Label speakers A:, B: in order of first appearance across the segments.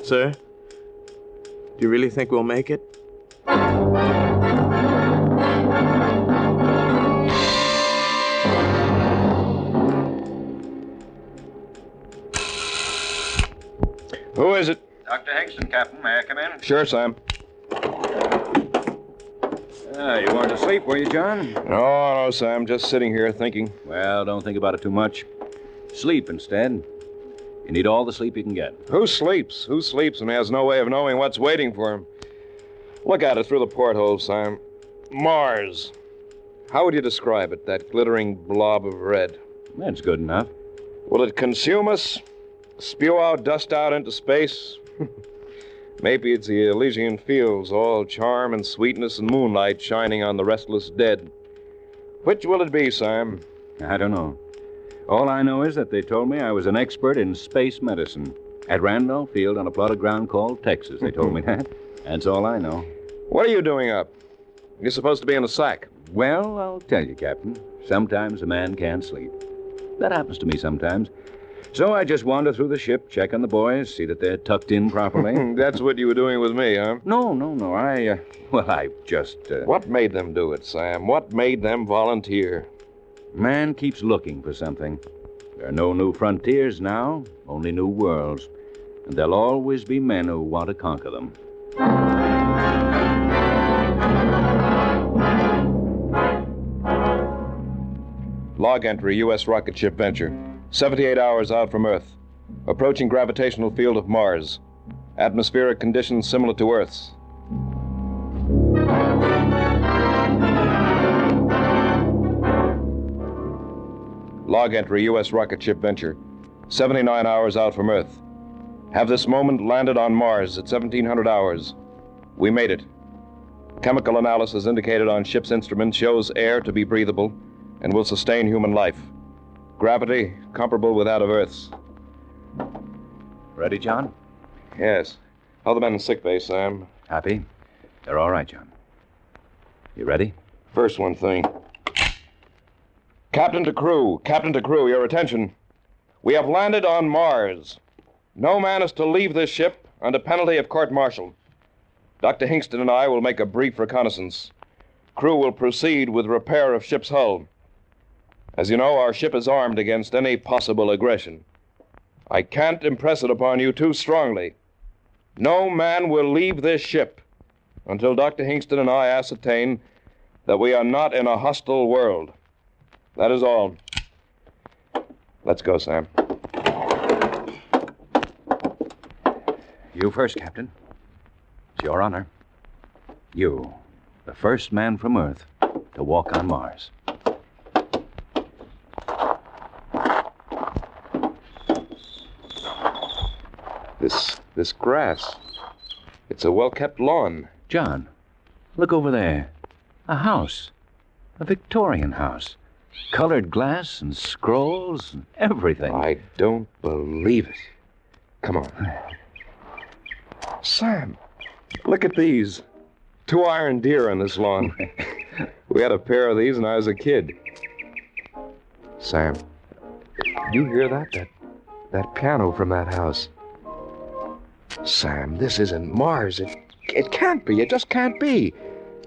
A: Sir, do you really think we'll make it?
B: Who is it?
C: Dr. Hingston, Captain. May I come in?
B: Sure, Sam.
C: You weren't asleep, were you, John?
B: No, Sam. Just sitting here thinking.
C: Well, don't think about it too much. Sleep instead. You need all the sleep you can get.
B: Who sleeps? Who sleeps and has no way of knowing what's waiting for him? Look at it through the porthole, Sam. Mars. How would you describe it, that glittering blob of red?
C: That's good enough.
B: Will it consume us? Spew out dust out into space? Maybe it's the Elysian fields, all charm and sweetness and moonlight shining on the restless dead. Which will it be, Sam?
C: I don't know. All I know is that they told me I was an expert in space medicine. At Randolph Field on a plot of ground called Texas, they told me that. That's all I know.
B: What are you doing up? You're supposed to be in the sack.
C: Well, I'll tell you, Captain. Sometimes a man can't sleep. That happens to me sometimes. So I just wander through the ship, check on the boys, see that they're tucked in properly.
B: That's what you were doing with me, huh?
C: No. I just...
B: What made them do it, Sam? What made them volunteer?
C: Man keeps looking for something. There are no new frontiers now, only new worlds. And there'll always be men who want to conquer them.
B: Log entry, U.S. rocket ship Venture. 78 hours out from Earth. Approaching gravitational field of Mars. Atmospheric conditions similar to Earth's. Log entry, U.S. rocket ship Venture. 79 hours out from Earth. Have this moment landed on Mars at 1700 hours. We made it. Chemical analysis indicated on ship's instruments shows air to be breathable and will sustain human life. Gravity comparable with that of Earth's.
C: Ready, John?
B: Yes. How are the men in sick bay, Sam?
C: Happy? They're all right, John. You ready?
B: First one thing. Captain to crew, your attention. We have landed on Mars. No man is to leave this ship under penalty of court-martial. Dr. Hingston and I will make a brief reconnaissance. Crew will proceed with repair of ship's hull. As you know, our ship is armed against any possible aggression. I can't impress it upon you too strongly. No man will leave this ship until Dr. Hingston and I ascertain that we are not in a hostile world. That is all. Let's go, Sam.
C: You first, Captain. It's your honor. You, the first man from Earth to walk on Mars.
B: This grass, it's a well-kept lawn.
C: John, look over there. A house. A Victorian house. Colored glass and scrolls and everything.
B: I don't believe it. Come on. Sam, look at these. 2 iron deer on this lawn. We had a pair of these when I was a kid. Sam, did you hear that? That piano from that house. Sam, this isn't Mars. It can't be. It just can't be.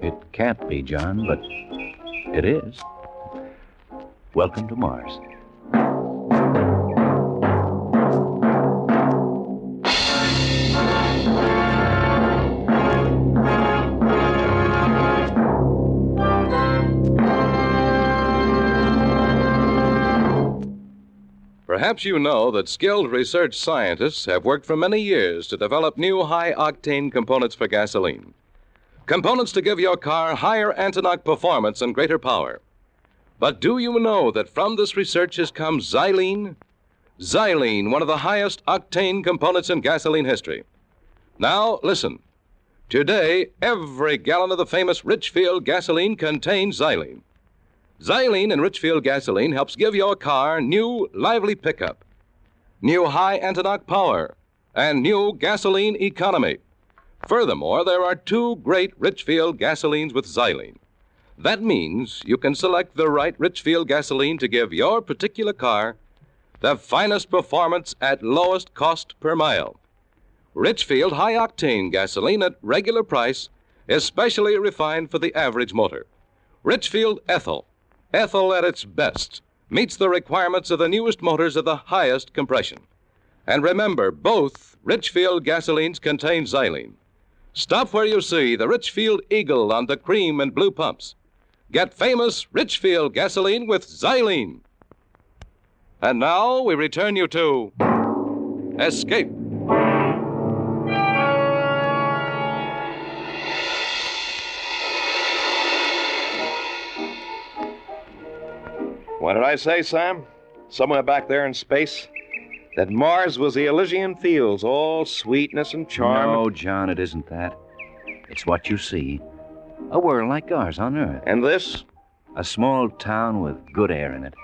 C: It can't be, John, but it is. Welcome to Mars.
D: Perhaps you know that skilled research scientists have worked for many years to develop new high-octane components for gasoline. Components to give your car higher anti-knock performance and greater power. But do you know that from this research has come xylene? Xylene, one of the highest octane components in gasoline history. Now, listen. Today, every gallon of the famous Richfield gasoline contains xylene. Xylene in Richfield gasoline helps give your car new, lively pickup, new high anti-knock power, and new gasoline economy. Furthermore, there are 2 great Richfield gasolines with xylene. That means you can select the right Richfield gasoline to give your particular car the finest performance at lowest cost per mile. Richfield high-octane gasoline at regular price, especially refined for the average motor. Richfield Ethyl. Ethyl at its best. Meets the requirements of the newest motors of the highest compression. And remember, both Richfield gasolines contain xylene. Stop where you see the Richfield Eagle on the cream and blue pumps. Get famous Richfield gasoline with xylene. And now we return you to Escape.
B: What did I say, Sam? Somewhere back there in space? That Mars was the Elysian fields, all sweetness and charm.
C: No, John, it isn't that. It's what you see. A world like ours on Earth.
B: And this?
C: A small town with good air in it.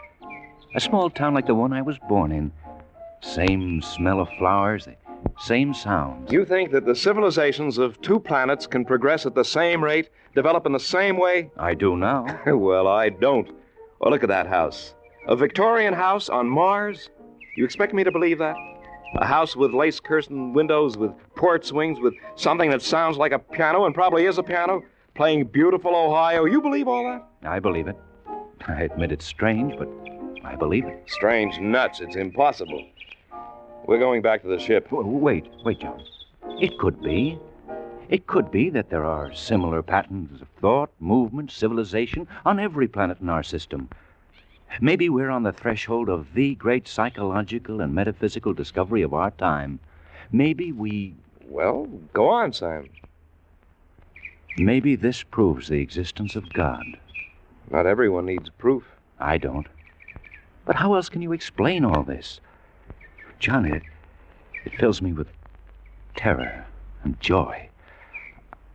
C: A small town like the one I was born in. Same smell of flowers, the same sounds.
B: You think that the civilizations of two planets can progress at the same rate, develop in the same way?
C: I do now.
B: Well, I don't. Oh, look at that house. A Victorian house on Mars? You expect me to believe that? A house with lace-curtained windows, with port swings, with something that sounds like a piano and probably is a piano, playing beautiful Ohio. You believe all that?
C: I believe it. I admit it's strange, but I believe it.
B: Strange nuts. It's impossible. We're going back to the ship.
C: Wait, John. It could be. It could be that there are similar patterns of thought, movement, civilization on every planet in our system. Maybe we're on the threshold of the great psychological and metaphysical discovery of our time. Maybe we...
B: Well, go on, Sam.
C: Maybe this proves the existence of God.
B: Not everyone needs proof.
C: I don't. But how else can you explain all this? John, it fills me with terror and joy.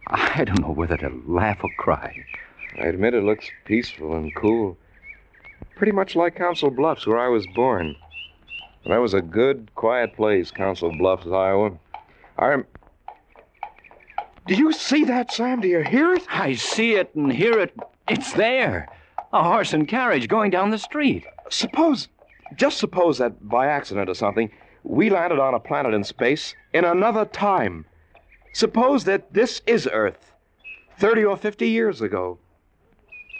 C: I don't know whether to laugh or cry.
B: I admit it looks peaceful and cool. Pretty much like Council Bluffs, where I was born. That was a good, quiet place, Council Bluffs, Iowa. Do you see that, Sam? Do you hear it?
C: I see it and hear it. It's there. A horse and carriage going down the street.
B: Just suppose that by accident or something, we landed on a planet in space in another time. Suppose that this is Earth, 30 or 50 years ago.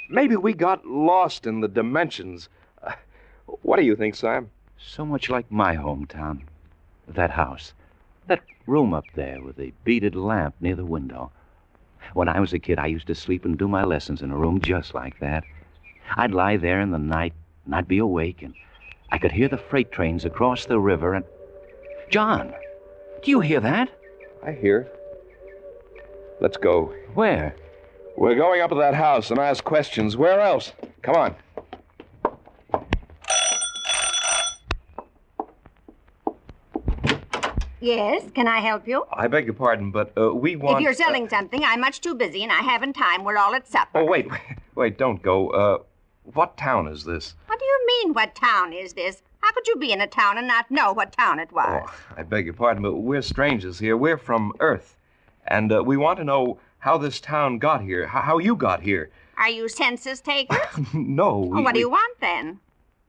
B: Maybe we got lost in the dimensions. What do you think, Sam?
C: So much like my hometown. That house. That room up there with the beaded lamp near the window. When I was a kid, I used to sleep and do my lessons in a room just like that. I'd lie there in the night, and I'd be awake, and I could hear the freight trains across the river, and... John, do you hear that?
B: I hear. Let's go.
C: Where?
B: We're going up to that house and ask questions. Where else? Come on.
E: Yes, can I help you?
B: I beg your pardon, but we want...
E: If you're selling something, I'm much too busy and I haven't time. We're all at supper.
B: Oh, wait, don't go. What town is this?
E: What do you mean, what town is this? How could you be in a town and not know what town it was?
B: Oh, I beg your pardon, but we're strangers here. We're from Earth. And we want to know how this town got here, how you got here.
E: Are you census takers?
B: No.
E: What do you want, then?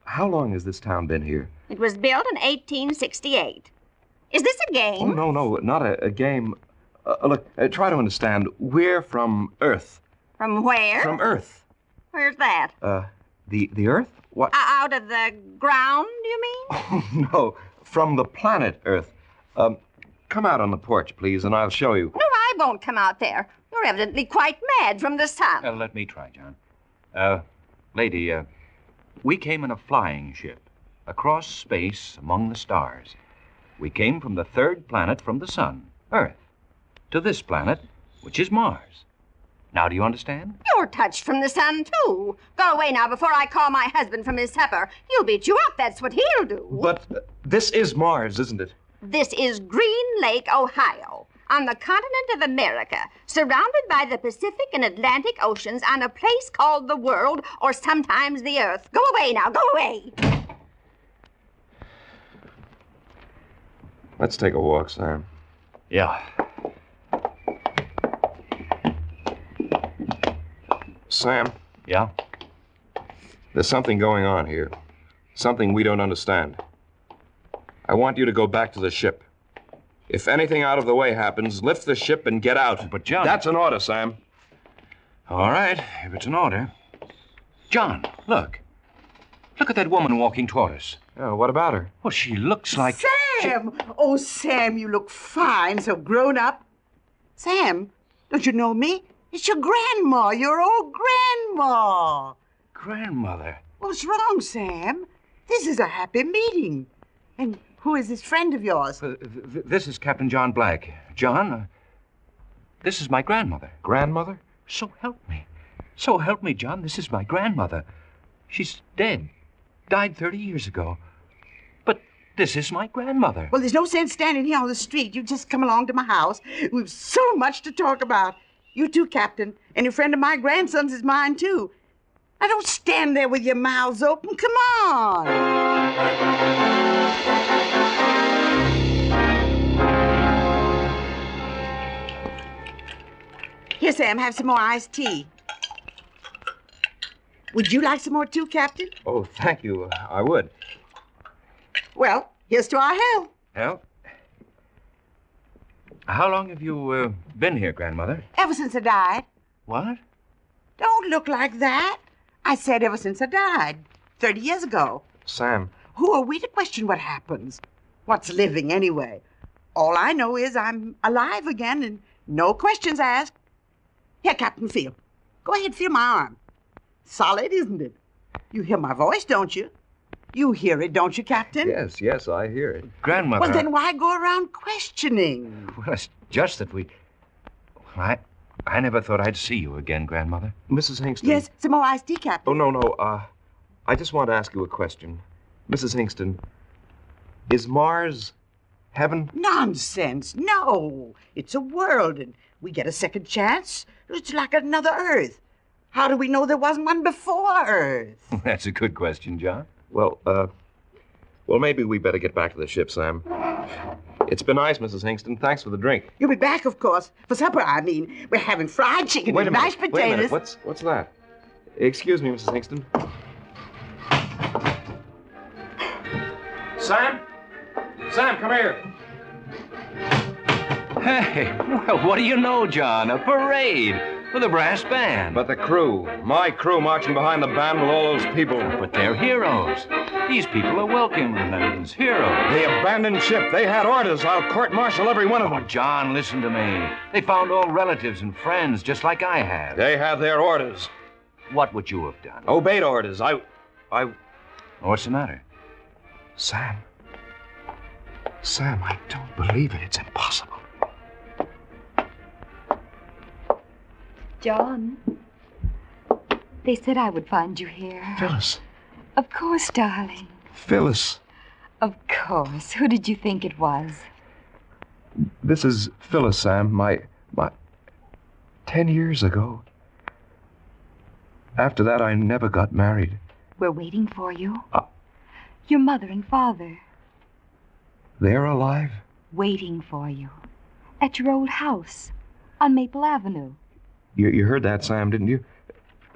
B: How long has this town been here?
E: It was built in 1868. Is this a game?
B: Oh, no, not a game. Look, try to understand. We're from Earth.
E: From where?
B: From Earth.
E: Where's that?
B: The Earth? What?
E: Out of the ground, you mean?
B: Oh, no, from the planet Earth. Come out on the porch, please, and I'll show you.
E: No, I won't come out there. You're evidently quite mad from the sun.
C: Let me try, John. Lady, we came in a flying ship across space among the stars. We came from the third planet from the sun, Earth, to this planet, which is Mars. Now, do you understand?
E: You're touched from the sun, too. Go away now before I call my husband from his supper. He'll beat you up. That's what he'll do.
B: But this is Mars, isn't it?
E: This is Green Lake, Ohio, on the continent of America, surrounded by the Pacific and Atlantic Oceans on a place called the world, or sometimes the Earth. Go away now. Go away.
B: Let's take a walk, Sam.
C: Yeah.
B: Sam?
C: Yeah?
B: There's something going on here. Something we don't understand. I want you to go back to the ship. If anything out of the way happens, lift the ship and get out.
C: But, John...
B: That's an order, Sam.
C: All right, if it's an order. John, look. Look at that woman walking toward us.
B: Oh, what about her?
C: Well, she looks like...
F: Sam! Oh, Sam, you look fine, so grown up. Sam, don't you know me? It's your grandma, your old grandma.
C: Grandmother.
F: What's wrong, Sam? This is a happy meeting. And who is this friend of yours?
C: This is Captain John Black. John, this is my grandmother.
B: Grandmother?
C: So help me. So help me, John. This is my grandmother. She's dead. Died 30 years ago. But this is my grandmother.
F: Well, there's no sense standing here on the street. You just come along to my house. We've so much to talk about. You too, Captain. And a friend of my grandson's is mine, too. Now, don't stand there with your mouths open. Come on. Here, Sam, have some more iced tea. Would you like some more, too, Captain?
B: Oh, thank you. I would.
F: Well, here's to our health.
C: Well, how long have you been here, Grandmother?
F: Ever since I died.
C: What?
F: Don't look like that. I said ever since I died, 30 years ago.
B: Sam.
F: Who are we to question what happens? What's living, anyway? All I know is I'm alive again and no questions asked. Here, Captain, feel. Go ahead, feel my arm. Solid, isn't it? You hear my voice, don't you? You hear it, don't you, Captain?
B: Yes, I hear it.
C: Grandmother...
F: Well, then why go around questioning?
C: Well, it's just that we... I never thought I'd see you again, Grandmother.
B: Mrs. Hingston.
F: Yes, some more iced tea, Captain.
B: Oh, no. I just want to ask you a question. Mrs. Hingston, is Mars heaven?
F: Nonsense. No. It's a world, and we get a second chance. It's like another Earth. How do we know there wasn't one before Earth?
C: That's a good question, John.
B: Well, maybe we better get back to the ship, Sam. It's been nice, Mrs. Hingston. Thanks for the drink.
F: You'll be back, of course. For supper, I mean. We're having fried chicken and mashed potatoes.
B: Wait a minute. What's that? Excuse me, Mrs. Hingston. Sam? Sam, come here.
C: Hey, well, what do you know, John? A parade with a brass band.
B: But the crew, my crew marching behind the band with all those people.
C: But they're heroes. These people are welcome as heroes.
B: They abandoned ship. They had orders. I'll court-martial every one of them.
C: Oh, John, listen to me. They found old relatives and friends just like I have.
B: They had their orders.
C: What would you have done?
B: Obeyed orders.
C: What's the matter?
B: Sam, I don't believe it. It's impossible.
G: John, they said I would find you here.
B: Phyllis.
G: Of course, darling.
B: Phyllis.
G: Of course. Who did you think it was?
B: This is Phyllis, Sam. My 10 years ago. After that, I never got married.
G: We're waiting for you. Your mother and father.
B: They're alive?
G: Waiting for you. At your old house on Maple Avenue.
B: You heard that, Sam, didn't you?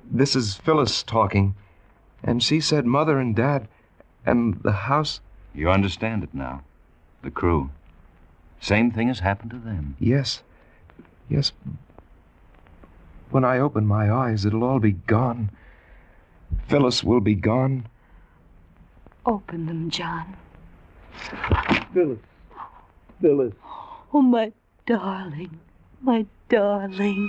B: This is Phyllis talking. And she said Mother and Dad and the house...
C: You understand it now. The crew. Same thing has happened to them.
B: Yes. When I open my eyes, it'll all be gone. Phyllis will be gone.
G: Open them, John.
B: Phyllis.
G: Oh, my darling. My darling.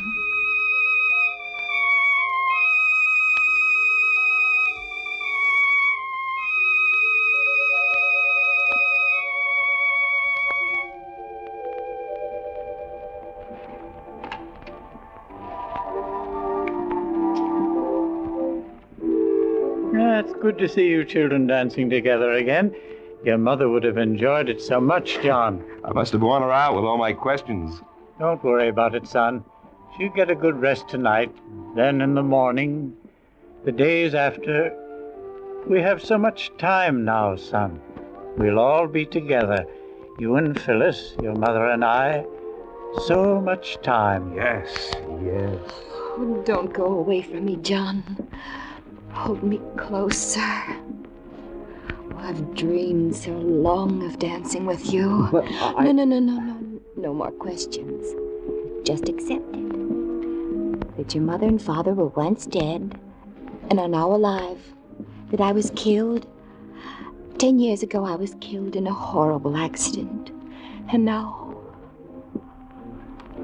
H: It's good to see you children dancing together again. Your mother would have enjoyed it so much, John.
B: I must have worn her out with all my questions.
H: Don't worry about it, son. She'll get a good rest tonight. Then in the morning, the days after... We have so much time now, son. We'll all be together. You and Phyllis, your mother and I. So much time.
B: Yes.
G: Oh, don't go away from me, John. Hold me closer. I've dreamed so long of dancing with you.
A: But
G: No more questions. Just accept it. That your mother and father were once dead and are now alive. That I was killed. 10 years ago, I was killed in a horrible accident. And now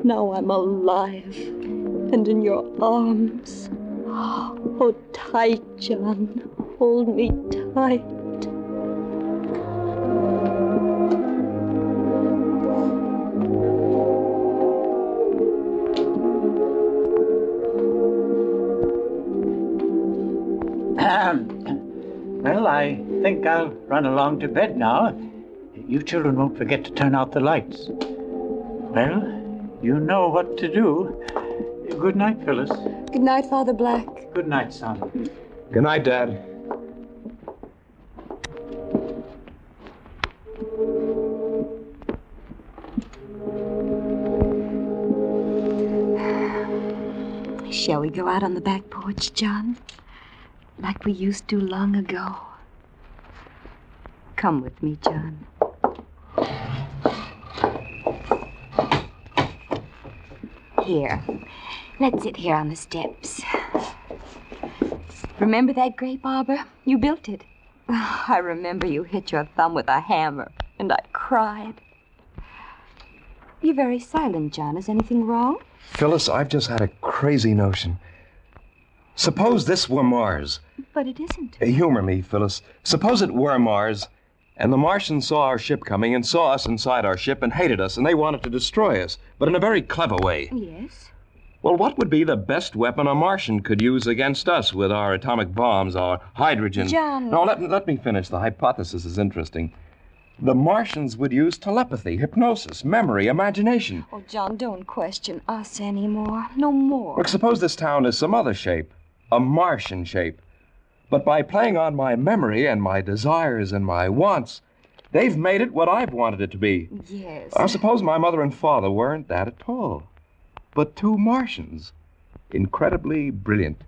G: I'm alive and in your arms. Oh, tight, John. Hold me tight.
H: Well, I think I'll run along to bed now. You children won't forget to turn out the lights. Well, you know what to do. Good night, Phyllis.
G: Good night, Father Black.
H: Good night, son.
B: Good night, Dad.
G: Shall we go out on the back porch, John? Like we used to long ago. Come with me, John. Here. Let's sit here on the steps. Remember that grape arbor? You built it. Oh, I remember you hit your thumb with a hammer, and I cried. You're very silent, John. Is anything wrong?
B: Phyllis, I've just had a crazy notion. Suppose this were Mars.
G: But it isn't.
B: Humor me, Phyllis. Suppose it were Mars, and the Martians saw our ship coming and saw us inside our ship and hated us, and they wanted to destroy us, but in a very clever way.
G: Yes?
B: Well, what would be the best weapon a Martian could use against us with our atomic bombs, our hydrogen?
G: John.
B: No, let me finish. The hypothesis is interesting. The Martians would use telepathy, hypnosis, memory, imagination.
G: Oh, John, don't question us anymore. No more.
B: Look, suppose this town is some other shape, a Martian shape. But by playing on my memory and my desires and my wants, they've made it what I've wanted it to be.
G: Yes.
B: Now, suppose my mother and father weren't that at all, but two Martians, incredibly brilliant,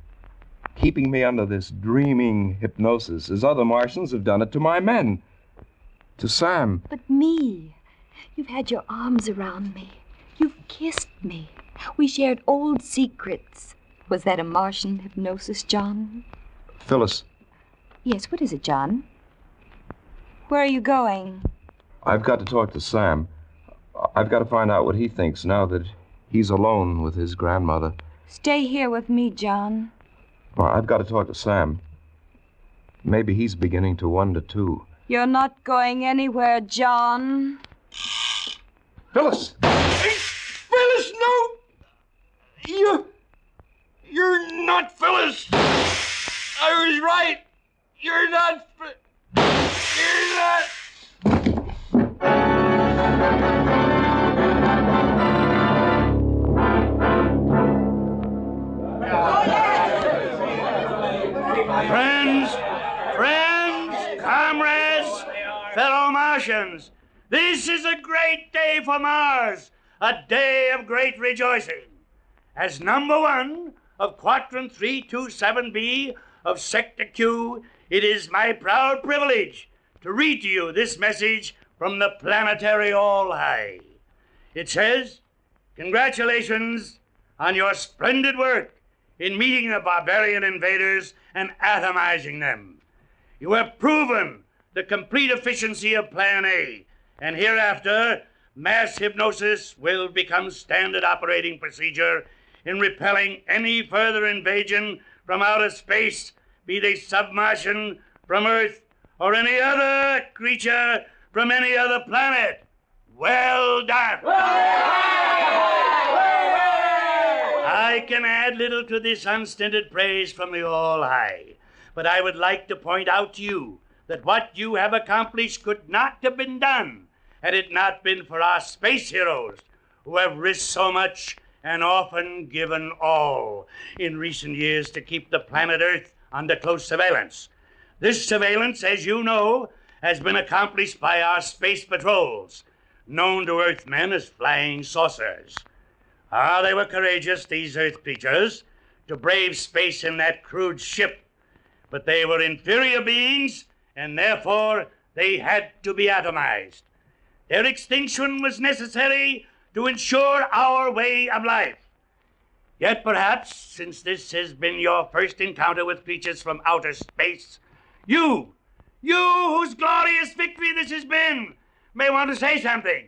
B: keeping me under this dreaming hypnosis, as other Martians have done it to my men, to Sam.
G: But me. You've had your arms around me. You've kissed me. We shared old secrets. Was that a Martian hypnosis, John?
B: Phyllis.
G: Yes, what is it, John? Where are you going?
B: I've got to talk to Sam. I've got to find out what he thinks now that he's alone with his grandmother.
G: Stay here with me, John.
B: Well, I've got to talk to Sam. Maybe he's beginning to wonder, too.
G: You're not going anywhere, John.
B: Phyllis!
I: Phyllis, no! You're not Phyllis! I was right! You're not... You're not...
J: Friends, comrades, fellow Martians, this is a great day for Mars, a day of great rejoicing. As number one of Quadrant 327B of Sector Q, it is my proud privilege to read to you this message from the planetary All-High. It says, congratulations on your splendid work in meeting the barbarian invaders and atomizing them. You have proven the complete efficiency of Plan A, and hereafter, mass hypnosis will become standard operating procedure in repelling any further invasion from outer space, be they submartian, from Earth, or any other creature from any other planet. Well done. I can add little to this unstinted praise from the All-High, but I would like to point out to you that what you have accomplished could not have been done had it not been for our space heroes who have risked so much and often given all in recent years to keep the planet Earth under close surveillance. This surveillance, as you know, has been accomplished by our space patrols, known to Earthmen as flying saucers. They were courageous, these Earth creatures, to brave space in that crude ship, but they were inferior beings and therefore they had to be atomized. Their extinction was necessary to ensure our way of life. Yet perhaps, since this has been your first encounter with creatures from outer space, you whose glorious victory this has been, may want to say something.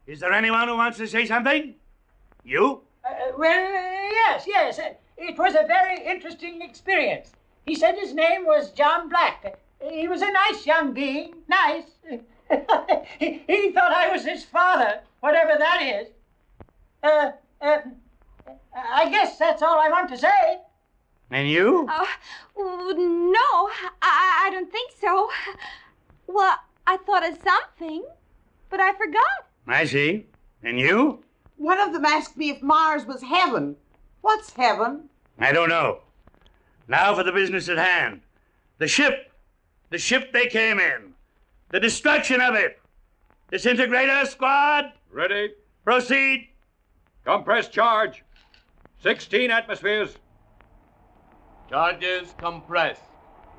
J: Is there anyone who wants to say something? You?
K: Yes. It was a very interesting experience. He said his name was John Black. He was a nice young being. Nice. he thought I was his father, whatever that is. I guess that's all I want to say.
J: And you?
E: No, I don't think so. Well, I thought of something, but I forgot.
J: I see. And you?
F: One of them asked me if Mars was heaven. What's heaven?
J: I don't know. Now for the business at hand. The ship they came in. The destruction of it. Disintegrator squad.
B: Ready.
J: Proceed.
B: Compress charge. 16 atmospheres.
I: Charges compress.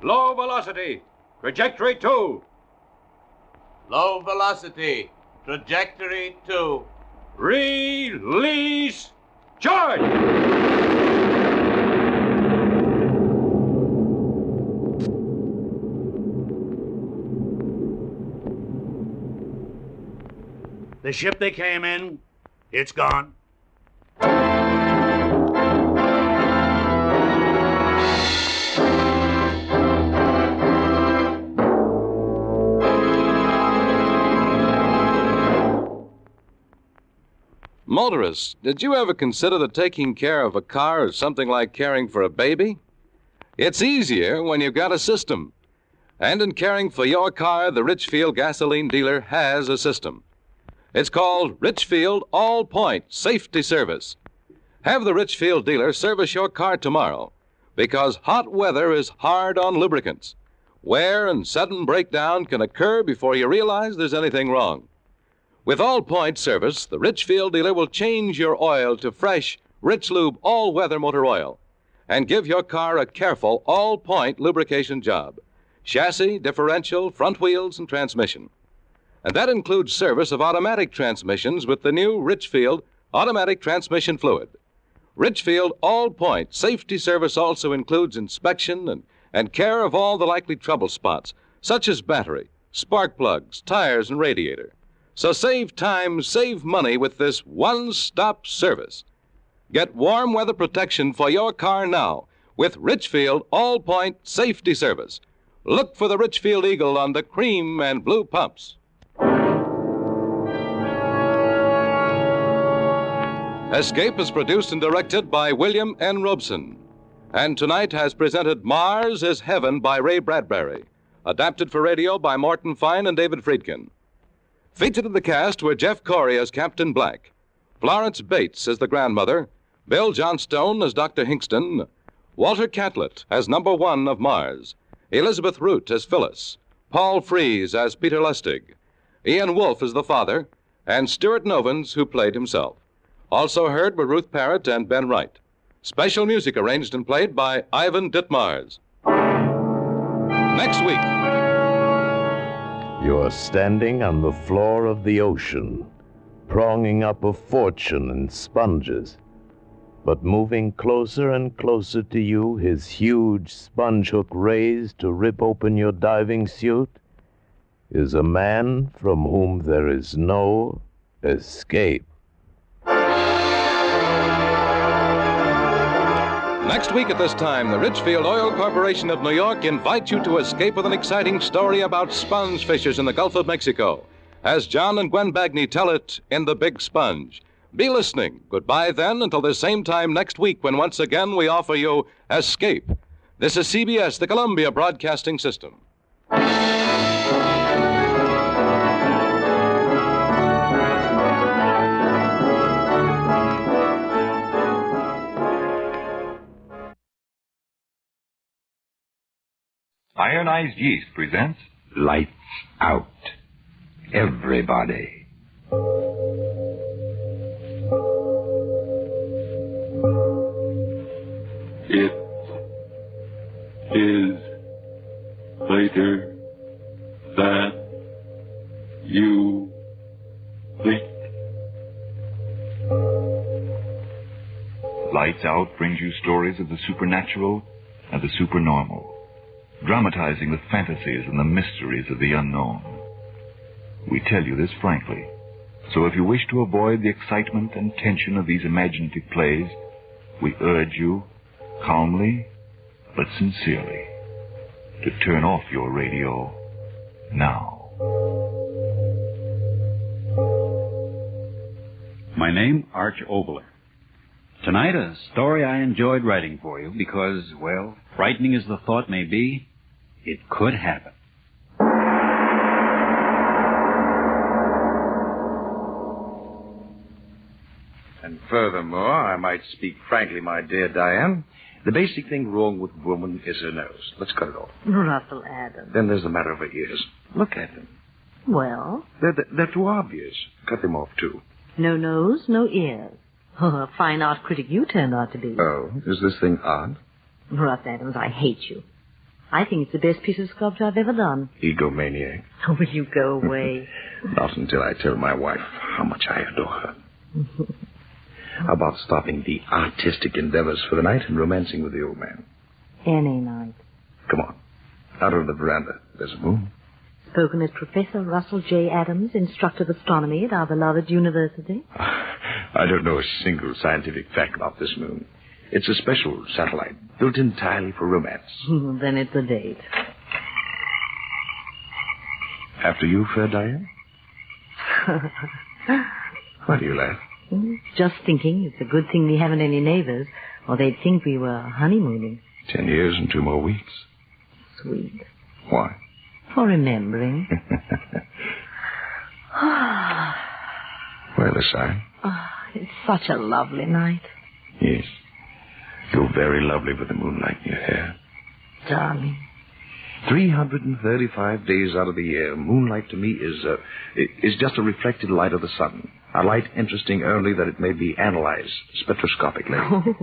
B: Low velocity. Trajectory 2.
I: Low velocity. Trajectory 2.
B: Release. Charge!
J: The ship they came in, it's gone.
D: Motorists, did you ever consider that taking care of a car is something like caring for a baby? It's easier when you've got a system. And in caring for your car, the Richfield gasoline dealer has a system. It's called Richfield All-Point Safety Service. Have the Richfield dealer service your car tomorrow, because hot weather is hard on lubricants. Wear and sudden breakdown can occur before you realize there's anything wrong. With All-Point service, the Richfield dealer will change your oil to fresh, Rich Lube all-weather motor oil and give your car a careful all-point lubrication job. Chassis, differential, front wheels, and transmission. And that includes service of automatic transmissions with the new Richfield automatic transmission fluid. Richfield All-Point Safety Service also includes inspection and care of all the likely trouble spots, such as battery, spark plugs, tires, and radiator. So save time, save money with this one-stop service. Get warm weather protection for your car now with Richfield All-Point Safety Service. Look for the Richfield Eagle on the cream and blue pumps. Escape is produced and directed by William N. Robeson. And tonight has presented Mars is Heaven by Ray Bradbury. Adapted for radio by Morton Fine and David Friedkin. Featured in the cast were Jeff Corey as Captain Black, Florence Bates as the grandmother, Bill Johnstone as Dr. Hingston, Walter Catlett as number 1 of Mars, Elizabeth Root as Phyllis, Paul Frees as Peter Lustig, Ian Wolfe as the father, and Stuart Novins, who played himself. Also heard were Ruth Parrott and Ben Wright. Special music arranged and played by Ivan Ditmars. Next week.
L: You're standing on the floor of the ocean, pronging up a fortune in sponges. But moving closer and closer to you, his huge sponge hook raised to rip open your diving suit, is a man from whom there is no escape.
D: Next week at this time, the Richfield Oil Corporation of New York invites you to escape with an exciting story about sponge fishers in the Gulf of Mexico, as John and Gwen Bagney tell it in The Big Sponge. Be listening. Goodbye then until the same time next week when once again we offer you Escape. This is CBS, the Columbia Broadcasting System.
M: Ironized Yeast presents Lights Out. Everybody.
N: It is later
M: Lights Out brings you stories of the supernatural and the supernormal, dramatizing the fantasies and the mysteries of the unknown. We tell you this frankly, so if you wish to avoid the excitement and tension of these imaginative plays, we urge you, calmly but sincerely, to turn off your radio now.
N: My name, Arch Obler. Tonight, a story I enjoyed writing for you because, well, frightening as the thought may be, it could happen.
O: And furthermore, I might speak frankly, my dear Diane, the basic thing wrong with woman is her nose. Let's cut it off.
P: Russell Adams.
O: Then there's the matter of her ears. Look at them.
P: Well?
O: They're too obvious. Cut them off, too.
P: No nose, no ears. Oh, a fine art critic you turned out to be.
O: Oh, is this thing odd?
P: Russ Adams, I hate you. I think it's the best piece of sculpture I've ever done.
O: Egomaniac.
P: Oh, will you go away?
O: Not until I tell my wife how much I adore her. How about stopping the artistic endeavors for the night and romancing with the old man?
P: Any night.
O: Come on. Out on the veranda. There's a moon.
P: Spoken as Professor Russell J. Adams, instructor of astronomy at our beloved university.
O: I don't know a single scientific fact about this moon. It's a special satellite, built entirely for romance.
P: Then it's a date.
O: After you, fair Diane? Why do you laugh?
P: Just thinking it's a good thing we haven't any neighbors, or they'd think we were honeymooning.
O: 10 years and 2 more weeks.
P: Sweet.
O: Why?
P: For remembering.
O: Well, a sign.
P: Oh, it's such a lovely night.
O: Yes. You're very lovely with the moonlight in your hair.
P: Darling.
O: 335 days out of the year, moonlight to me is just a reflected light of the sun. A light interesting only that it may be analyzed spectroscopically.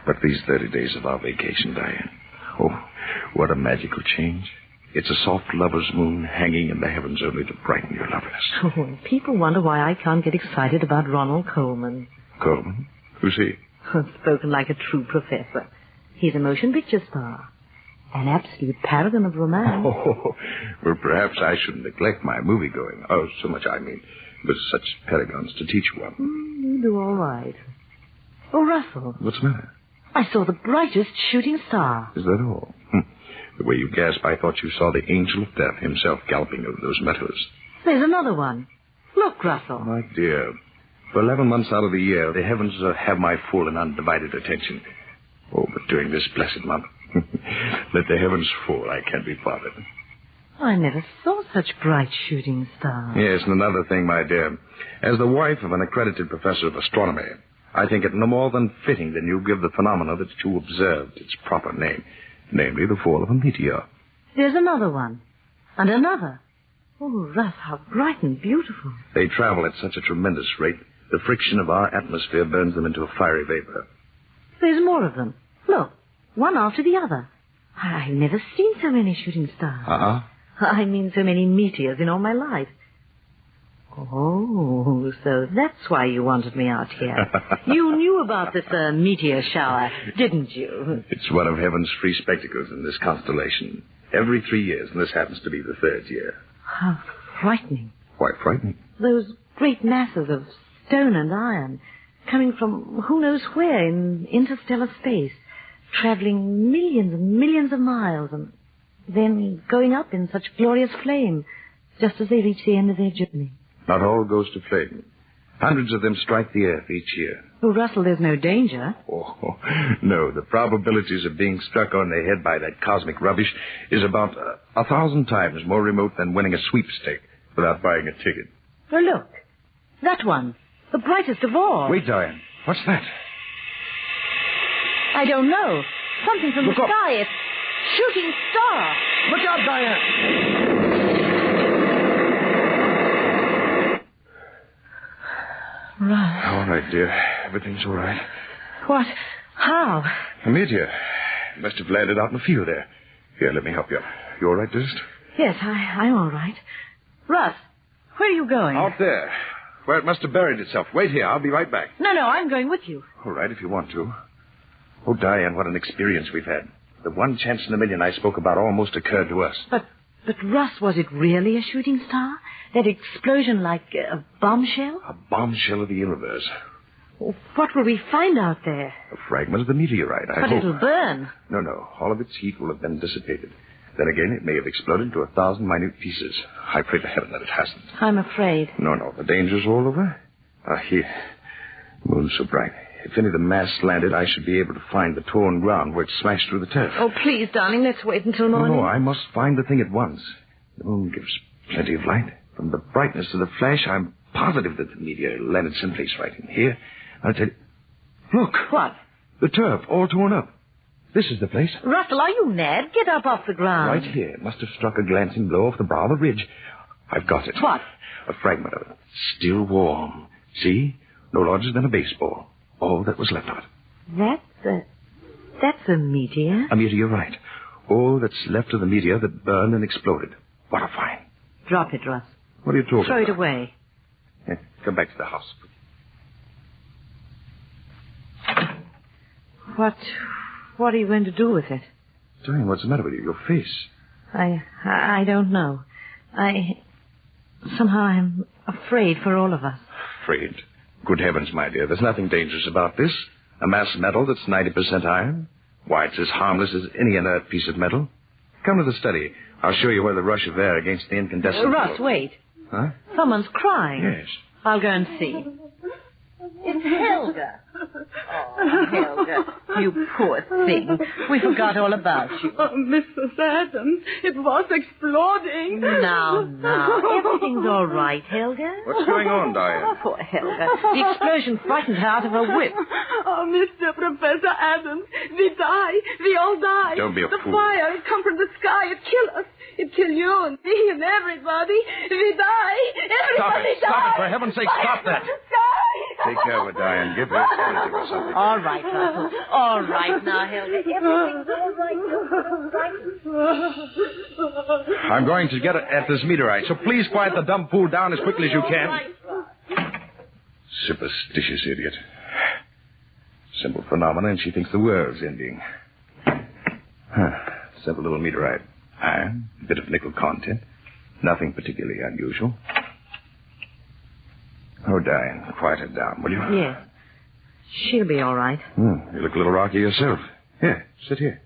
O: But these 30 days of our vacation, Diane, oh, what a magical change. It's a soft lover's moon hanging in the heavens only to brighten your loveliness.
P: Oh, people wonder why I can't get excited about Ronald Coleman.
O: Coleman? Who's he?
P: Spoken like a true professor. He's a motion picture star. An absolute paragon of romance.
O: Oh, well, perhaps I shouldn't neglect my movie-going. Oh, so much I mean. With such paragons to teach one.
P: You do all right. Oh, Russell.
O: What's the matter?
P: I saw the brightest shooting star.
O: Is that all? The way you gasp, I thought you saw the angel of death himself galloping over those meadows.
P: There's another one. Look, Russell.
O: My dear, for 11 months out of the year, the heavens have my full and undivided attention. Oh, but during this blessed month, let the heavens fall. I can't be bothered.
P: I never saw such bright shooting stars.
O: Yes, and another thing, my dear. As the wife of an accredited professor of astronomy, I think it no more than fitting that you give the phenomena that you observed its proper name, namely the fall of a meteor.
P: There's another one. And another. Oh, Russ, how bright and beautiful.
O: They travel at such a tremendous rate, the friction of our atmosphere burns them into a fiery vapor.
P: There's more of them. Look, one after the other. I've never seen so many shooting stars.
O: Uh-huh.
P: I mean so many meteors in all my life. Oh, so that's why you wanted me out here. You knew about this meteor shower, didn't you?
O: It's one of heaven's free spectacles in this constellation. Every 3 years, and this happens to be the 3rd year.
P: How frightening.
O: Quite frightening.
P: Those great masses of stone and iron coming from who knows where in interstellar space, traveling millions and millions of miles and then going up in such glorious flame just as they reach the end of their journey.
O: Not all goes to flame. Hundreds of them strike the earth each year.
P: Oh, Russell, there's no danger.
O: Oh, no. The probabilities of being struck on the head by that cosmic rubbish is about 1,000 times more remote than winning a sweepstake without buying a ticket.
P: Oh, look. That one. The brightest of all.
O: Wait, Diane. What's that?
P: I don't know. Something from the sky. It's shooting star.
O: Look out, Diane!
P: Right.
O: All right, dear. Everything's all right.
P: What? How?
O: A meteor. Must have landed out in the field there. Here, let me help you. You all right, dearest?
P: Yes, I'm all right. Russ, where are you going?
O: Out there. Where it must have buried itself. Wait here. I'll be right back.
P: No, I'm going with you.
O: All right, if you want to. Oh, Diane, what an experience we've had. The one chance in a million I spoke about almost occurred to us.
P: But Russ, was it really a shooting star? That explosion like a bombshell?
O: A bombshell of the universe.
P: What will we find out there?
O: A fragment of the meteorite, I hope.
P: But it'll burn.
O: No. All of its heat will have been dissipated. Then again, it may have exploded into 1,000 minute pieces. I pray to heaven that it hasn't.
P: I'm afraid.
O: No. The danger's all over. Here. The moon's so bright. If any of the mass landed, I should be able to find the torn ground where it smashed through the turf.
P: Oh, please, darling, let's wait until morning.
O: No, I must find the thing at once. The moon gives plenty of light. From the brightness of the flash, I'm positive that the meteor landed someplace right in here. I'll tell you. Look.
P: What?
O: The turf, all torn up. This is the place.
P: Russell, are you mad? Get up off the ground.
O: Right here. It must have struck a glancing blow off the brow of the ridge. I've got it.
P: What?
O: A fragment of it. Still warm. See? No larger than a baseball. All that was left of it.
P: That's a meteor.
O: A meteorite. All that's left of the meteor that burned and exploded. What a find.
P: Drop it, Russ.
O: What are you talking
P: Throw
O: about?
P: it away.
O: Here, come back to the house.
P: What are you going to do with it?
O: Diane, what's the matter with you? Your face.
P: I don't know. Somehow I'm afraid for all of us.
O: Afraid? Good heavens, my dear. There's nothing dangerous about this. A mass metal that's 90% iron. Why, it's as harmless as any inert piece of metal. Come to the study. I'll show you where the rush of air against the incandescent...
P: Russ, wait.
O: Huh?
P: Someone's crying.
O: Yes.
P: I'll go and see. It's Helga. Oh, Helga, you poor thing. We forgot all about you.
Q: Oh, Mrs. Adams, it was exploding.
P: Now. Everything's all right, Helga.
O: What's going on, Diane?
P: Oh, poor Helga. The explosion frightened her out of her wit.
Q: Oh, Mr. Professor Adams, we die. We all die.
O: Don't be a
Q: the
O: fool.
Q: fire, it come from the sky. It kill us. It kill you and me and everybody. We die. Everybody
O: Stop
Q: die.
O: it. For heaven's sake, stop that. Take care of it, Diane. Give her sedative or something.
P: All right, Russell. All right now, Helga. Everything's all right.
O: I'm going to get at this meteorite, so please quiet the dumb fool down as quickly as you can. Superstitious idiot. Simple phenomena, and she thinks the world's ending. Simple little meteorite. Iron, a bit of nickel content. Nothing particularly unusual. Oh, Diane, quiet her down, will you?
P: Yes. She'll be all right.
O: You look a little rocky yourself. Here, sit here.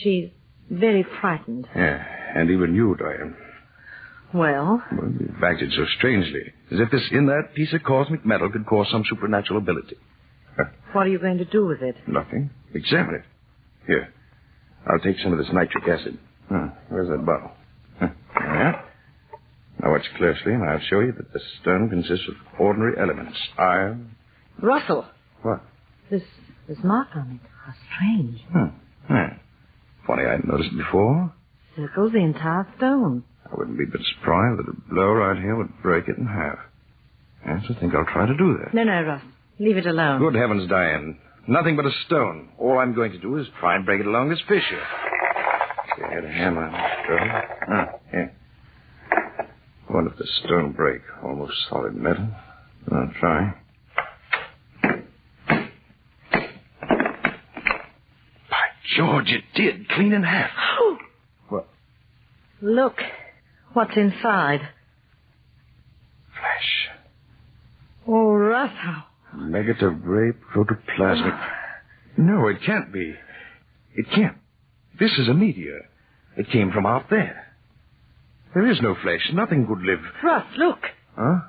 P: She's very frightened.
O: Yeah, and even you, Diane.
P: Well?
O: You've acted so strangely, as if this inert piece of cosmic metal could cause some supernatural ability.
P: What are you going to do with it?
O: Nothing. Examine it. Here, I'll take some of this nitric acid. Where's that bottle? Yeah. Now watch closely, and I'll show you that the stone consists of ordinary elements. Iron.
P: Russell.
O: What?
P: This mark on it. How strange.
O: Funny I hadn't noticed it before.
P: Circles the entire stone.
O: I wouldn't be a bit surprised that a blow right here would break it in half. Yes, I think I'll try to do that.
P: No, Russ. Leave it alone.
O: Good heavens, Diane. Nothing but a stone. All I'm going to do is try and break it along this fissure. See, I had a hammer and a stone. Here. What if the stone break? Almost solid metal. I'll try. By George, it did. Clean in half. What?
P: Look. What's inside?
O: Flesh.
P: Oh, Russell.
O: Negative gray protoplasmic. No, it can't be. It can't. This is a meteor. It came from out there. There is no flesh. Nothing could live.
P: Russ, look.
O: Huh?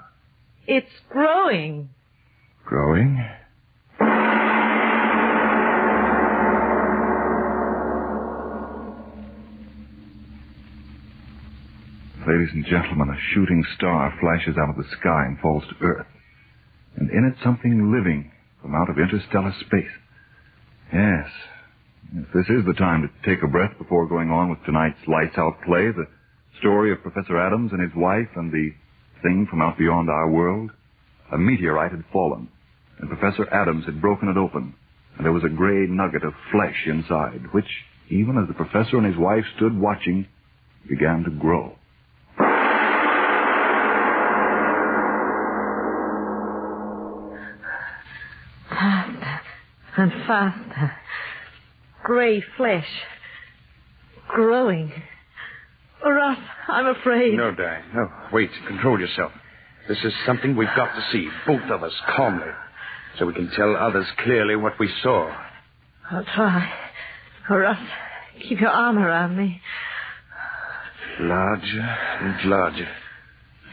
P: It's growing.
O: Growing?
M: Ladies and gentlemen, a shooting star flashes out of the sky and falls to Earth. And in it something living from out of interstellar space. Yes, this is the time to take a breath before going on with tonight's Lights Out play, the story of Professor Adams and his wife and the thing from out beyond our world. A meteorite had fallen, and Professor Adams had broken it open, and there was a gray nugget of flesh inside, which, even as the professor and his wife stood watching, began to grow.
P: and faster. Gray flesh. Growing. Russ, I'm afraid.
O: No, Diane, no. Wait, control yourself. This is something we've got to see, both of us, calmly, so we can tell others clearly what we saw.
P: I'll try. Russ, keep your arm around me.
O: Larger and larger.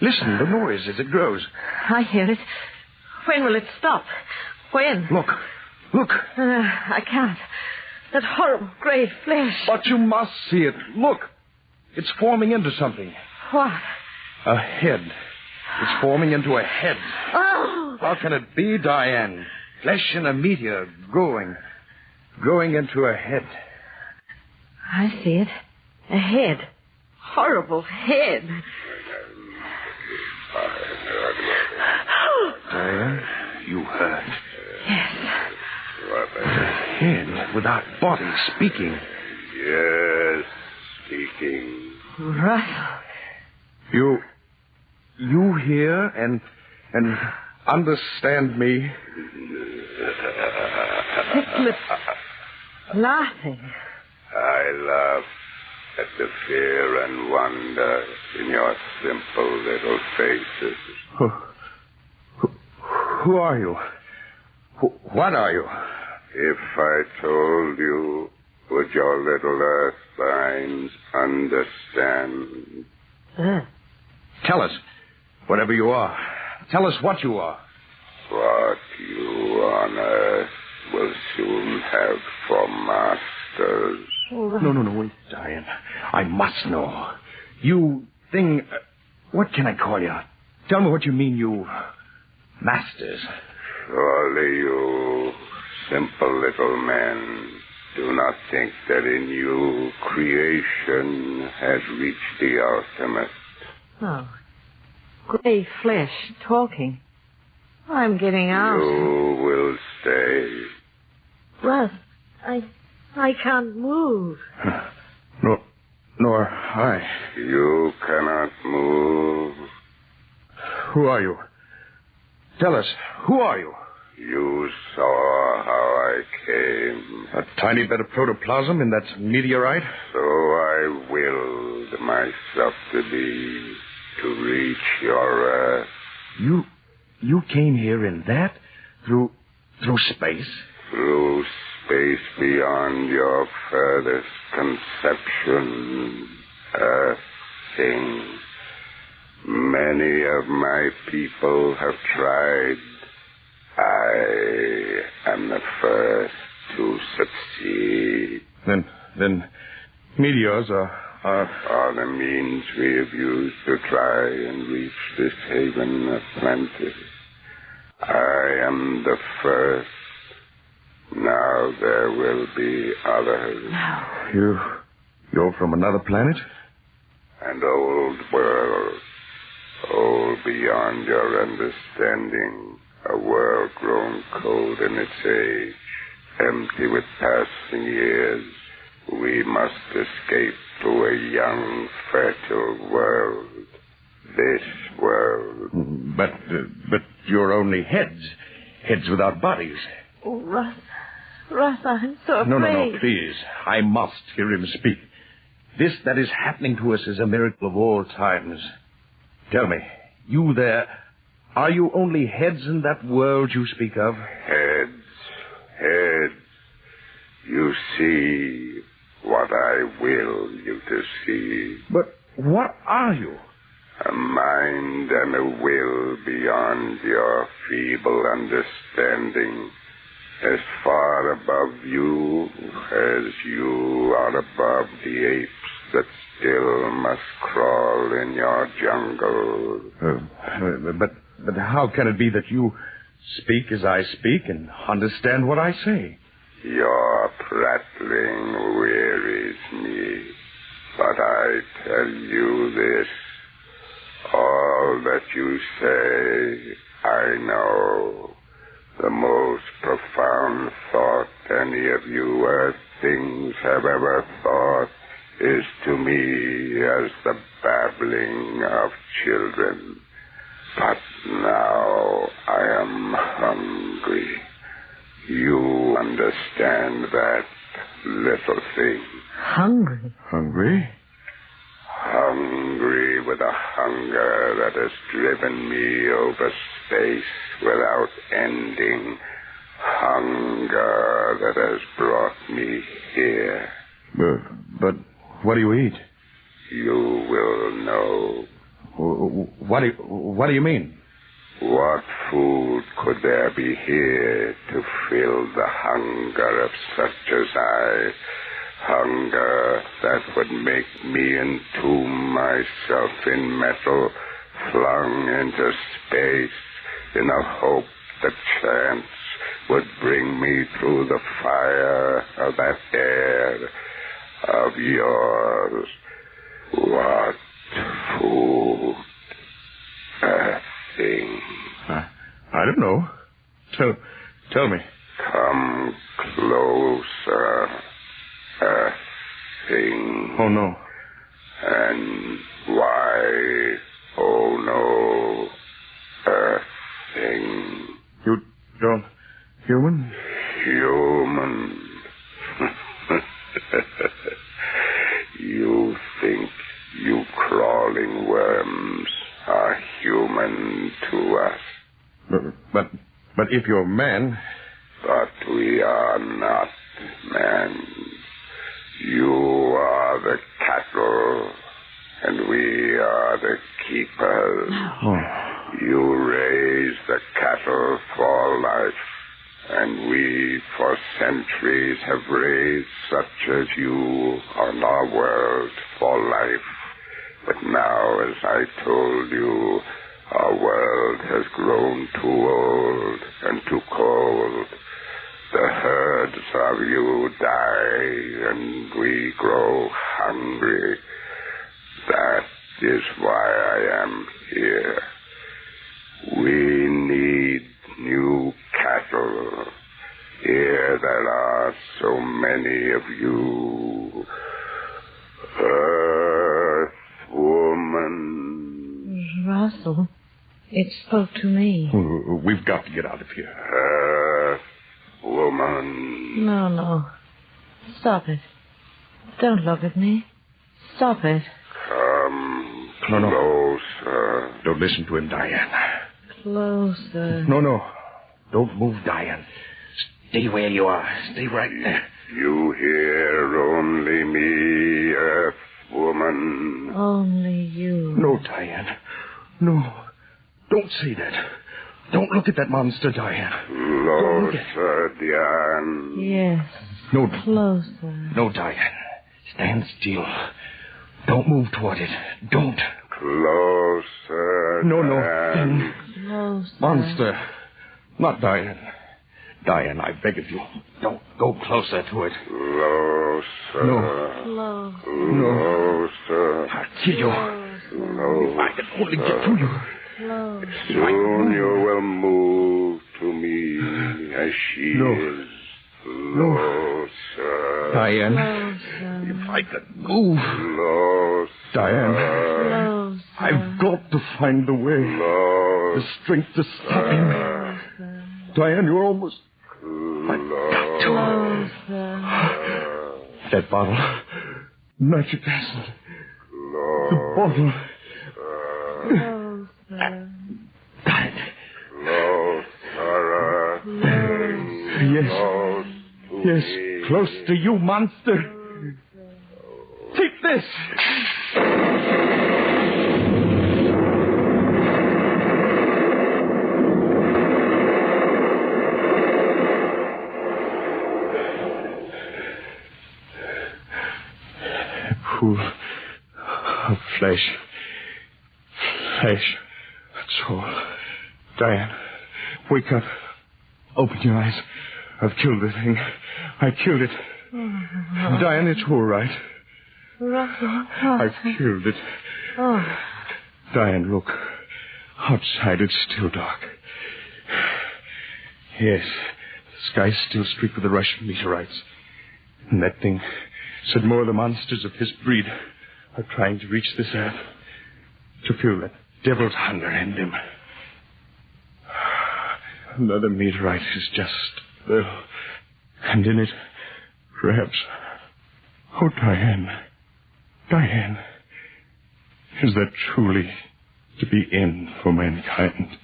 O: Listen, the noise as it grows.
P: I hear it. When will it stop? When?
O: Look.
P: I can't. That horrible gray flesh.
O: But you must see it. Look. It's forming into something.
P: What?
O: A head. It's forming into a head.
P: Oh!
O: How can it be, Diane? Flesh in a meteor growing into a head.
P: I see it. A head. Horrible head.
O: Diane, you heard.
P: Yes.
O: A head without body speaking.
R: Yes, speaking.
P: Russell.
O: You hear and understand me?
P: It's laughing.
R: I laugh at the fear and wonder in your simple little faces.
O: Who are you? What are you?
R: If I told you, would your little earth minds understand?
O: Tell us, whatever you are. Tell us what you are.
R: What you on earth will soon have for masters.
O: No, wait, Diane. I must know. You thing... what can I call you? Tell me what you mean, you... masters.
R: Surely you simple little men do not think that in you creation has reached the ultimate.
P: Oh. Gray flesh talking. I'm getting out.
R: You will stay.
P: Russ, I can't move.
O: Nor I.
R: You cannot move.
O: Who are you? Tell us, who are you?
R: You saw how I came.
O: A tiny bit of protoplasm in that meteorite?
R: So I willed myself to be, to reach your earth.
O: You came here in that? Through space?
R: Through space beyond your furthest conception. Earth thing. Many of my people have tried. I am the first to succeed.
O: Then meteors are
R: the means we have used to try and reach this haven of plenty. I am the first. Now there will be others.
O: You're from another planet?
R: An old world. Old beyond your understanding. A world grown cold in its age. Empty with passing years. We must escape to a young, fertile world. This world.
O: But you're only heads. Heads without bodies.
P: Oh, Russ, I'm so afraid.
O: No, please. I must hear him speak. This that is happening to us is a miracle of all times. Tell me, you there, are you only heads in that world you speak of?
R: Heads. You see what I will you to see.
O: But what are you?
R: A mind and a will beyond your feeble understanding. As far above you as you are above the apes that still must crawl in your jungle.
O: But how can it be that you speak as I speak and understand what I say?
R: Your prattling wearies me, but I tell you this. All that you say, I know. The most profound thought any of you earth things have ever thought is to me as the babbling of children. But now I am hungry. You understand and that little thing.
P: Hungry?
O: Hungry?
R: Hungry with a hunger that has driven me over space without ending. Hunger that has brought me here.
O: But what do you eat?
R: You will know.
O: What do you mean?
R: What food could there be here to fill the hunger of such as I? Hunger that would make me entomb myself in metal, flung into space in a hope that chance would bring me through the fire of that air of yours. What food? A thing.
O: I don't know. Tell me.
R: Come closer. A thing.
O: Oh, no.
R: And why, oh no, a thing.
O: You're human?
R: Human. You think you crawling worms are human to us.
O: But if you're man...
R: But we are not men. You are the cattle, and we are the keepers.
O: Oh.
R: You raise the cattle for life, and we for centuries have raised such as you on our world for life. But now, as I told you, our world has grown too old and too cold. The herds of you die, and we grow hungry. That is why I am here. We need new cattle. Here there are so many of you. Earth woman.
P: Russell, it spoke to me.
O: We've got to get out of here.
R: Earth woman.
P: No. Stop it. Don't look at me. Stop it.
R: Come
O: closer. Don't listen to him, Diane.
P: Closer.
O: No. Don't move, Diane. Stay where you are. Stay right there.
R: You hear only me, Earth woman.
P: Only you.
O: No, Diane. No. Don't say that. Don't look at that monster, Diane.
R: Closer, Diane.
P: Yes.
O: No.
P: Closer.
O: No, Diane. Stand still. Don't move toward it. Don't.
R: Closer,
O: No.
R: Diane.
P: Closer.
O: Monster. Not Diane. Diane, I beg of you. Don't go closer to it.
R: Closer.
O: No.
R: Closer.
O: I'll kill you. If I could only get to you.
R: Soon you will move to me as she is. Closer.
O: Diane. If I could move.
R: Closer.
O: Diane. I've got to find the way. The strength to stop him. Diane, you're almost... I've got to. That bottle. Nitric acid. The bottle. Yes, close to you, monster. Take this. Pool of flesh. That's all. Diane, wake up. Open your eyes. I've killed the thing. I killed it. Diane, it's all right.
P: Russell.
O: I've killed it. Diane, look. Outside it's still dark. Yes, the sky's still streaked with the Russian meteorites. And that thing said more of the monsters of his breed are trying to reach this earth. To feel that devil's hunger in them. Another meteorite is just there. And in it,
R: Perhaps. Oh, Diane. Diane. Is that truly to be end for mankind?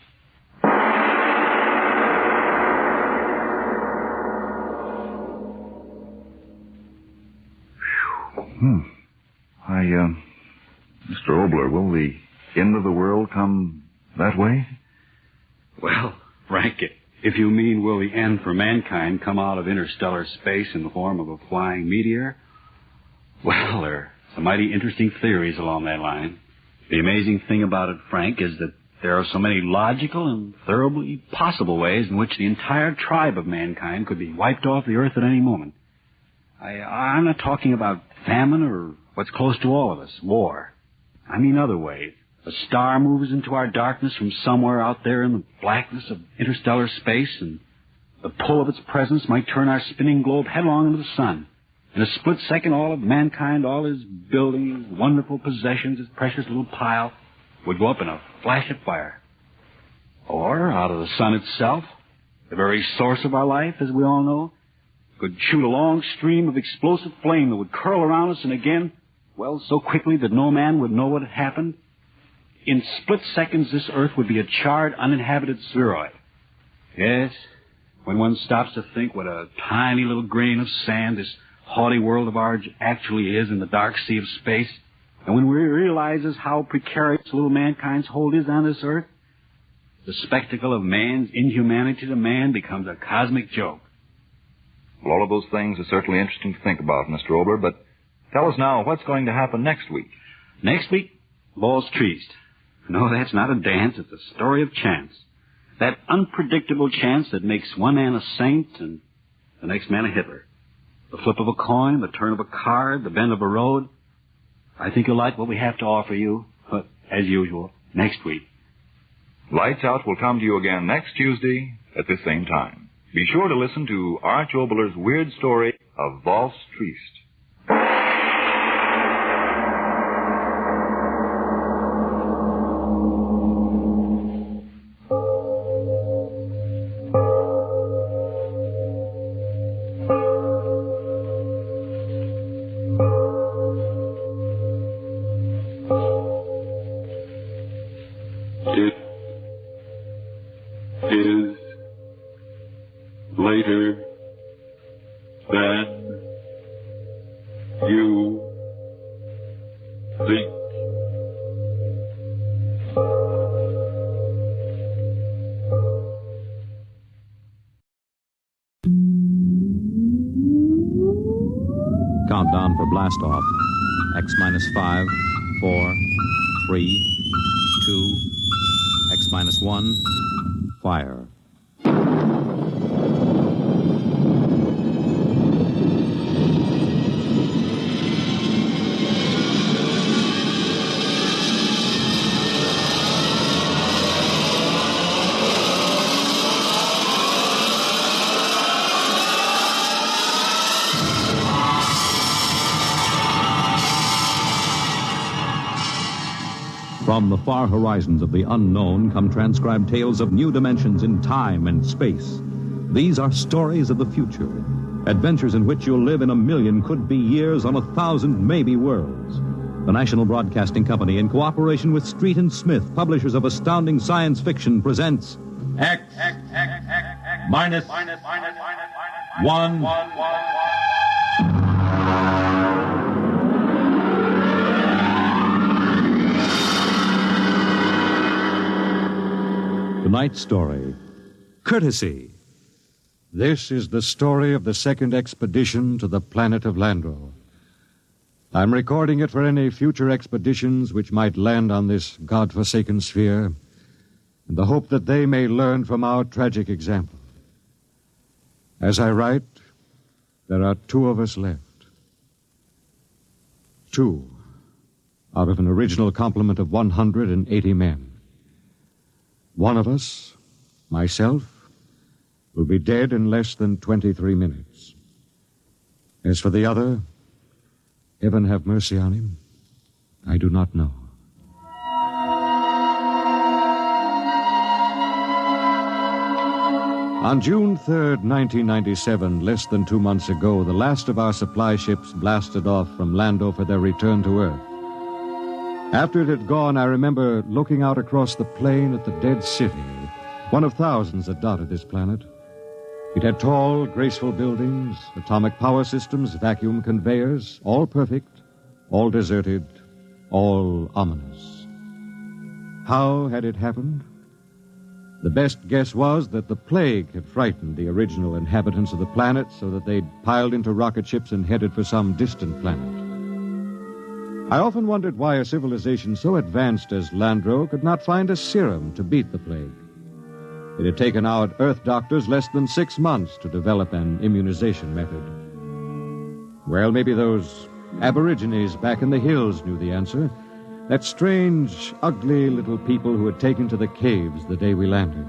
M: Mr. Obler, will the end of the world come that way?
N: Well, Frank, if you mean will the end for mankind come out of interstellar space in the form of a flying meteor, well, there are some mighty interesting theories along that line. The amazing thing about it, Frank, is that there are so many logical and thoroughly possible ways in which the entire tribe of mankind could be wiped off the earth at any moment. I'm not talking about famine or what's close to all of us, war. I mean other ways. A star moves into our darkness from somewhere out there in the blackness of interstellar space, and the pull of its presence might turn our spinning globe headlong into the sun. In a split second, all of mankind, all his buildings, wonderful possessions, his precious little pile, would go up in a flash of fire. Or, out of the sun itself, the very source of our life, as we all know, could shoot a long stream of explosive flame that would curl around us and again, well, so quickly that no man would know what had happened. In split seconds, this earth would be a charred, uninhabited spheroid. Yes, when one stops to think what a tiny little grain of sand this haughty world of ours actually is in the dark sea of space, and when we realizes how precarious little mankind's hold is on this earth, the spectacle of man's inhumanity to man becomes a cosmic joke.
M: Well, all of those things are certainly interesting to think about, Mr. Obler, but tell us now what's going to happen next week.
N: Next week, ball's treaced. No, that's not a dance, it's a story of chance. That unpredictable chance that makes one man a saint and the next man a Hitler. The flip of a coin, the turn of a card, the bend of a road. I think you'll like what we have to offer you, but as usual, next week.
M: Lights Out will come to you again next Tuesday at this same time. Be sure to listen to Arch Obler's weird story of Valse Triest.
R: Later than you think.
S: Countdown for blast off. X minus 5, 4, 3, 2, X minus 1, fire. From the far horizons of the unknown come transcribed tales of new dimensions in time and space. These are stories of the future, adventures in which you'll live in a million could-be years on 1,000 maybe worlds. The National Broadcasting Company, in cooperation with Street and Smith, publishers of astounding science fiction, presents
T: X minus 1.
S: Tonight's story, Courtesy. This is the story of the second expedition to the planet of Landro. I'm recording it for any future expeditions which might land on this God-forsaken sphere, in the hope that they may learn from our tragic example. As I write, there are 2 of us left. 2 out of an original complement of 180 men. One of us, myself, will be dead in less than 23 minutes. As for the other, heaven have mercy on him, I do not know. On June 3rd, 1997, less than 2 months ago, the last of our supply ships blasted off from Lando for their return to Earth. After it had gone, I remember looking out across the plain at the dead city, one of thousands that dotted this planet. It had tall, graceful buildings, atomic power systems, vacuum conveyors, all perfect, all deserted, all ominous. How had it happened? The best guess was that the plague had frightened the original inhabitants of the planet so that they'd piled into rocket ships and headed for some distant planet. I often wondered why a civilization so advanced as Landro could not find a serum to beat the plague. It had taken our Earth doctors less than 6 months to develop an immunization method. Well, maybe those aborigines back in the hills knew the answer. That strange, ugly little people who had taken to the caves the day we landed.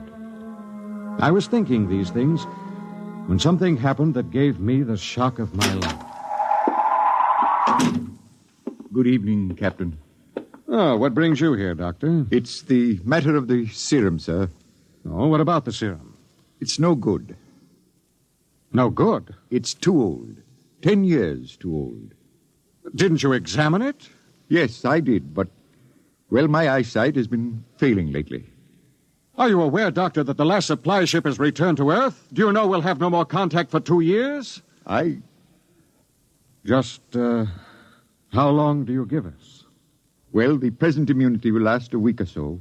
S: I was thinking these things when something happened that gave me the shock of my life.
U: Good evening, Captain.
S: Oh, what brings you here, Doctor?
U: It's the matter of the serum, sir.
S: Oh, what about the serum?
U: It's no good.
S: No good?
U: It's too old. 10 years too old.
S: Didn't you examine it?
U: Yes, I did, but, well, my eyesight has been failing lately.
S: Are you aware, Doctor, that the last supply ship has returned to Earth? Do you know we'll have no more contact for 2 years? Just, how long do you give us?
U: Well, the present immunity will last a week or so.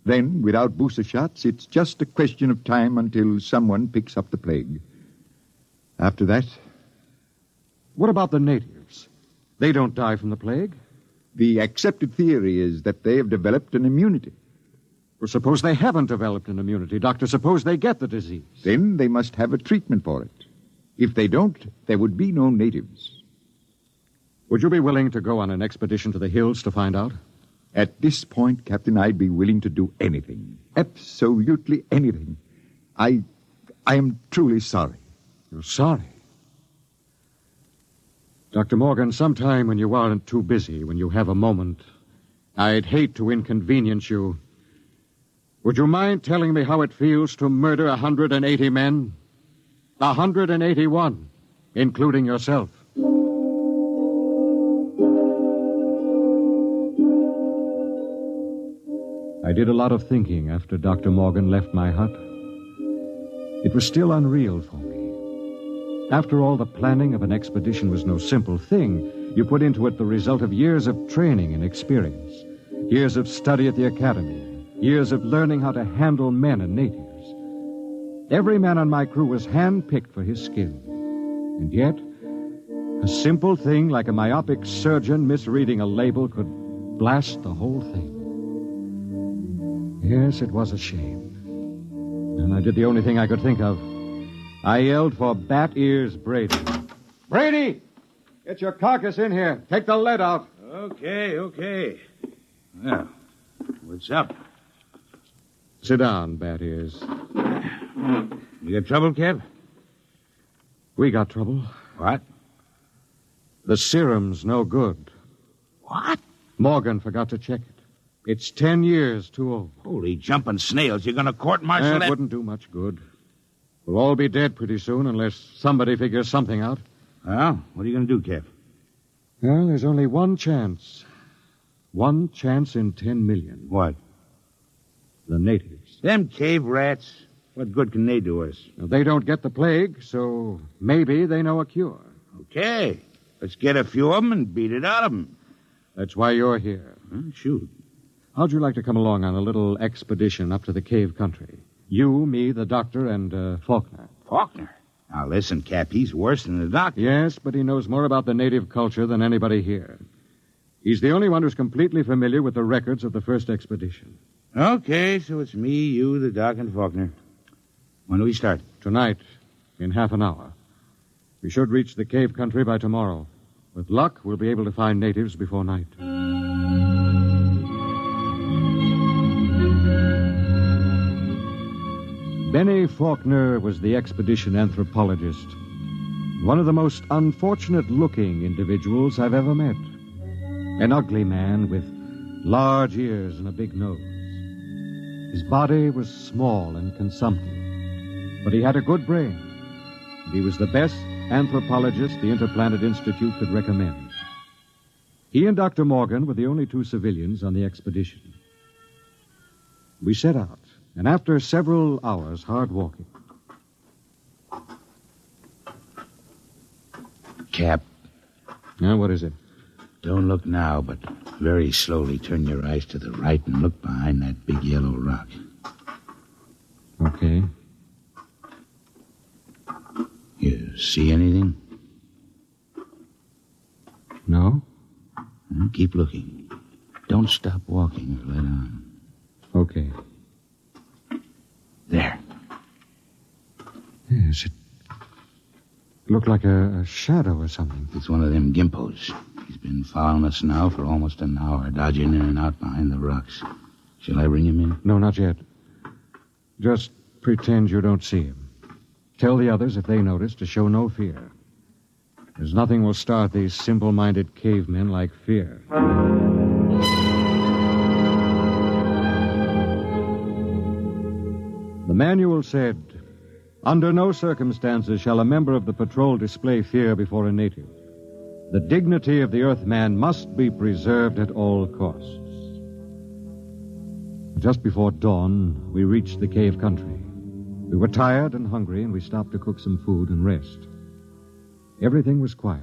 U: Then, without booster shots, it's just a question of time until someone picks up the plague. After that...
S: What about the natives? They don't die from the plague?
U: The accepted theory is that they have developed an immunity.
S: Well, suppose they haven't developed an immunity, Doctor. Suppose they get the disease.
U: Then they must have a treatment for it. If they don't, there would be no natives.
S: Would you be willing to go on an expedition to the hills to find out?
U: At this point, Captain, I'd be willing to do anything. Absolutely anything. I am truly sorry.
S: You're sorry? Dr. Morgan, sometime when you aren't too busy, when you have a moment, I'd hate to inconvenience you. Would you mind telling me how it feels to murder 180 men? 181, including yourself. I did a lot of thinking after Dr. Morgan left my hut. It was still unreal for me. After all, the planning of an expedition was no simple thing. You put into it the result of years of training and experience, years of study at the academy, years of learning how to handle men and natives. Every man on my crew was hand-picked for his skill. And yet, a simple thing like a myopic surgeon misreading a label could blast the whole thing. Yes, it was a shame. And I did the only thing I could think of. I yelled for Bat Ears Brady. Brady! Get your carcass in here. Take the lead out.
V: Okay. Well, what's up?
S: Sit down, Bat Ears.
V: You got trouble, Kev?
S: We got trouble.
V: What?
S: The serum's no good.
V: What?
S: Morgan forgot to check it. It's 10 years too old.
V: Holy jumping snails. You're going to court-martial
S: that? Wouldn't do much good. We'll all be dead pretty soon unless somebody figures something out.
V: Well, what are you going to do, Kev?
S: Well, there's only one chance. One chance in 10 million.
V: What?
S: The natives.
V: Them cave rats. What good can they do us?
S: Well, they don't get the plague, so maybe they know a cure.
V: Okay. Let's get a few of them and beat it out of them.
S: That's why you're here.
V: Shoot.
S: How'd you like to come along on a little expedition up to the cave country? You, me, the doctor, and Faulkner.
V: Faulkner? Now, listen, Cap, he's worse than the doctor.
S: Yes, but he knows more about the native culture than anybody here. He's the only one who's completely familiar with the records of the first expedition.
V: Okay, so it's me, you, the doc, and Faulkner. When do we start?
S: Tonight, in half an hour. We should reach the cave country by tomorrow. With luck, we'll be able to find natives before night. Benny Faulkner was the expedition anthropologist. One of the most unfortunate-looking individuals I've ever met. An ugly man with large ears and a big nose. His body was small and consumptive. But he had a good brain. And he was the best anthropologist the Interplanet Institute could recommend. He and Dr. Morgan were the only two civilians on the expedition. We set out, and after several hours hard walking...
V: Cap.
S: Now, what is it?
V: Don't look now, but very slowly turn your eyes to the right and look behind that big yellow rock.
S: Okay.
V: You see anything?
S: No?
V: Well, keep looking. Don't stop walking or let on.
S: Okay.
V: There.
S: Yes, it looked like a shadow or something.
V: It's one of them gimpos. He's been following us now for almost an hour, dodging in and out behind the rocks. Shall I bring him in?
S: No, not yet. Just pretend you don't see him. Tell the others, if they notice, to show no fear. There's nothing will start these simple-minded cavemen like fear. The manual said, "Under no circumstances shall a member of the patrol display fear before a native. The dignity of the Earthman must be preserved at all costs." Just before dawn, we reached the cave country. We were tired and hungry, and we stopped to cook some food and rest. Everything was quiet.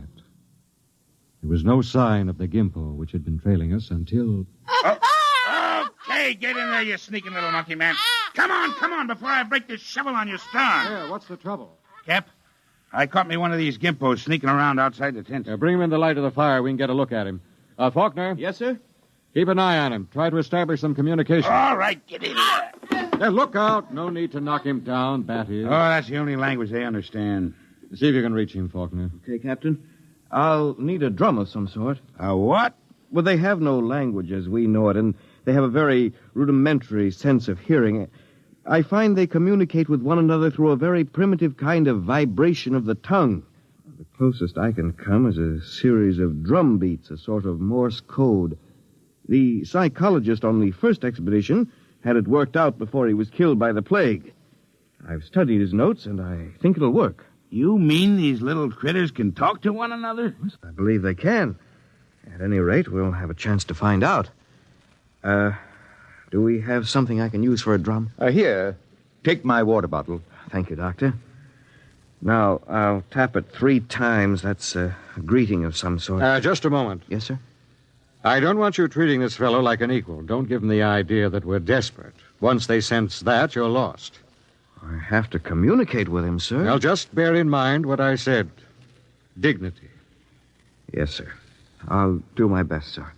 S: There was no sign of the gimpo which had been trailing us until...
V: Okay, get in there, you sneaking little monkey man. Come on, before I break this shovel on your stern.
S: Yeah, what's the trouble?
V: Cap, I caught me one of these gimpos sneaking around outside the tent.
S: Bring him in the light of the fire. We can get a look at him. Faulkner?
A: Yes, sir?
S: Keep an eye on him. Try to establish some communication.
V: All right, get in there.
S: Look out. No need to knock him down, Bat is.
V: Oh, that's the only language they understand.
S: See if you can reach him, Faulkner.
A: Okay, Captain. I'll need a drum of some sort.
V: A what?
A: Well, they have no language as we know it, and they have a very rudimentary sense of hearing. I find they communicate with one another through a very primitive kind of vibration of the tongue. The closest I can come is a series of drum beats, a sort of Morse code. The psychologist on the first expedition had it worked out before he was killed by the plague. I've studied his notes, and I think it'll work.
V: You mean these little critters can talk to one another?
A: I believe they can. At any rate, we'll have a chance to find out. Do we have something I can use for a drum?
U: Here. Take my water bottle.
A: Thank you, Doctor. Now, I'll tap it 3 times. That's a greeting of some sort.
S: Just a moment.
A: Yes, sir?
S: I don't want you treating this fellow like an equal. Don't give him the idea that we're desperate. Once they sense that, you're lost.
A: I have to communicate with him, sir.
S: Well, just bear in mind what I said. Dignity.
A: Yes, sir. I'll do my best, sir.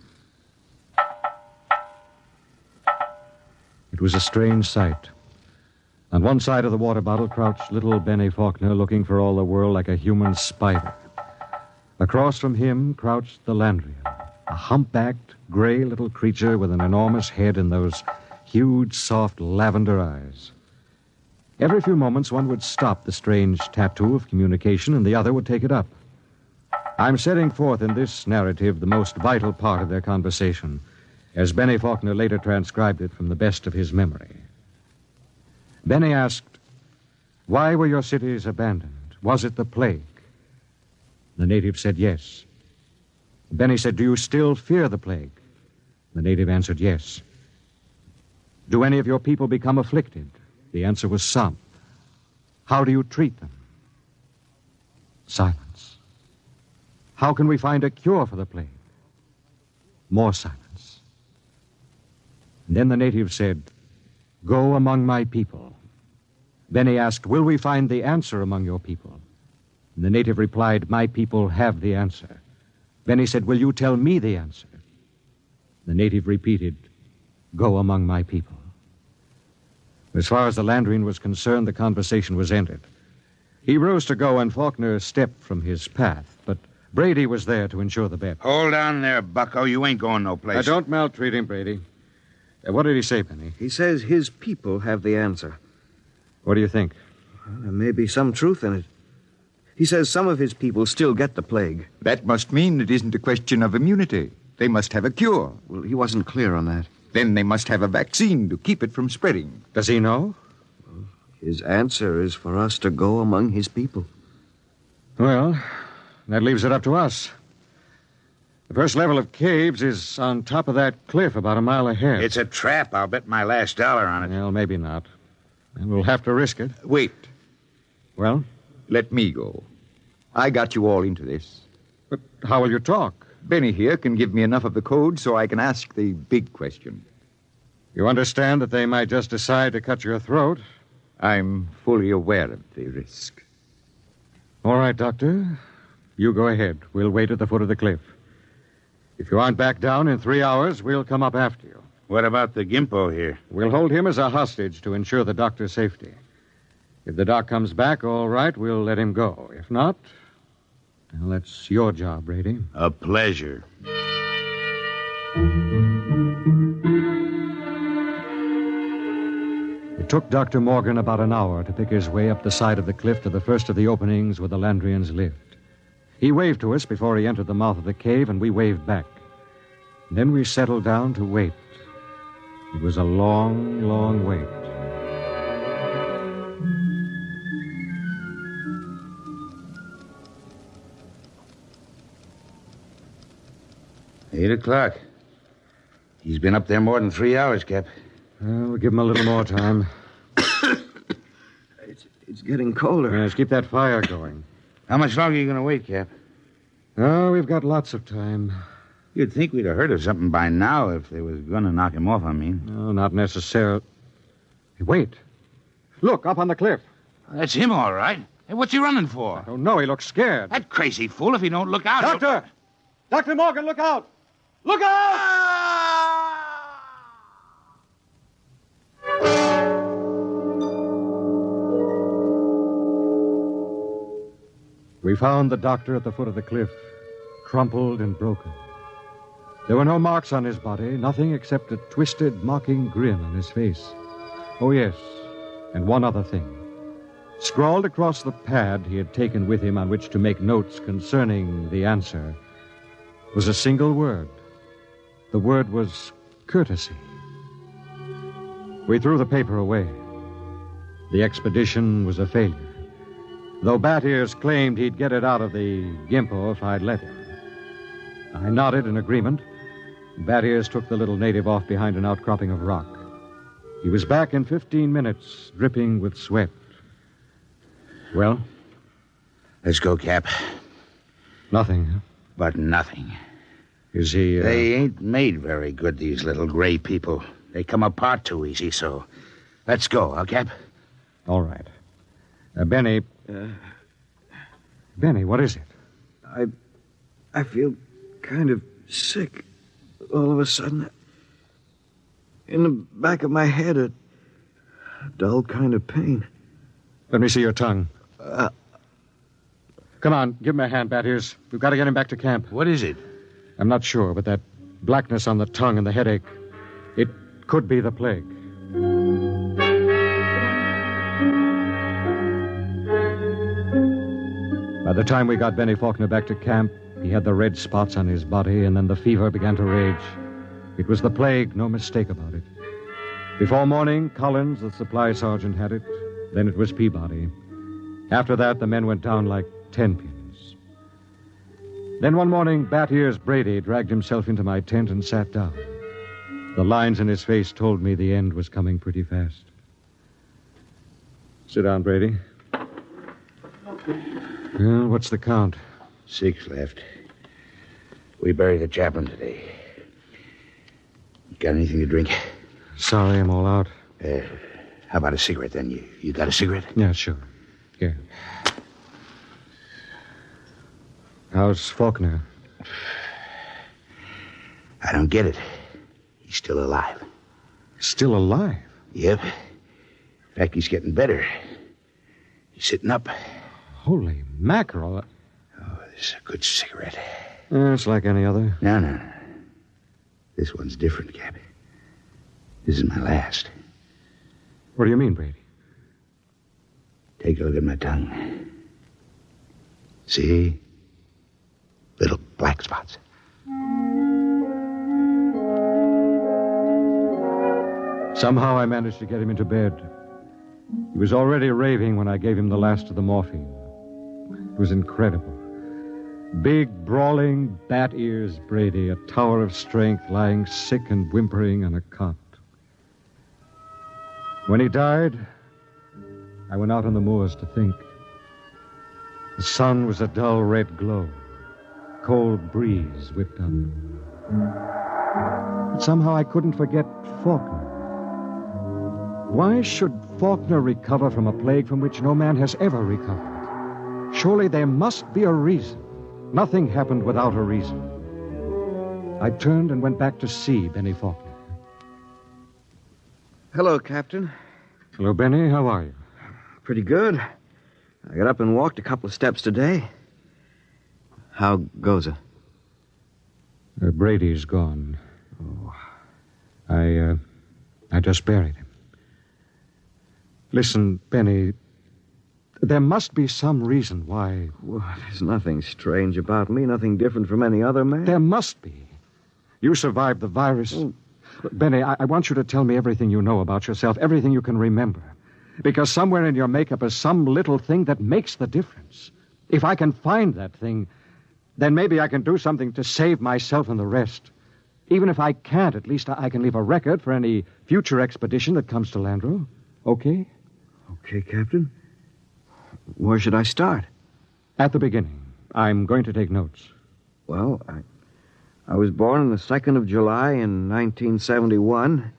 S: It was a strange sight. On one side of the water bottle crouched little Benny Faulkner, looking for all the world like a human spider. Across from him crouched the Landrian, a humpbacked, gray little creature with an enormous head and those huge, soft lavender eyes. Every few moments, one would stop the strange tattoo of communication, and the other would take it up. I'm setting forth in this narrative the most vital part of their conversation, as Benny Faulkner later transcribed it from the best of his memory. Benny asked, "Why were your cities abandoned? Was it the plague?" The native said yes. Benny said, "Do you still fear the plague?" The native answered yes. "Do any of your people become afflicted?" The answer was some. "How do you treat them?" Silence. "How can we find a cure for the plague?" More silence. And then the native said, "Go among my people." Benny asked, "Will we find the answer among your people?" And the native replied, "My people have the answer." Benny said, "Will you tell me the answer?" The native repeated, "Go among my people." As far as the Landrian was concerned, the conversation was ended. He rose to go, and Faulkner stepped from his path, but Brady was there to ensure the bet.
V: Hold on there, bucko. You ain't going no place.
S: Don't maltreat him, Brady. What did he say, Benny?
A: He says his people have the answer.
S: What do you think?
A: Well, there may be some truth in it. He says some of his people still get the plague.
U: That must mean it isn't a question of immunity. They must have a cure.
A: Well, he wasn't clear on that.
U: Then they must have a vaccine to keep it from spreading.
S: Does he know?
A: Well, His answer is for us to go among his people.
S: Well, that leaves it up to us. The first level of caves is on top of that cliff about a mile ahead.
C: It's a trap. I'll bet my last dollar on it.
S: Well, maybe not. And we'll have to risk it.
U: Wait.
S: Well?
U: Let me go. I got you all into this.
S: But how will you talk?
U: Benny here can give me enough of the code so I can ask the big question.
S: You understand that they might just decide to cut your throat?
U: I'm fully aware of the risk.
S: All right, Doctor. You go ahead. We'll wait at the foot of the cliff. If you aren't back down in 3 hours, we'll come up after you.
C: What about the Gimpo here?
S: We'll hold him as a hostage to ensure the doctor's safety. If the doc comes back, all right, we'll let him go. If not, well, that's your job, Brady.
C: A pleasure.
S: It took Dr. Morgan about an hour to pick his way up the side of the cliff to the first of the openings where the Landrians lived. He waved to us before he entered the mouth of the cave, and we waved back. And then we settled down to wait. It was a long, long wait.
C: Eight o'clock. He's been up there more than 3 hours, Cap.
S: We'll give him a little more time.
A: It's getting colder.
S: Yes, keep that fire going.
C: How much longer are you going to wait, Cap?
S: Oh, we've got lots of time.
C: You'd think we'd have heard of something by now if they was going to knock him off, I mean.
S: No, not necessarily. Hey, wait. Look, up on the cliff.
C: That's him, all right. Hey, what's he running for?
S: Oh, no, he looks scared.
C: That crazy fool, if he don't look out...
S: Doctor! Dr. Morgan, look out! Look out! We found the doctor at the foot of the cliff, crumpled and broken. There were no marks on his body, nothing except a twisted, mocking grin on his face. Oh, yes, and one other thing. Scrawled across the pad he had taken with him on which to make notes concerning the answer was a single word. The word was courtesy. We threw the paper away. The expedition was a failure, though Bat Ears claimed he'd get it out of the Gimpo if I'd let him. I nodded in agreement. Bat Ears took the little native off behind an outcropping of rock. He was back in 15 minutes, dripping with sweat. Well?
C: Let's go, Cap.
S: Nothing, huh?
C: But nothing.
S: Is he,
C: They ain't made very good, these little gray people. They come apart too easy, so... Let's go, huh, Cap?
S: All right. Benny... Benny, what is it?
A: I feel kind of sick all of a sudden. In the back of my head, a dull kind of pain.
S: Let me see your tongue. Come on, give him a hand, Bat Ears. We've got to get him back to camp.
C: What is it?
S: I'm not sure, but that blackness on the tongue and the headache, it could be the plague. By the time we got Benny Faulkner back to camp, he had the red spots on his body, and then the fever began to rage. It was the plague, no mistake about it. Before morning, Collins, the supply sergeant, had it. Then it was Peabody. After that, the men went down like 10 pins. Then one morning, Bat Ears Brady dragged himself into my tent and sat down. The lines in his face told me the end was coming pretty fast. Sit down, Brady. Well, what's the count?
C: 6 left. We buried the chaplain today. Got anything to drink?
S: Sorry, I'm all out.
C: How about a cigarette, then? You got a cigarette?
S: Yeah, sure. Here. How's Faulkner?
C: I don't get it. He's still alive.
S: Still alive?
C: Yep. In fact, he's getting better. He's sitting up.
S: Holy mackerel.
C: Oh, this is a good cigarette.
S: It's like any other.
C: No. This one's different, Cap. This is my last.
S: What do you mean, Brady?
C: Take a look at my tongue. See? Little black spots.
S: Somehow I managed to get him into bed. He was already raving when I gave him the last of the morphine. It was incredible. Big, brawling, bat ears Brady, a tower of strength, lying sick and whimpering on a cot. When he died, I went out on the moors to think. The sun was a dull red glow. Cold breeze whipped up. But somehow I couldn't forget Faulkner. Why should Faulkner recover from a plague from which no man has ever recovered? Surely there must be a reason. Nothing happened without a reason. I turned and went back to see Benny Faulkner.
A: Hello, Captain.
S: Hello, Benny. How are you?
A: Pretty good. I got up and walked a couple of steps today. How goes it?
S: Brady's gone.
A: Oh.
S: I just buried him. Listen, Benny, there must be some reason why...
A: Well, there's nothing strange about me, nothing different from any other man.
S: There must be. You survived the virus.
A: Oh.
S: Look, Benny, I want you to tell me everything you know about yourself, everything you can remember. Because somewhere in your makeup is some little thing that makes the difference. If I can find that thing, then maybe I can do something to save myself and the rest. Even if I can't, at least I can leave a record for any future expedition that comes to Landro. Okay?
A: Okay, Captain. Where should I start?
S: At the beginning. I'm going to take notes.
A: Well, I was born on the 2nd of July in 1971.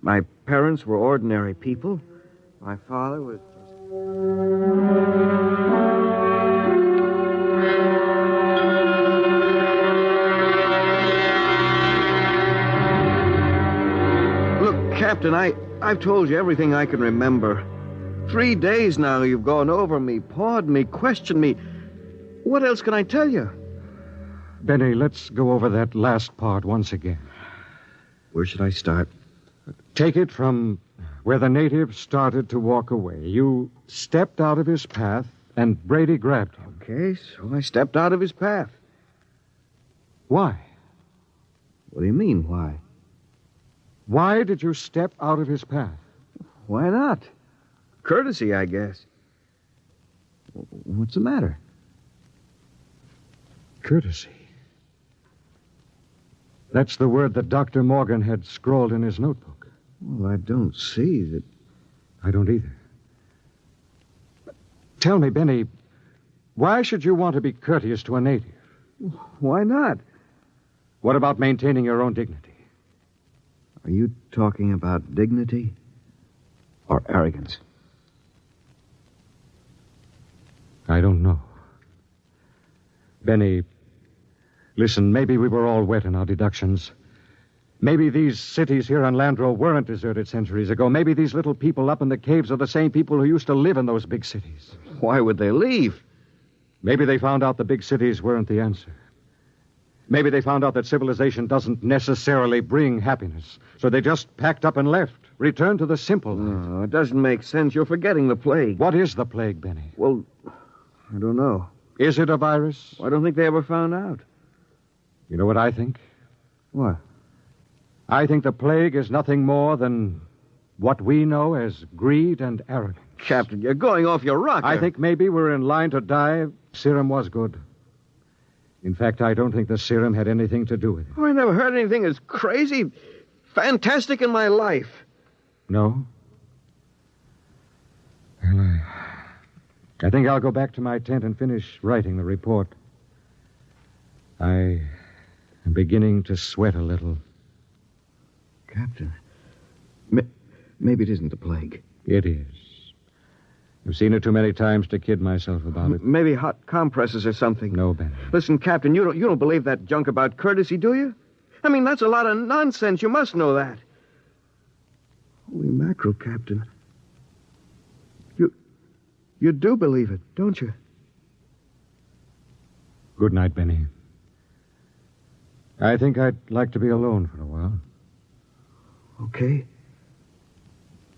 A: My parents were ordinary people. My father was... Look, Captain, I've told you everything I can remember. 3 days now you've gone over me, pawed me, questioned me. What else can I tell you?
S: Benny, let's go over that last part once again.
A: Where should I start?
S: Take it from where the native started to walk away. You stepped out of his path, and Brady grabbed him.
A: Okay, so I stepped out of his path.
S: Why?
A: What do you mean, why?
S: Why did you step out of his path?
A: Why not? Courtesy, I guess. What's the matter?
S: Courtesy. That's the word that Dr. Morgan had scrawled in his notebook.
A: Well, I don't see that...
S: I don't either. Tell me, Benny, why should you want to be courteous to a native?
A: Why not?
S: What about maintaining your own dignity?
A: Are you talking about dignity or arrogance?
S: I don't know. Benny, listen, maybe we were all wet in our deductions. Maybe these cities here on Landro weren't deserted centuries ago. Maybe these little people up in the caves are the same people who used to live in those big cities.
A: Why would they leave?
S: Maybe they found out the big cities weren't the answer. Maybe they found out that civilization doesn't necessarily bring happiness. So they just packed up and left, returned to the simple life.
A: No, it doesn't make sense. You're forgetting the plague.
S: What is the plague, Benny?
A: Well, I don't know.
S: Is it a virus?
A: I don't think they ever found out.
S: You know what I think?
A: What?
S: I think the plague is nothing more than what we know as greed and arrogance.
A: Captain, you're going off your rocker.
S: I think maybe we're in line to die. Serum was good. In fact, I don't think the serum had anything to do with it.
A: Oh, I never heard anything as crazy, fantastic in my life.
S: No? Well, I think I'll go back to my tent and finish writing the report. I am beginning to sweat a little.
A: Captain, maybe it isn't the plague.
S: It is. I've seen it too many times to kid myself about it.
A: Maybe hot compresses or something.
S: No, Ben.
A: Listen, Captain, you don't believe that junk about courtesy, do you? I mean, that's a lot of nonsense. You must know that. Holy mackerel, Captain. You do believe it, don't you?
S: Good night, Benny. I think I'd like to be alone for a while.
A: Okay.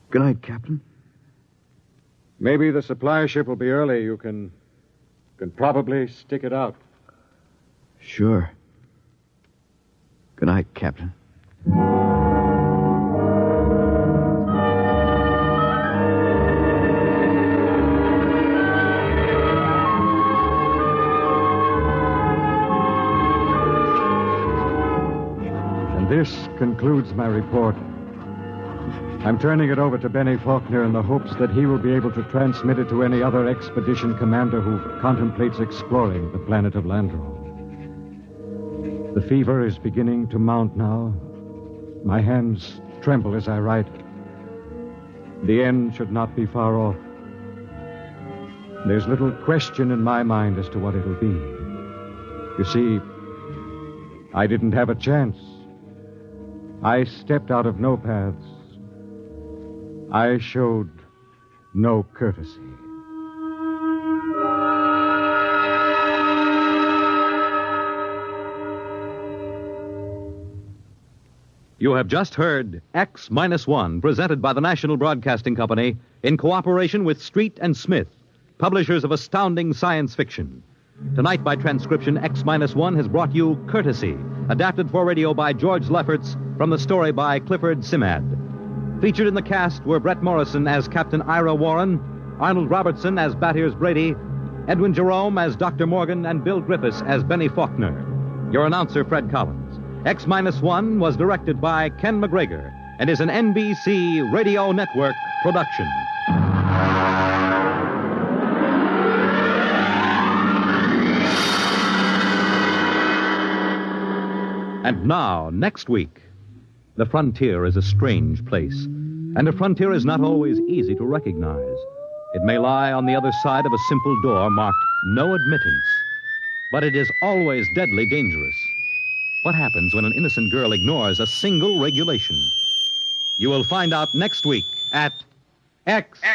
A: Good night, Captain.
S: Maybe the supply ship will be early. You can probably stick it out.
A: Sure. Good night, Captain.
S: concludes my report. I'm turning it over to Benny Faulkner in the hopes that he will be able to transmit it to any other expedition commander who contemplates exploring the planet of Landro. The fever is beginning to mount now. My hands tremble as I write. The end should not be far off. There's little question in my mind as to what it'll be. You see, I didn't have a chance. I stepped out of no paths. I showed no courtesy.
G: You have just heard X-1, presented by the National Broadcasting Company in cooperation with Street and Smith, publishers of astounding science fiction. Tonight, by transcription, X-1 has brought you Courtesy, adapted for radio by George Lefferts from the story by Clifford Simad. Featured in the cast were Brett Morrison as Captain Ira Warren, Arnold Robertson as Battiers Brady, Edwin Jerome as Dr. Morgan, and Bill Griffiths as Benny Faulkner. Your announcer, Fred Collins. X-1 was directed by Ken McGregor and is an NBC Radio Network production. And now, next week, the frontier is a strange place, and a frontier is not always easy to recognize. It may lie on the other side of a simple door marked No Admittance, but it is always deadly dangerous. What happens when an innocent girl ignores a single regulation? You will find out next week at X-1.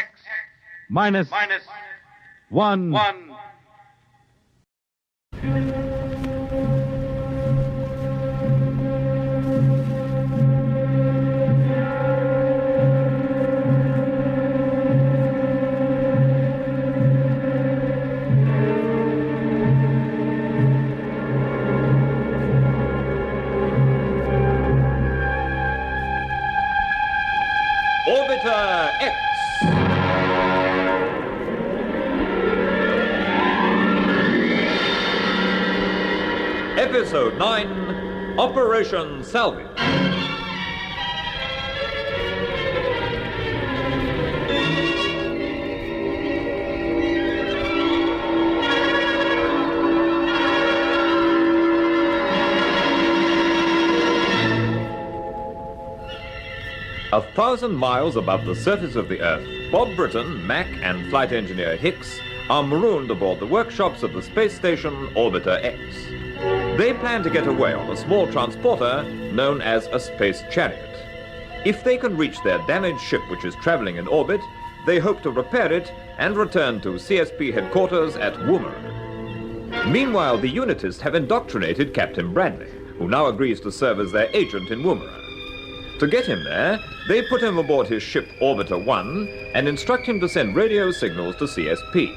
H: Orbiter X. Episode 9, Operation Salvage. A 1,000 miles above the surface of the Earth, Bob Britton, Mac, and flight engineer Hicks are marooned aboard the workshops of the space station Orbiter X. They plan to get away on a small transporter known as a space chariot. If they can reach their damaged ship, which is traveling in orbit, they hope to repair it and return to CSP headquarters at Woomera. Meanwhile, the Unitists have indoctrinated Captain Bradley, who now agrees to serve as their agent in Woomera. To get him there, they put him aboard his ship Orbiter 1 and instruct him to send radio signals to CSP.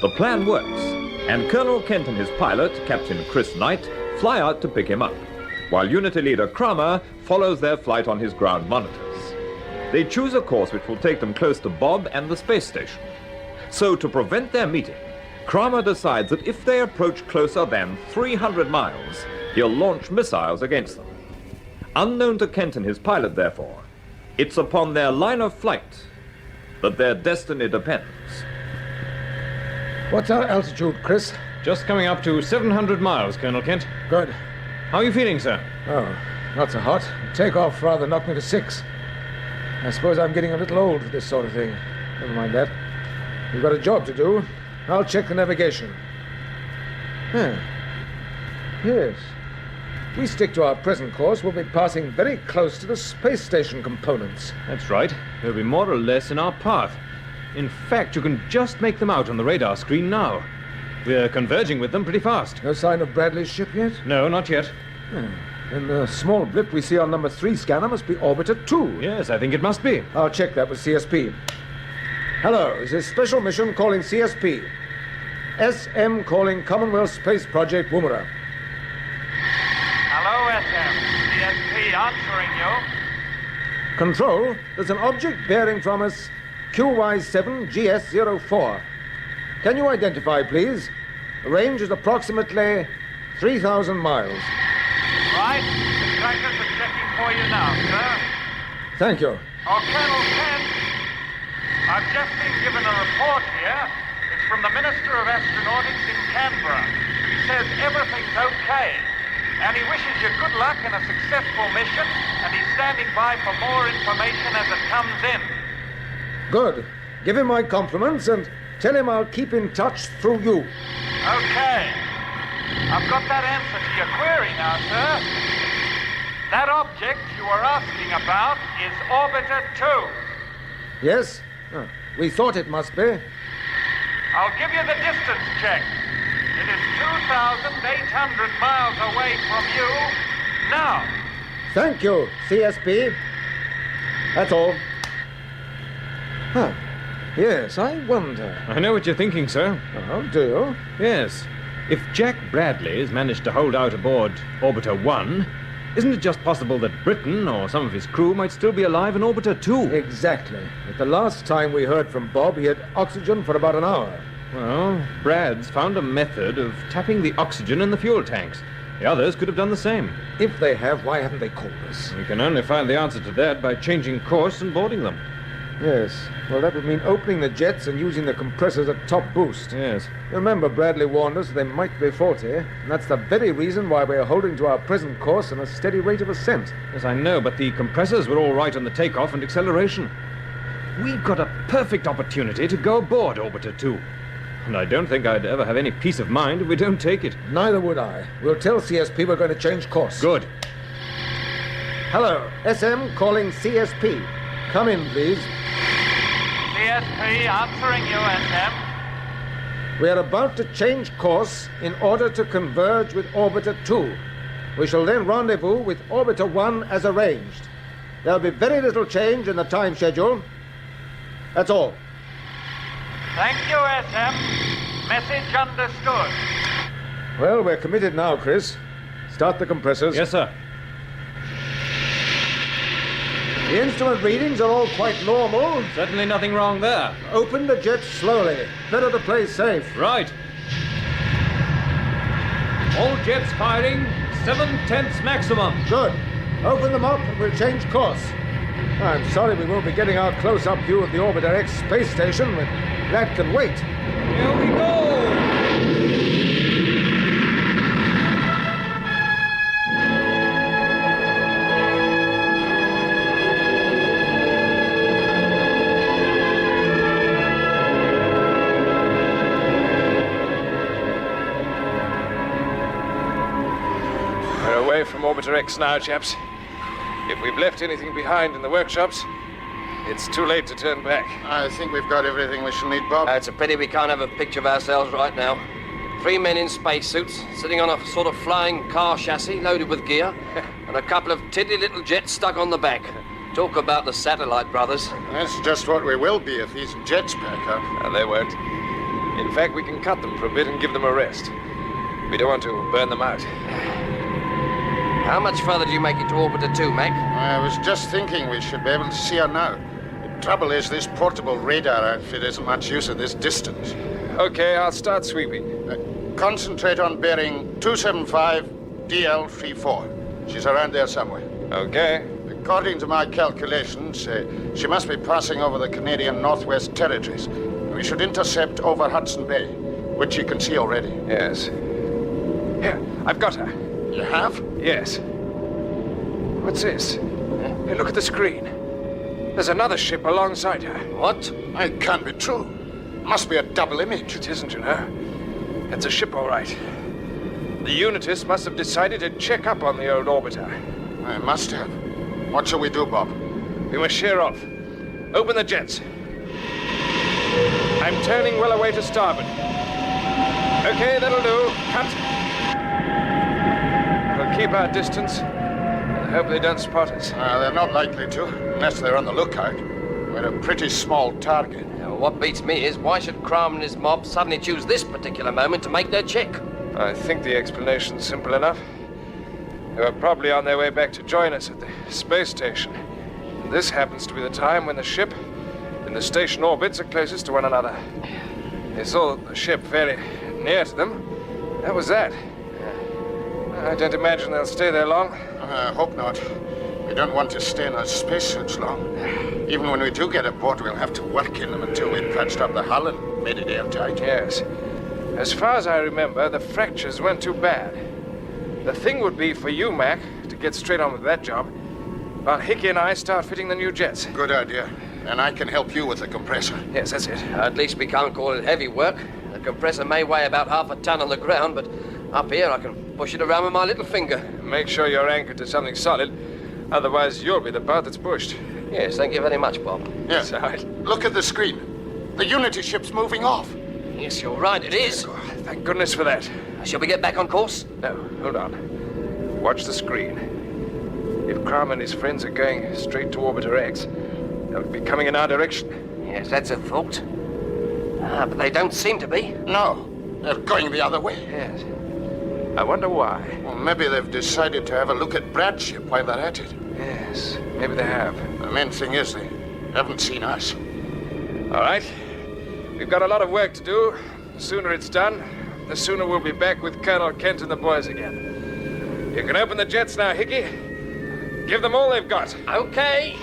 H: The plan works, and Colonel Kent and his pilot, Captain Chris Knight, fly out to pick him up, while Unity leader Kramer follows their flight on his ground monitors. They choose a course which will take them close to Bob and the space station. So to prevent their meeting, Kramer decides that if they approach closer than 300 miles, he'll launch missiles against them. Unknown to Kent and his pilot, therefore, it's upon their line of flight that their destiny depends.
W: What's our altitude, Chris?
X: Just coming up to 700 miles, Colonel Kent.
W: Good.
X: How are you feeling, sir?
W: Oh, not so hot. Takeoff rather knocked me to 6. I suppose I'm getting a little old for this sort of thing. Never mind that. We've got a job to do. I'll check the navigation. Yes. We stick to our present course, we'll be passing very close to the space station components.
X: That's right. They'll be more or less in our path. In fact, you can just make them out on the radar screen now. We're converging with them pretty fast.
W: No sign of Bradley's ship yet?
X: No, not yet.
W: Then the small blip we see on number 3 scanner must be Orbiter 2.
X: Yes, I think it must be.
W: I'll check that with CSP. Hello, this is Special Mission calling CSP. SM calling Commonwealth Space Project Woomera.
Y: Hello, SM. CSP answering you.
W: Control, there's an object bearing from us QY7GS04. Can you identify, please? The range is approximately 3,000 miles.
Y: Right. The trackers are checking for you now, sir.
W: Thank you.
Y: Oh, Colonel Kent, I've just been given a report here. It's from the Minister of Astronautics in Canberra. He says everything's okay. And he wishes you good luck in a successful mission, and he's standing by for more information as it comes in.
W: Good. Give him my compliments and tell him I'll keep in touch through you.
Y: Okay. I've got that answer to your query now, sir. That object you were asking about is Orbiter 2.
W: Yes? We thought it must be.
Y: I'll give you the distance check. It is 2,800 miles away from you now.
W: Thank you, CSP. That's all. Huh. Yes, I wonder.
X: I know what you're thinking, sir.
W: Oh, do you?
X: Yes. If Jack Bradley's managed to hold out aboard Orbiter 1, isn't it just possible that Britain or some of his crew might still be alive in Orbiter 2?
W: Exactly. But the last time we heard from Bob, he had oxygen for about an hour.
X: Well, Brad's found a method of tapping the oxygen in the fuel tanks. The others could have done the same.
W: If they have, why haven't they called us?
X: We can only find the answer to that by changing course and boarding them.
W: Yes. Well, that would mean opening the jets and using the compressors at top boost.
X: Yes.
W: Remember, Bradley warned us they might be faulty, and that's the very reason why we're holding to our present course and a steady rate of ascent.
X: Yes, I know, but the compressors were all right on the takeoff and acceleration. We've got a perfect opportunity to go aboard Orbiter 2. And I don't think I'd ever have any peace of mind if we don't take it.
W: Neither would I. We'll tell CSP we're going to change course.
X: Good.
W: Hello, SM calling CSP. Come in, please.
Y: CSP answering you, SM.
W: We are about to change course in order to converge with Orbiter 2. We shall then rendezvous with Orbiter 1 as arranged. There'll be very little change in the time schedule. That's all.
Y: Thank you, SM. Message understood.
W: Well, we're committed now, Chris. Start the compressors.
X: Yes, sir.
W: The instrument readings are all quite normal.
X: Certainly nothing wrong there.
W: Open the jets slowly. Better to play safe.
X: Right. All jets firing, 7/10 maximum.
W: Good. Open them up and we'll change course. I'm sorry we won't be getting our close-up view of the Orbiter X space station, but that can wait.
X: Here we go!
B: We're away from Orbiter X now, chaps. If we've left anything behind in the workshops, it's too late to turn back.
E: I think we've got everything we shall need, Bob.
F: It's a pity we can't have a picture of ourselves right now. 3 men in spacesuits, sitting on a sort of flying car chassis loaded with gear, and a couple of tiddly little jets stuck on the back. Talk about the satellite brothers.
E: That's just what we will be if these jets pack up.
B: No, they won't. In fact, we can cut them for a bit and give them a rest. We don't want to burn them out.
F: How much further do you make it to Orbiter 2, Mac?
E: I was just thinking we should be able to see her now. The trouble is this portable radar outfit isn't much use at this distance.
B: Okay, I'll start sweeping.
E: Concentrate on bearing 275 DL34. She's around there somewhere.
B: Okay.
E: According to my calculations, she must be passing over the Canadian Northwest Territories. We should intercept over Hudson Bay, which you can see already.
B: Yes. Here, I've got her.
E: You have?
B: Yes. What's this? Hey, look at the screen. There's another ship alongside her.
E: What? It can't be true. Must be a double image.
B: It isn't, you know. It's a ship, all right. The Unitus must have decided to check up on the old orbiter.
E: I must have. What shall we do, Bob?
B: We must sheer off. Open the jets. I'm turning well away to starboard. Okay, that'll do. Cut. We'll keep our distance and hope they don't spot us.
E: They're not likely to, unless they're on the lookout. We're a pretty small target.
F: What beats me is why should Cram and his mob suddenly choose this particular moment to make their check?
B: I think the explanation's simple enough. They were probably on their way back to join us at the space station. And this happens to be the time when the ship and the station orbits are closest to one another. They saw the ship very near to them. That was that. I don't imagine they'll stay there long.
E: I hope not. We don't want to stay in our spacesuits long. Even when we do get aboard, we'll have to work in them until we've patched up the hull and made it airtight.
B: Yes. As far as I remember, the fractures weren't too bad. The thing would be for you, Mac, to get straight on with that job, while Hickey and I start fitting the new jets.
E: Good idea. And I can help you with the compressor.
B: Yes, that's it.
F: At least we can't call it heavy work. The compressor may weigh about half a ton on the ground, but up here I can push it around with my little finger.
B: Make sure you're anchored to something solid. Otherwise, you'll be the part that's pushed.
F: Yes, thank you very much, Bob.
E: Yes.
B: All right.
E: Look at the screen. The Unity ship's moving off.
F: Yes, you're right, it is.
B: Oh, thank goodness for that.
F: Shall we get back on course?
B: No, hold on. Watch the screen. If Crum and his friends are going straight to Orbiter X, they'll be coming in our direction.
F: Yes, that's a thought. But they don't seem to be.
E: No, they're going the other way.
B: Yes. I wonder why.
E: Well, maybe they've decided to have a look at Brad's ship while they're at it.
B: Yes, maybe they have.
E: The main thing is they haven't seen us.
B: All right. We've got a lot of work to do. The sooner it's done, the sooner we'll be back with Colonel Kent and the boys again. You can open the jets now, Hickey. Give them all they've got.
F: Okay.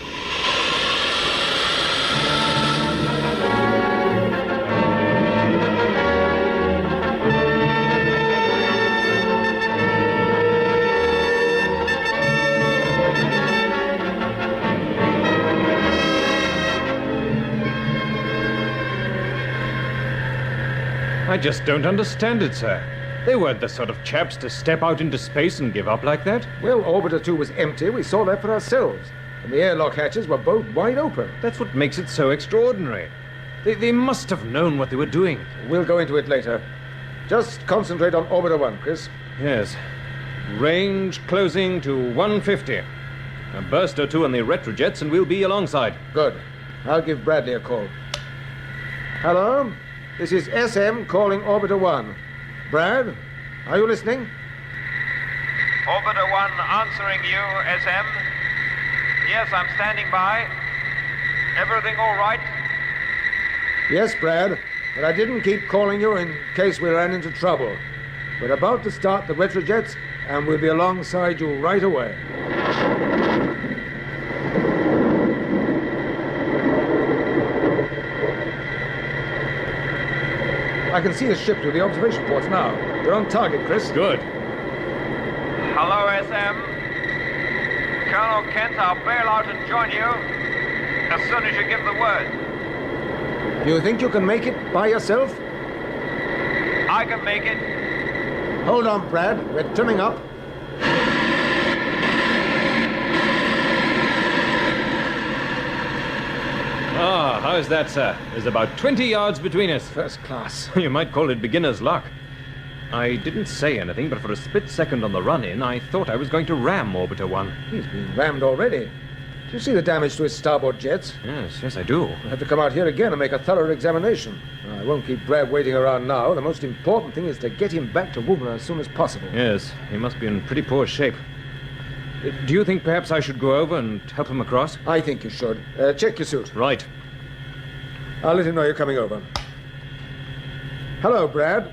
X: I just don't understand it, sir. They weren't the sort of chaps to step out into space and give up like that.
W: Well, Orbiter 2 was empty. We saw that for ourselves. And the airlock hatches were both wide open.
X: That's what makes it so extraordinary. They must have known what they were doing.
W: We'll go into it later. Just concentrate on Orbiter 1, Chris.
X: Yes. Range closing to 150. A burst or two on the retrojets and we'll be alongside.
W: Good. I'll give Bradley a call. Hello? This is SM calling Orbiter 1. Brad, are you listening?
Y: Orbiter 1 answering you, SM. Yes, I'm standing by. Everything all right?
W: Yes, Brad, but I didn't keep calling you in case we ran into trouble. We're about to start the retrojets, and we'll be alongside you right away. I can see the ship through the observation ports now. We're on target, Chris.
X: Good.
Y: Hello, SM. Colonel Kent, I'll bail out and join you as soon as you give the word.
W: You think you can make it by yourself?
Y: I can make it.
W: Hold on, Brad. We're trimming up.
X: Ah, how's that, sir? There's about 20 yards between us.
W: First class.
X: You might call it beginner's luck. I didn't say anything, but for a split second on the run-in, I thought I was going to ram Orbiter 1.
W: He's been rammed already. Do you see the damage to his starboard jets?
X: Yes, I do.
W: We'll have to come out here again and make a thorough examination. I won't keep Brad waiting around now. The most important thing is to get him back to Woomera as soon as possible.
X: Yes, he must be in pretty poor shape. Do you think perhaps I should go over and help him across?
W: I think you should. Check your suit.
X: Right.
W: I'll let him know you're coming over. Hello, Brad.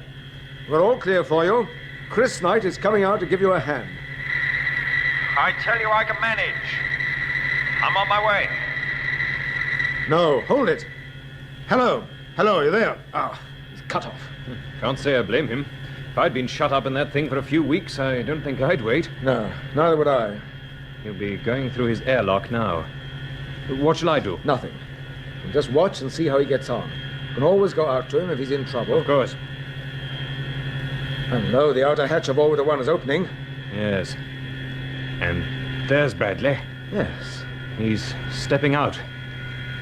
W: We're all clear for you. Chris Knight is coming out to give you a hand.
Y: I tell you I can manage. I'm on my way.
W: No, hold it. Hello. Hello, are you there? Ah, he's cut off.
X: Can't say I blame him. If I'd been shut up in that thing for a few weeks, I don't think I'd wait.
W: No, neither would I.
X: He'll be going through his airlock now. What shall I do?
W: Nothing. We'll just watch and see how he gets on. You can always go out to him if he's in trouble.
X: Of course.
W: And lo, the outer hatch of Orbiter 1 is opening.
X: Yes. And there's Bradley.
W: Yes.
X: He's stepping out.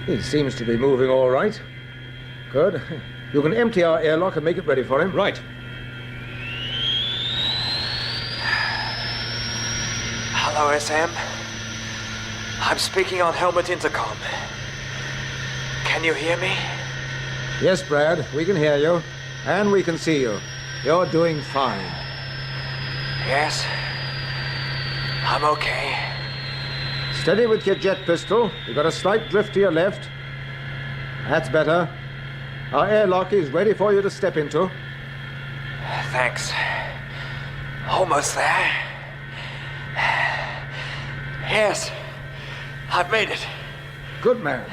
W: He seems to be moving all right. Good. You can empty our airlock and make it ready for him.
X: Right.
D: Hello, SM. I'm speaking on helmet intercom. Can you hear me?
W: Yes, Brad, we can hear you. And we can see you. You're doing fine.
D: Yes. I'm okay.
W: Steady with your jet pistol. You've got a slight drift to your left. That's better. Our airlock is ready for you to step into.
D: Thanks. Almost there. Yes. I've made it.
W: Good man.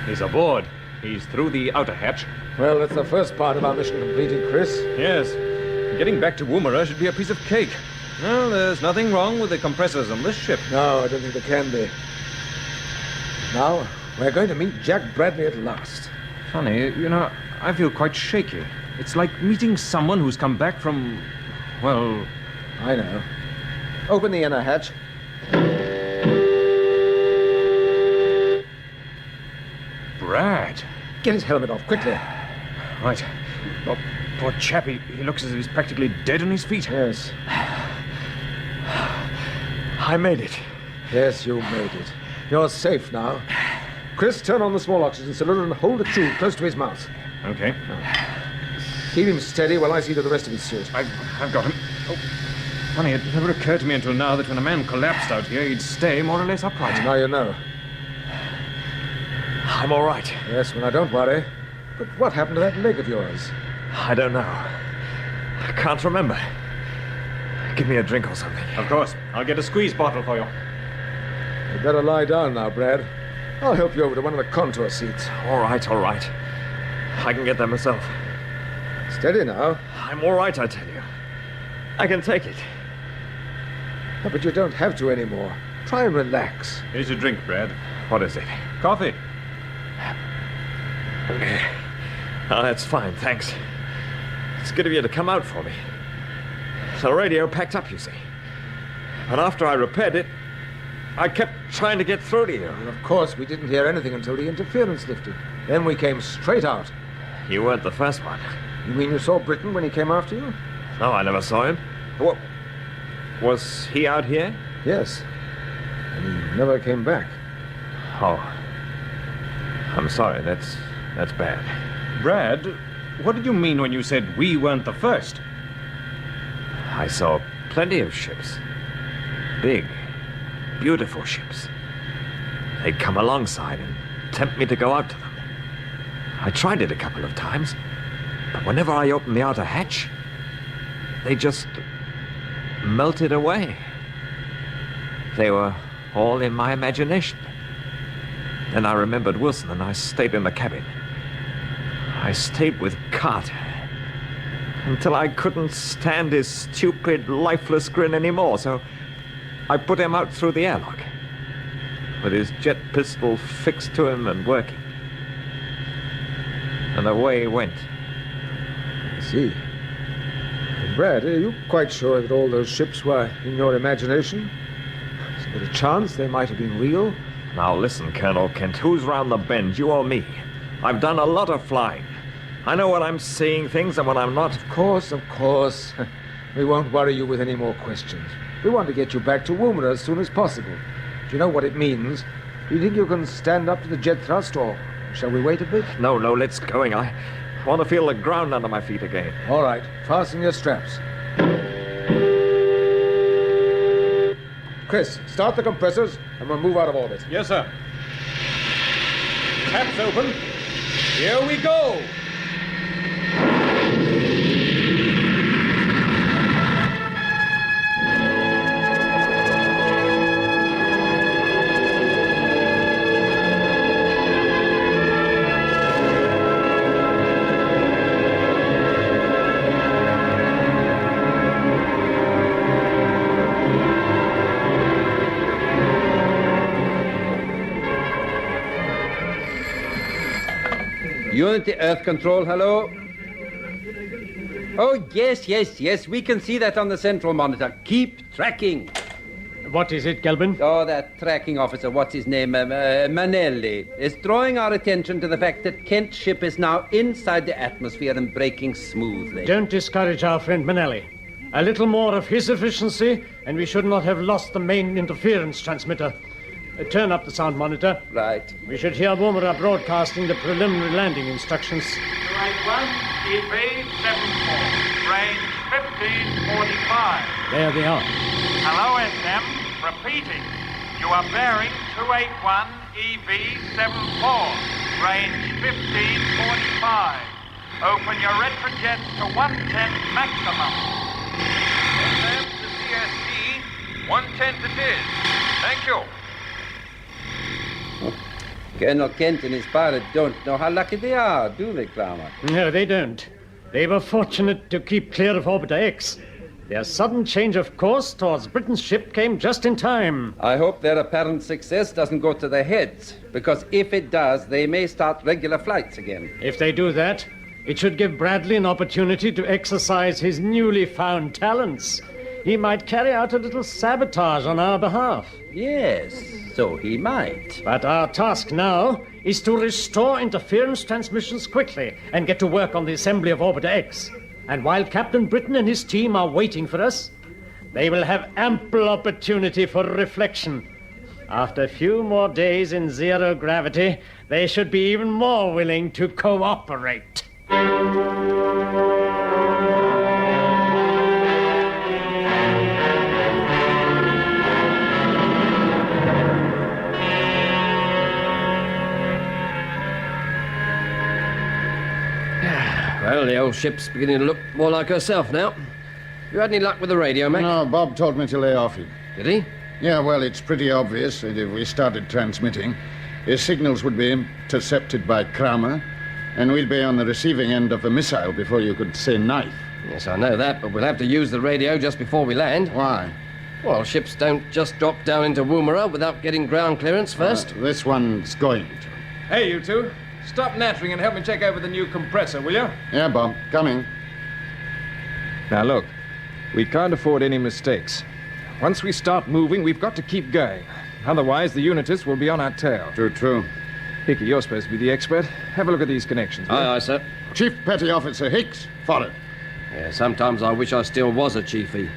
X: He's aboard. He's through the outer hatch.
W: Well, that's the first part of our mission completed, Chris.
X: Yes. Getting back to Woomera should be a piece of cake. Well, there's nothing wrong with the compressors on this ship.
W: No, I don't think there can be. Now, we're going to meet Jack Bradley at last.
X: Funny, you know, I feel quite shaky. It's like meeting someone who's come back from, well...
W: I know. Open the inner hatch.
X: Brad.
W: Get his helmet off, quickly.
X: Right. Oh, poor chap, he looks as if he's practically dead on his feet.
W: Yes.
D: I made it.
W: Yes, you made it. You're safe now. Chris, turn on the small oxygen cylinder and hold the tube close to his mouth.
X: Okay.
W: Keep him steady while I see to the rest of his suit.
X: I've got him. Oh, funny, it never occurred to me until now that when a man collapsed out here, he'd stay more or less upright.
W: Now you know.
D: I'm all right.
W: Yes, well, now don't worry. But what happened to that leg of yours?
D: I don't know. I can't remember. Give me a drink or something.
X: Of course. I'll get a squeeze bottle for you.
W: You'd better lie down now, Brad. I'll help you over to one of the contour seats.
D: All right, all right. I can get there myself.
W: Steady now.
D: I'm all right, I tell you. I can take it.
W: Oh, but you don't have to anymore. Try and relax.
X: Here's your drink, Brad.
D: What is it?
X: Coffee.
D: Oh, that's fine, thanks. It's good of you to come out for me. The radio packed up, you see. And after I repaired it, I kept trying to get through to you.
W: And of course, we didn't hear anything until the interference lifted. Then we came straight out.
D: You weren't the first one.
W: You mean you saw Britton when he came after you?
D: No, I never saw him. What? Was he out here?
W: Yes. And he never came back.
D: Oh. I'm sorry, that's bad.
X: Brad, what did you mean when you said we weren't the first?
D: I saw plenty of ships. Big, beautiful ships. They'd come alongside and tempt me to go out to them. I tried it a couple of times, but whenever I opened the outer hatch, they just melted away. They were all in my imagination. Then I remembered Wilson and I stayed in the cabin. I stayed with Carter until I couldn't stand his stupid, lifeless grin anymore, so I put him out through the airlock with his jet pistol fixed to him and working. And away he went.
W: I see. Brad, are you quite sure that all those ships were in your imagination? Is there a chance they might have been real?
D: Now listen, Colonel Kent, who's round the bend, you or me? I've done a lot of flying. I know when I'm seeing things and when I'm not.
W: Of course. We won't worry you with any more questions. We want to get you back to Woomera as soon as possible. Do you know what it means? Do you think you can stand up to the jet thrust, or shall we wait a bit?
D: No, let's going. I want to feel the ground under my feet again.
W: All right, fasten your straps. Chris, start the compressors and we'll move out of orbit.
X: Yes, sir. Taps open. Here we go.
I: Unity Earth Control, hello? Oh, yes. We can see that on the central monitor. Keep tracking.
J: What is it, Gelbin?
I: Oh, that tracking officer, what's his name? Manelli, is drawing our attention to the fact that Kent's ship is now inside the atmosphere and braking smoothly.
J: Don't discourage our friend Manelli. A little more of his efficiency, and we should not have lost the main interference transmitter. Turn up the sound monitor.
I: Right.
J: We should hear Woomera broadcasting the preliminary landing instructions.
Y: 281, EV 74, range 1545.
J: There they are.
Y: Hello, SM. Repeating. You are bearing 281, EV 74, range 1545. Open your retrojets to 110 maximum. SM to CST, 1/10 it is. Thank you.
I: Colonel Kent and his pilot don't know how lucky they are, do they, Kramer?
J: No, they don't. They were fortunate to keep clear of Orbiter X. Their sudden change of course towards Britain's ship came just in time.
I: I hope their apparent success doesn't go to their heads, because if it does, they may start regular flights again.
J: If they do that, it should give Bradley an opportunity to exercise his newly found talents. He might carry out a little sabotage on our behalf.
I: Yes, so he might.
J: But our task now is to restore interference transmissions quickly and get to work on the assembly of Orbiter X. And while Captain Britain and his team are waiting for us, they will have ample opportunity for reflection. After a few more days in zero gravity, they should be even more willing to cooperate.
F: Well, the old ship's beginning to look more like herself now. You had any luck with the radio, Mac?
E: No, Bob told me to lay off it.
F: Did he?
E: Yeah, well, it's pretty obvious that if we started transmitting, his signals would be intercepted by Kramer, and we'd be on the receiving end of the missile before you could say knife.
F: Yes, I know that, but we'll have to use the radio just before we land.
E: Why?
F: Well, ships don't just drop down into Woomera without getting ground clearance first.
E: This one's going to.
B: Hey, you two. Stop nattering and help me check over the new compressor, will you?
E: Yeah, Bob. Coming.
B: Now, look. We can't afford any mistakes. Once we start moving, we've got to keep going. Otherwise, the Unitas will be on our tail.
E: True.
B: Hickey, you're supposed to be the expert. Have a look at these connections. will you?
F: Aye, sir.
E: Chief Petty Officer Hicks, forward.
F: Yeah, sometimes I wish I still was a chiefy.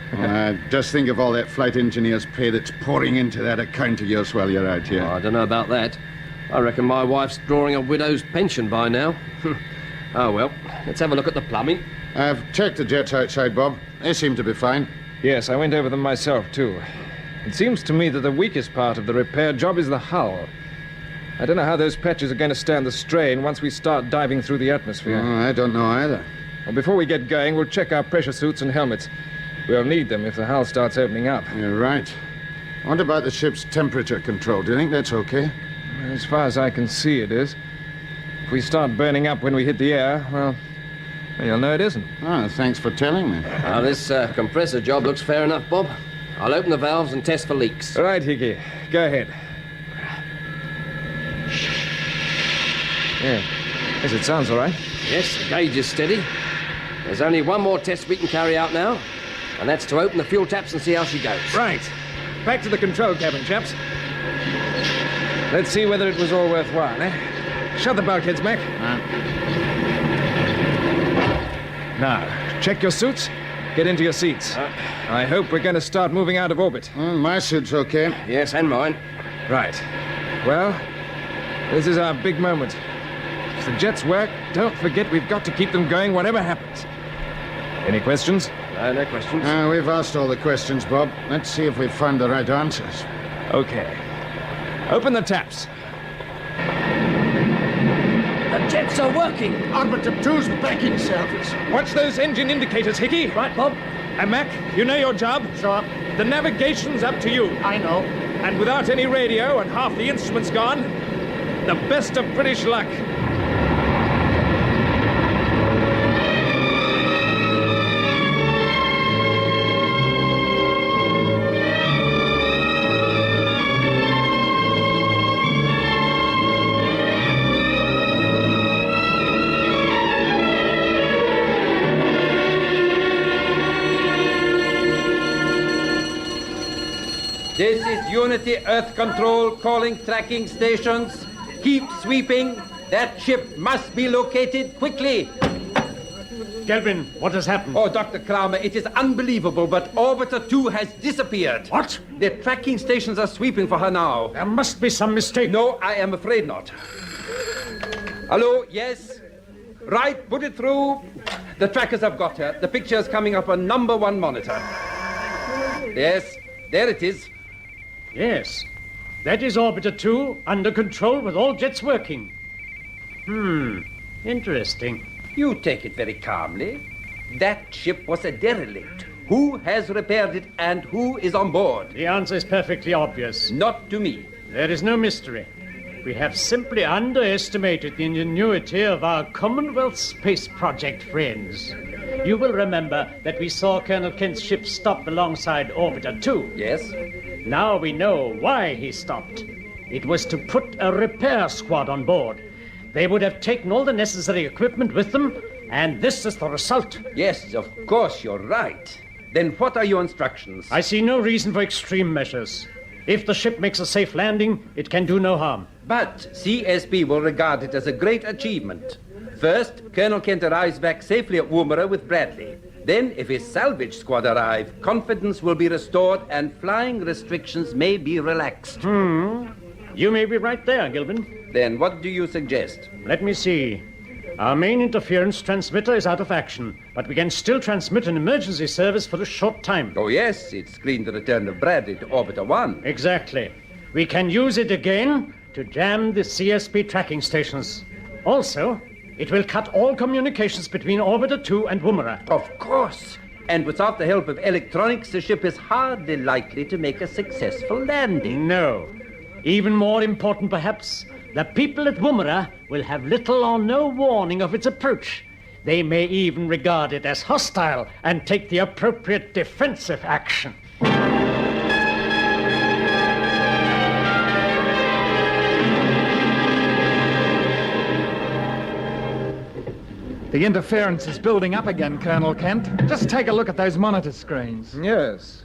E: Just think of all that flight engineer's pay that's pouring into that account of yours while you're out here.
F: Oh, I don't know about that. I reckon my wife's drawing a widow's pension by now. Oh, well, let's have a look at the plumbing.
E: I've checked the jets outside, Bob. They seem to be fine.
B: Yes, I went over them myself, too. It seems to me that the weakest part of the repair job is the hull. I don't know how those patches are going to stand the strain once we start diving through the atmosphere.
E: Oh, I don't know either.
B: Well, before we get going, we'll check our pressure suits and helmets. We'll need them if the hull starts opening up.
E: You're right. What about the ship's temperature control? Do you think that's okay?
B: As far as I can see, it is. If we start burning up when we hit the air, well, you'll know it isn't.
E: Oh, thanks for telling me.
F: Now, this compressor job looks fair enough, Bob. I'll open the valves and test for leaks.
B: All right, Hickey. Go ahead. Yeah. Yes, it sounds all right.
F: Yes, the gauge is steady. There's only one more test we can carry out now, and that's to open the fuel taps and see how she goes.
B: Right. Back to the control cabin, chaps. Let's see whether it was all worthwhile, eh? Shut the bulkheads, Mac. Now, check your suits. Get into your seats. I hope we're going to start moving out of orbit.
E: My suit's okay.
F: Yes, and mine.
B: Right. Well, this is our big moment. If the jets work, don't forget we've got to keep them going whatever happens. Any questions?
F: No questions.
E: We've asked all the questions, Bob. Let's see if we've found the right answers.
B: Okay. Open the taps.
F: The jets are working.
E: Orbiter 2's backing service.
B: Watch those engine indicators, Hickey.
J: Right, Bob?
B: And Mac, you know your job?
J: Sure.
B: The navigation's up to you.
J: I know.
B: And without any radio and half the instruments gone, the best of British luck.
I: This is Unity Earth Control calling tracking stations. Keep sweeping. That ship must be located quickly.
J: Kelvin, what has happened?
I: Oh, Dr. Kramer, it is unbelievable, but Orbiter 2 has disappeared.
J: What?
I: The tracking stations are sweeping for her now.
J: There must be some mistake.
I: No, I am afraid not. Hello, yes? Right, put it through. The trackers have got her. The picture is coming up on number 1 monitor. Yes, there it is.
J: Yes. That is Orbiter 2, under control with all jets working. Interesting.
I: You take it very calmly. That ship was a derelict. Who has repaired it and who is on board?
J: The answer is perfectly obvious.
I: Not to me.
J: There is no mystery. We have simply underestimated the ingenuity of our Commonwealth Space Project friends. You will remember that we saw Colonel Kent's ship stop alongside Orbiter 2.
I: Yes.
J: Now we know why he stopped. It was to put a repair squad on board. They would have taken all the necessary equipment with them, and this is the result.
I: Yes, of course, you're right. Then what are your instructions?
J: I see no reason for extreme measures. If the ship makes a safe landing, it can do no harm.
I: But CSB will regard it as a great achievement. First, Colonel Kent arrives back safely at Woomera with Bradley. Then, if his salvage squad arrive, confidence will be restored and flying restrictions may be relaxed.
J: You may be right there, Gilvin.
I: Then what do you suggest?
J: Let me see. Our main interference transmitter is out of action, but we can still transmit an emergency service for a short time.
I: Oh, yes, it screened the return of Bradley to Orbiter 1.
J: Exactly. We can use it again to jam the CSP tracking stations. Also, it will cut all communications between Orbiter 2 and Woomera.
I: Of course. And without the help of electronics, the ship is hardly likely to make a successful landing.
J: No. Even more important, perhaps, the people at Woomera will have little or no warning of its approach. They may even regard it as hostile and take the appropriate defensive action.
K: The interference is building up again, Colonel Kent. Just take a look at those monitor screens.
W: Yes.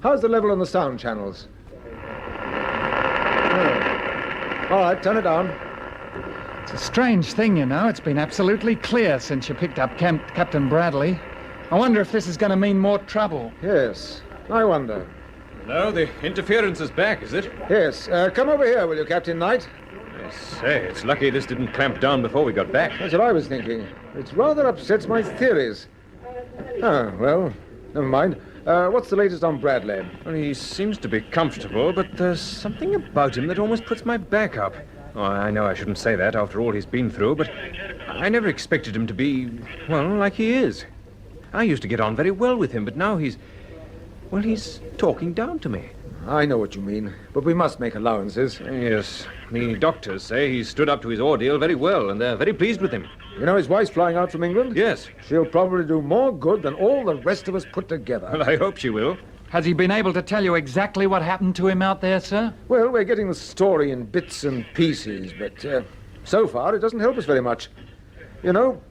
W: How's the level on the sound channels? All right, turn it down.
K: It's a strange thing, you know. It's been absolutely clear since you picked up Captain Bradley. I wonder if this is going to mean more trouble.
W: Yes, I wonder.
X: No, the interference is back, is it?
W: Yes. Come over here, will you, Captain Knight?
X: I say, it's lucky this didn't clamp down before we got back.
W: That's what I was thinking. It rather upsets my theories. Oh, well, never mind. What's the latest on Bradley?
X: Well, he seems to be comfortable, but there's something about him that almost puts my back up. Oh, I know I shouldn't say that after all he's been through, but I never expected him to be, well, like he is. I used to get on very well with him, but now he's talking down to me.
W: I know what you mean, but we must make allowances.
X: Yes, the doctors say he stood up to his ordeal very well, and they're very pleased with him.
W: You know his wife's flying out from England?
X: Yes.
W: She'll probably do more good than all the rest of us put together.
X: Well, I hope she will.
K: Has he been able to tell you exactly what happened to him out there, sir?
W: Well, we're getting the story in bits and pieces, but so far it doesn't help us very much. You know,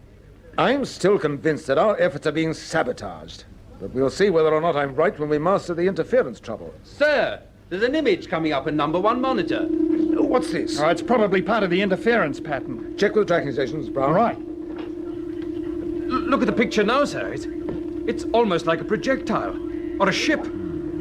W: I'm still convinced that our efforts are being sabotaged. But we'll see whether or not I'm right when we master the interference trouble.
I: Sir, there's an image coming up in number 1 monitor.
W: What's this?
K: Oh, it's probably part of the interference pattern.
W: Check with the tracking stations, Brown.
K: All right.
X: Look at the picture now, sir. It's almost like a projectile. Or a ship.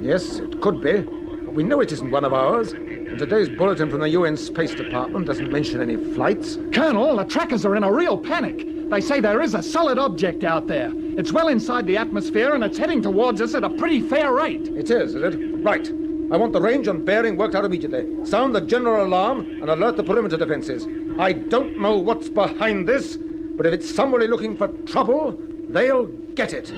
W: Yes, it could be. But we know it isn't one of ours. And today's bulletin from the UN Space Department doesn't mention any flights.
K: Colonel, the trackers are in a real panic. They say there is a solid object out there. It's well inside the atmosphere and it's heading towards us at a pretty fair rate.
W: It is it? Right. I want the range and bearing worked out immediately. Sound the general alarm and alert the perimeter defenses. I don't know what's behind this, but if it's somebody looking for trouble, they'll get it.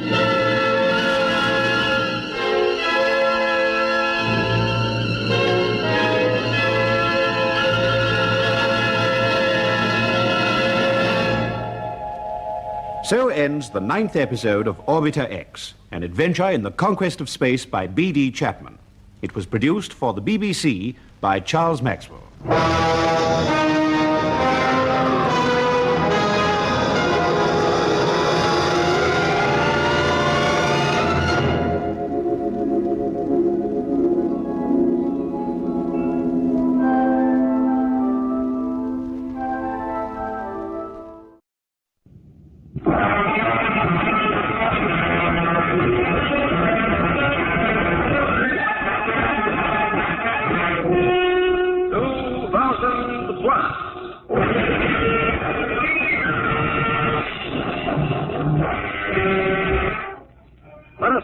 L: So ends the 9th episode of Orbiter X, an adventure in the conquest of space by B.D. Chapman. It was produced for the BBC by Charles Maxwell.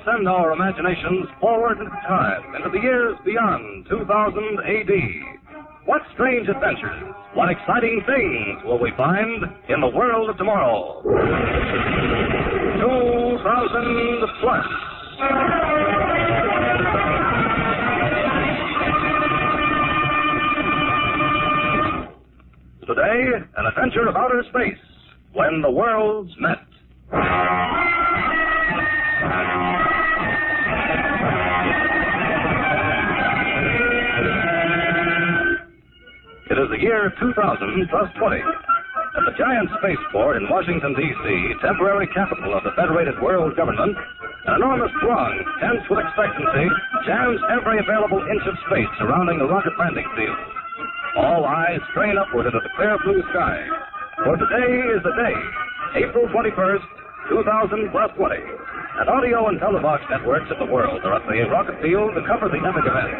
O: Send our imaginations forward in time into the years beyond 2000 A.D. What strange adventures, what exciting things will we find in the world of tomorrow? 2000 plus. Today, an adventure of outer space, when the worlds met. It is the year 2000 plus 20. At the giant spaceport in Washington, D.C., temporary capital of the Federated World Government, an enormous throng, tense with expectancy, jams every available inch of space surrounding the rocket landing field. All eyes strain upward into the clear blue sky. For today is the day, April 21st, 2000 plus 20. And audio and televox networks of the world are at the rocket field to cover the epic event.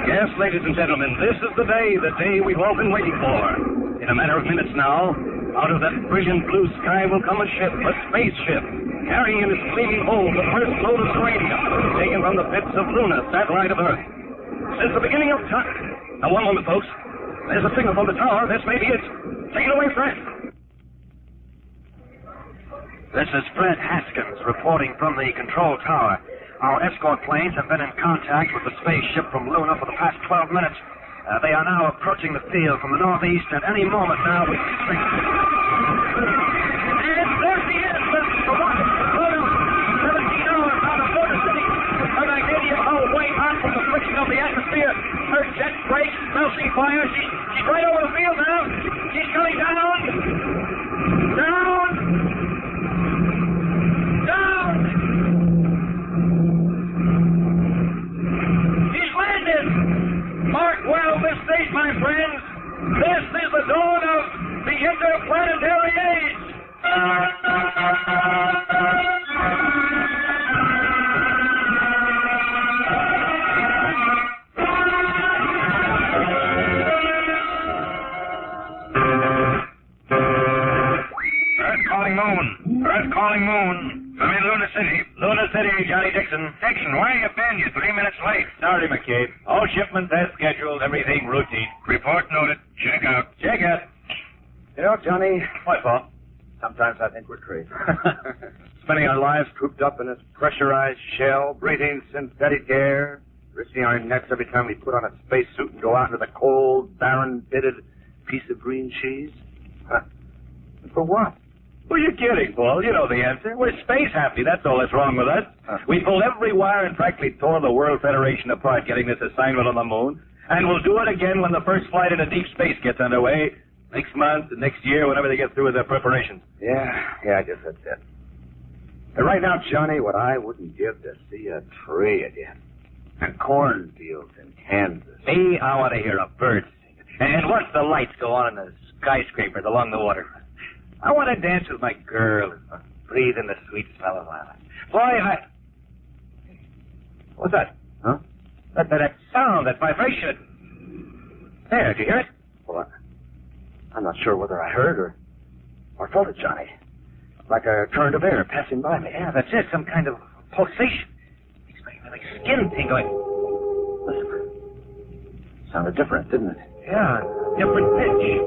O: Yes, ladies and gentlemen, this is the day we've all been waiting for. In a matter of minutes now, out of that brilliant blue sky will come a ship, a spaceship, carrying in its gleaming hold the first load of uranium taken from the pits of Luna, satellite of Earth. Since the beginning of time... Now, one moment, folks. There's a signal from the tower. This may be it. Take it away, Fred.
M: This is Fred Haskins reporting from the control tower. Our escort planes have been in contact with the spaceship from Luna for the past 12 minutes. They are now approaching the field from the northeast, and any moment now we can see...
O: And there she is, the rocket. Luna, 17 hours out of Motor City. Her magnesium hull way hot from the friction of the atmosphere. Her jet brakes belching fire. She's right over the field now. She's coming down. Down. Down. She's landed. Mark well this date, my friends. This is the dawn of the interplanetary age.
M: Earth calling moon. I'm in Luna City. Luna City, Johnny Dixon. Dixon, where you been? You're 3 minutes late.
N: Sorry, McCabe. All shipments as scheduled. Everything routine.
M: Report noted. Check out.
N: Check it. You know, Johnny, what for? Sometimes I think we're crazy. Spending our lives cooped up in this pressurized shell, breathing synthetic air, risking our necks every time we put on a spacesuit and go out into the cold, barren, pitted piece of green cheese. Huh. For what? Well, you're kidding, Paul. You know the answer. We're space happy. That's all that's wrong with us. We pulled every wire and practically tore the World Federation apart getting this assignment on the moon. And we'll do it again when the first flight into deep space gets underway. Next month and next year, whenever they get through with their preparations. Yeah, I guess that's it. And right now, Johnny, what I wouldn't give to see a tree again. And cornfields in Kansas. Me, I want to hear a bird sing. And watch the lights go on in the skyscrapers along the water. I want to dance with my girl and breathe in the sweet smell of lilac. Boy, What's that? Huh? That sound, that vibration. There, did you hear it? Well, I'm not sure whether I heard or felt it, Johnny. Like a current of air passing by me. Yeah, that's it. Some kind of pulsation. Makes my like skin tingling. Listen. Sounded different, didn't it? Yeah, different pitch.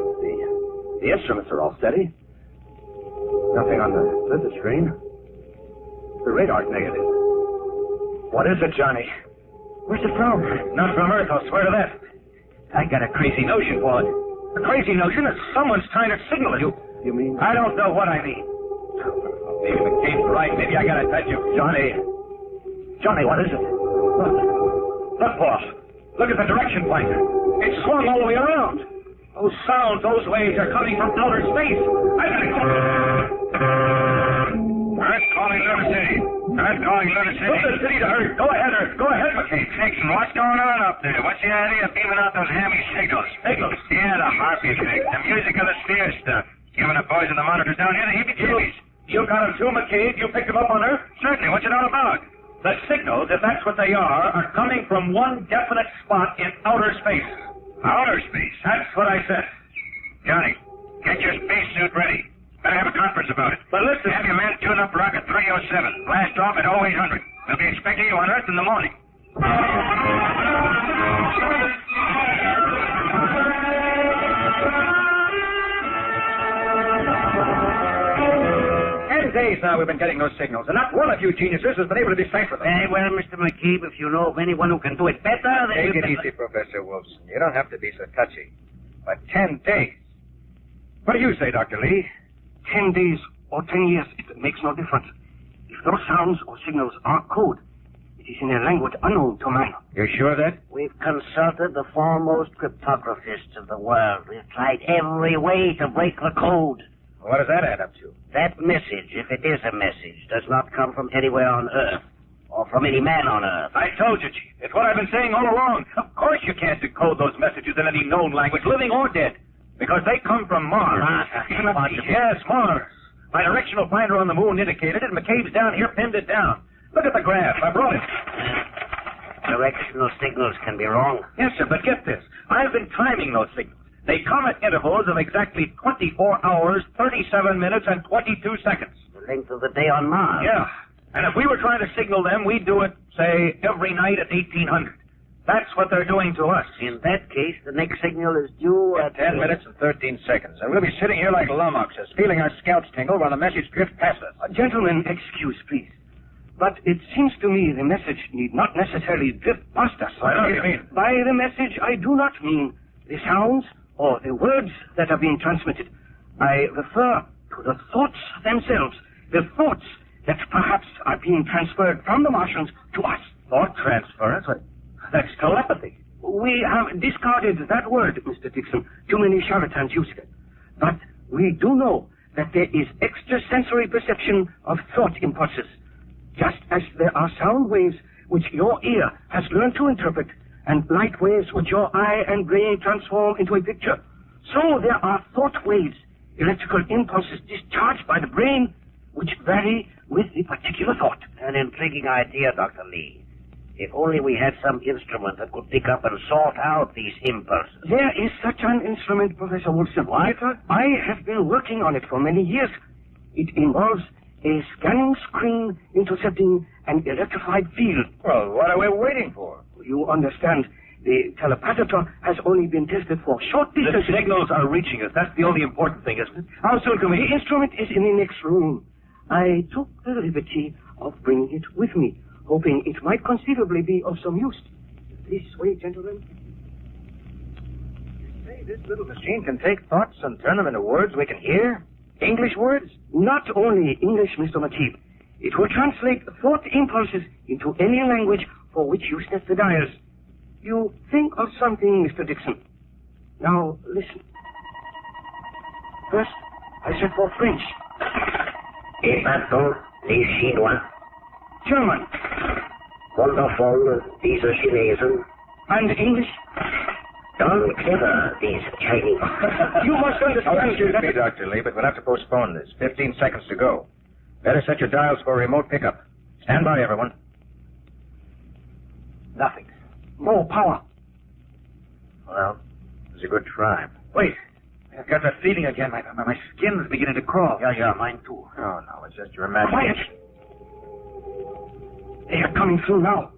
N: The instruments are all steady. Nothing on the visit screen. The radar's negative. What is it, Johnny? Where's it from? Not from Earth, I'll swear to that. I got a crazy notion, Paul. A crazy notion that someone's trying to signal it. You mean? I don't know what I mean. Maybe McCabe's right. Maybe I gotta touch you. Johnny, what is it? Look, Paul. Look at the direction pointer. It's swung all the way around. Those sounds, those waves are coming from outer space. I gotta go.
M: Earth calling Luna City. Earth calling Luna City.
N: Luna City to Earth. Go ahead, Earth. Go ahead, McCabe.
M: Dixon, what's going on up there? What's the idea of beaming out those hammy signals?
N: Signals?
M: Yeah, the harp music. The music of the sphere stuff. Giving the boys in the monitors down here the heebie-jeebies.
N: You got them too, McCabe? You picked them up on Earth?
M: Certainly. What's it all about?
N: The signals, if that's what they are coming from one definite spot in outer space.
M: Outer space?
N: That's what I said.
M: Johnny, get your spacesuit ready. Better have a conference about it.
N: But listen...
M: Have your men tune up rocket 307. Blast off at 0800. We'll be expecting you on Earth in the morning.
P: And
N: days now we've been getting those signals, and not one of you geniuses has been able to decipher them.
P: Very well, Mr. McKeeb, if you know of anyone who can do it better, then...
N: Take it easy, Professor Wilson. You don't have to be so touchy. But 10 days. What do you say, Dr. Lee?
Q: 10 days or 10 years, it makes no difference. If those sounds or signals are code, it is in a language unknown to man.
N: You're sure of that?
P: We've consulted the foremost cryptographists of the world. We've tried every way to break the code.
N: What does that add up to?
P: That message, if it is a message, does not come from anywhere on Earth, or from any man on Earth.
N: I told you, Chief. It's what I've been saying all along. Of course you can't decode those messages in any known language, living or dead, because they come from Mars. Yes, Mars. My directional finder on the moon indicated it, and McCabe's down here pinned it down. Look at the graph. I brought it.
P: Directional signals can be wrong.
N: Yes, sir, but get this. I've been timing those signals. They come at intervals of exactly 24 hours, 37 minutes, and 22 seconds.
P: The length of the day on Mars.
N: Yeah. And if we were trying to signal them, we'd do it, say, every night at 1800. That's what they're doing to us.
P: In that case, the next signal is due at...
N: 10 minutes and 13 seconds. And we'll be sitting here like lummoxes, feeling our scalps tingle while the message drifts past us.
Q: Gentlemen, excuse, please. But it seems to me the message need not necessarily drift past us.
N: I know what you mean.
Q: By the message, I do not mean the sounds or the words that are being transmitted. I refer to the thoughts themselves, the thoughts that perhaps are being transferred from the Martians to us.
N: Thought transference? That's telepathy.
Q: We have discarded that word, Mr. Dixon. Too many charlatans use it. But we do know that there is extrasensory perception of thought impulses, just as there are sound waves which your ear has learned to interpret, and light waves which your eye and brain transform into a picture. So there are thought waves, electrical impulses discharged by the brain, which vary with the particular thought.
P: An intriguing idea, Dr. Lee. If only we had some instrument that could pick up and sort out these impulses.
Q: There is such an instrument, Professor Wilson. What? I have been working on it for many years. It involves a scanning screen intercepting an electrified field.
N: Well, what are we waiting for?
Q: You understand, the telepathator has only been tested for short distances.
N: The signals are reaching us. That's the only important thing, isn't it?
Q: How soon can we? The instrument is in the next room. I took the liberty of bringing it with me, hoping it might conceivably be of some use. This way, gentlemen.
N: You say this little machine can take thoughts and turn them into words we can hear? English words?
Q: Not only English, Mr. McKeeb. It will translate thought impulses into any language for which you set the dials. You think of something, Mr. Dixon. Now, listen. First, I set for French.
P: Et maintenant, les Chinois.
Q: German.
P: Wonderful, diese Chinesen.
Q: And English?
P: Darn clever, these Chinese.
Q: You must understand...
N: Excuse me, Dr. Lee, but we'll have to postpone this. 15 seconds to go. Better set your dials for a remote pickup. Stand by, everyone. Nothing.
Q: More power.
N: Well, it was a good try. Wait. I've got that feeling again. My skin's beginning to crawl.
P: Yeah, mine too.
N: Oh, no, it's just your imagination.
Q: Quiet. They are coming through now.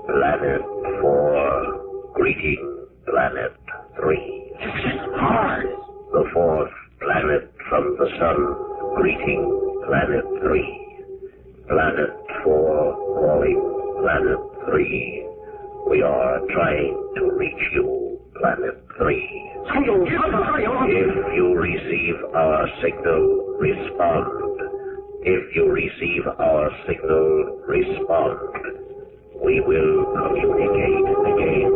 P: Planet 4. Greeting, Planet 3.
Q: Mars.
P: The fourth planet from the sun. Greeting, Planet 3. Planet 4 calling Planet 3. We are trying to reach you, Planet 3. If you receive our signal, respond. If you receive our signal, respond. We will communicate again.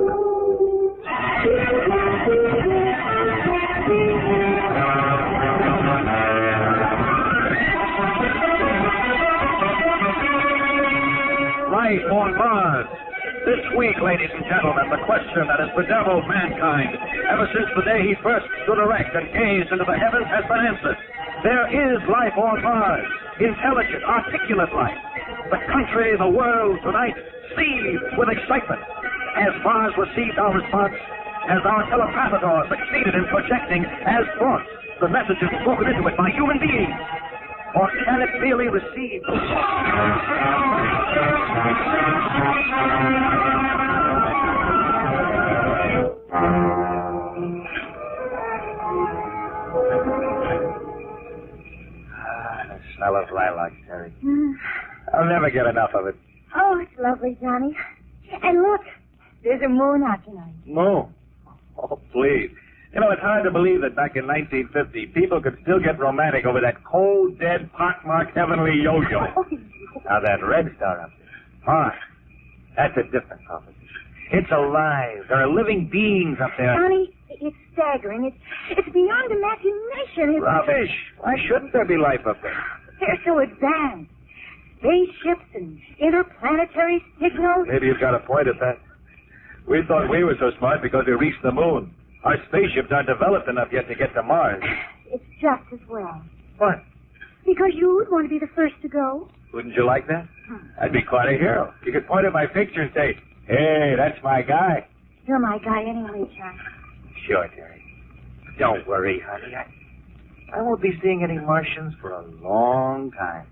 N: Life on Mars. This week, ladies and gentlemen, the question that has bedeviled mankind ever since the day he first stood erect and gazed into the heavens has been answered. There is life on Mars. Intelligent, articulate life. The country, the world, tonight, seethed with excitement. As Mars received our response, as our telepathator succeeded in projecting as thoughts the messages spoken into it by human beings. Or can it really receive? I love lilacs, Terry. I'll never get enough of it.
C: Oh, it's lovely, Johnny. And look, there's a moon out tonight.
N: Moon. Oh, please. You know, it's hard to believe that back in 1950, people could still get romantic over that cold, dead, pockmarked heavenly yo-yo. Now, that red star up there. That's a different proposition. It's alive. There are living beings up there.
C: Johnny, it's staggering. It's beyond imagination.
N: Rubbish. Why shouldn't there be life up there?
C: They're so advanced. Spaceships and interplanetary signals.
N: Maybe you've got a point at that. We thought we were so smart because we reached the moon. Our spaceships aren't developed enough yet to get to Mars.
C: It's just as well.
N: What?
C: Because you'd want to be the first to go.
N: Wouldn't you like that? I'd be quite a hero. You could point at my picture and say, hey, that's my guy.
C: You're my guy anyway, John.
N: Sure, Terry. Don't worry, honey. I won't be seeing any Martians for a long time.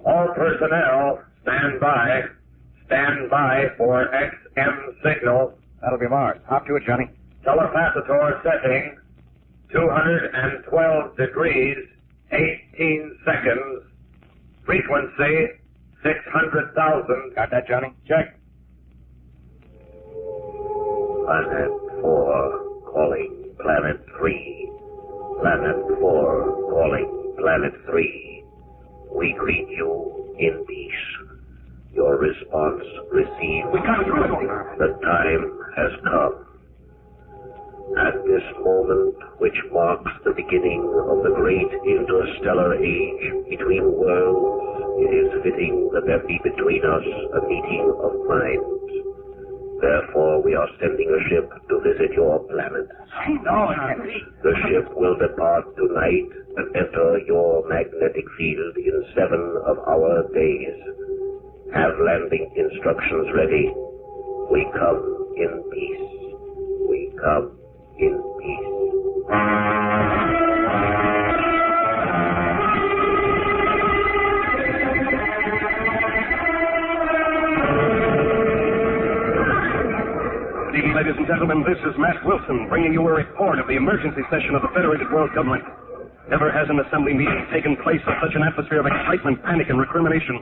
O: All personnel, stand by. Stand by for XM signal.
N: That'll be Mars. Hop to it, Johnny.
O: Telepathator setting. 212 degrees, 18 seconds. Frequency, 600,000.
N: Got that, Johnny? Check.
O: Planet 4, calling Planet 3. Planet 4, calling Planet 3. We greet you in peace. Your response received.
N: We got through it.
O: The time has come. At this moment, which marks the beginning of the great interstellar age between worlds, it is fitting that there be between us a meeting of minds. Therefore, we are sending a ship to visit your planet. The ship will depart tonight and enter your magnetic field in 7 of our days. Have landing instructions ready. We come in peace. We come in peace.
R: Good evening, ladies and gentlemen. This is Matt Wilson bringing you a report of the emergency session of the Federated World Government. Never has an assembly meeting taken place of such an atmosphere of excitement, panic, and recrimination.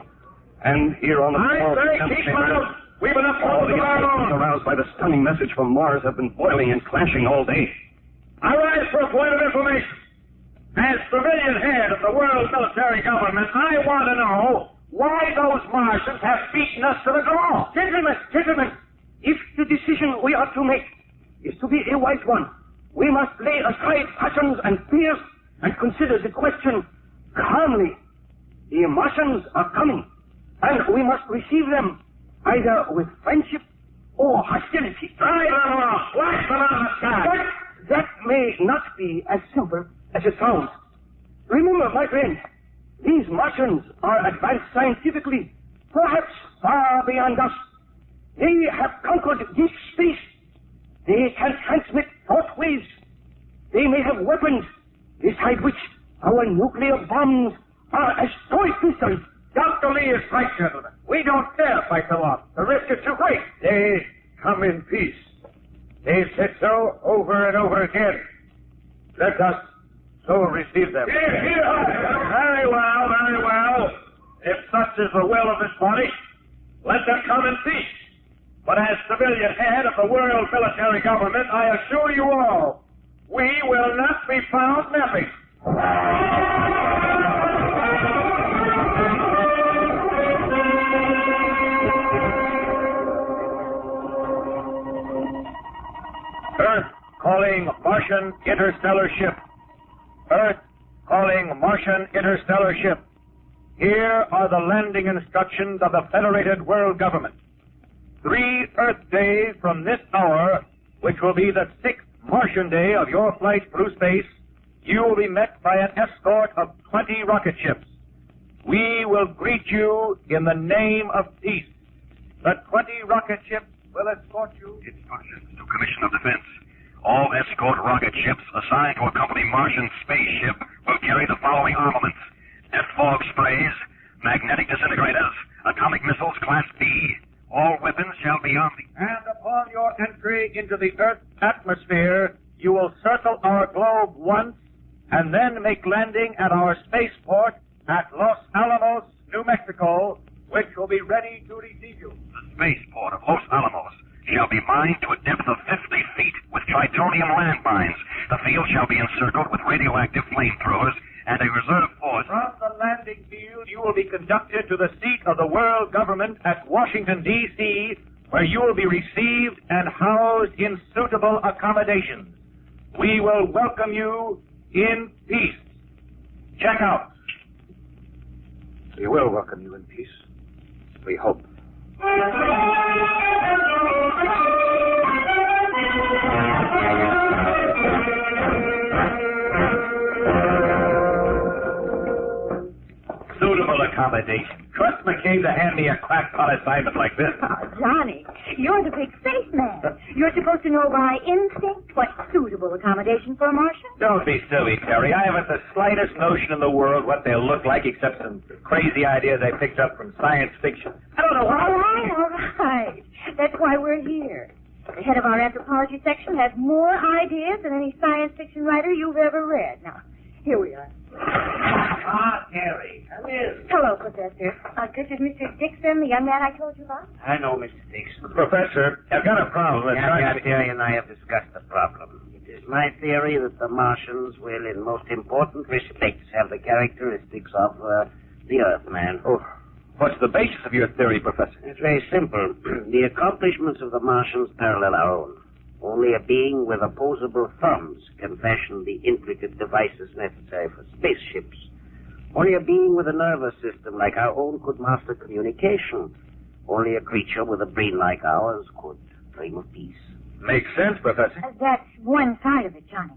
R: And here on the floor of the Temple Chamber, we've been up all the emotions aroused by the stunning message from Mars have been boiling and clashing all day.
M: I rise for a point of information. As civilian head of the world military government, I want to know why those Martians have beaten us to the draw.
Q: Gentlemen, if the decision we are to make is to be a wise one, we must lay aside passions and fears and consider the question calmly. The Martians are coming, and we must receive them either with friendship or hostility. But that may not be as simple as it sounds. Remember, my friend, these Martians are advanced scientifically, perhaps far beyond us. They have conquered deep space. They can transmit thought waves. They may have weapons beside which our nuclear bombs are as toy pistols.
M: Dr. Lee is right, gentlemen. We don't dare fight them off. The risk is too great. They come in peace. They've said so over and over again. Let us so receive them. Very well, very well. If such is the will of this body, let them come in peace. But as civilian head of the world military government, I assure you all, we will not be found napping. Earth calling Martian interstellar ship. Earth calling Martian interstellar ship. Here are the landing instructions of the Federated World Government. 3 Earth days from this hour, which will be the 6th Martian day of your flight through space, you will be met by an escort of 20 rocket ships. We will greet you in the name of peace. The 20 rocket ships will escort you.
O: Instructions to Commission of Defense. All escort rocket ships assigned to accompany Martian spaceship will carry the following armaments: death fog sprays, magnetic disintegrators, atomic missiles Class B. All weapons shall be on the...
M: And into the Earth's atmosphere, you will circle our globe once and then make landing at our spaceport at Los Alamos, New Mexico, which will be ready to receive you.
O: The spaceport of Los Alamos shall be mined to a depth of 50 feet with tritonium landmines. The field shall be encircled with radioactive flamethrowers and a reserve force.
M: From the landing field, you will be conducted to the seat of the world government at Washington, D.C., where you will be received and housed in suitable accommodations. We will welcome you in peace. Check out.
N: We will welcome you in peace. We hope.
M: Suitable accommodation. Trust McCabe to hand me a crackpot assignment like this.
C: Oh, Johnny, you're the big spaceman. You're supposed to know by instinct what's suitable accommodation for a Martian.
M: Don't be silly, Terry. I haven't the slightest notion in the world what they'll look like except some crazy ideas I picked up from science fiction. I don't know why.
C: All right. That's why we're here. The head of our anthropology section has more ideas than any science fiction writer you've ever read. Now, here we are.
P: Terry, come in.
C: Hello, Professor. This is Mr. Dixon, the young man I told you about.
P: I know, Mr. Dixon.
M: Professor, I've got a problem.
P: Terry and I have discussed the problem. It is my theory that the Martians will, in most important respects, have the characteristics of the Earthman.
M: Oh, what's the basis of your theory, Professor?
P: It's very simple. The accomplishments of the Martians parallel our own. Only a being with opposable thumbs can fashion the intricate devices necessary for spaceships. Only a being with a nervous system like our own could master communication. Only a creature with a brain like ours could dream of peace.
M: Makes sense, Professor.
C: That's one side of it, Johnny.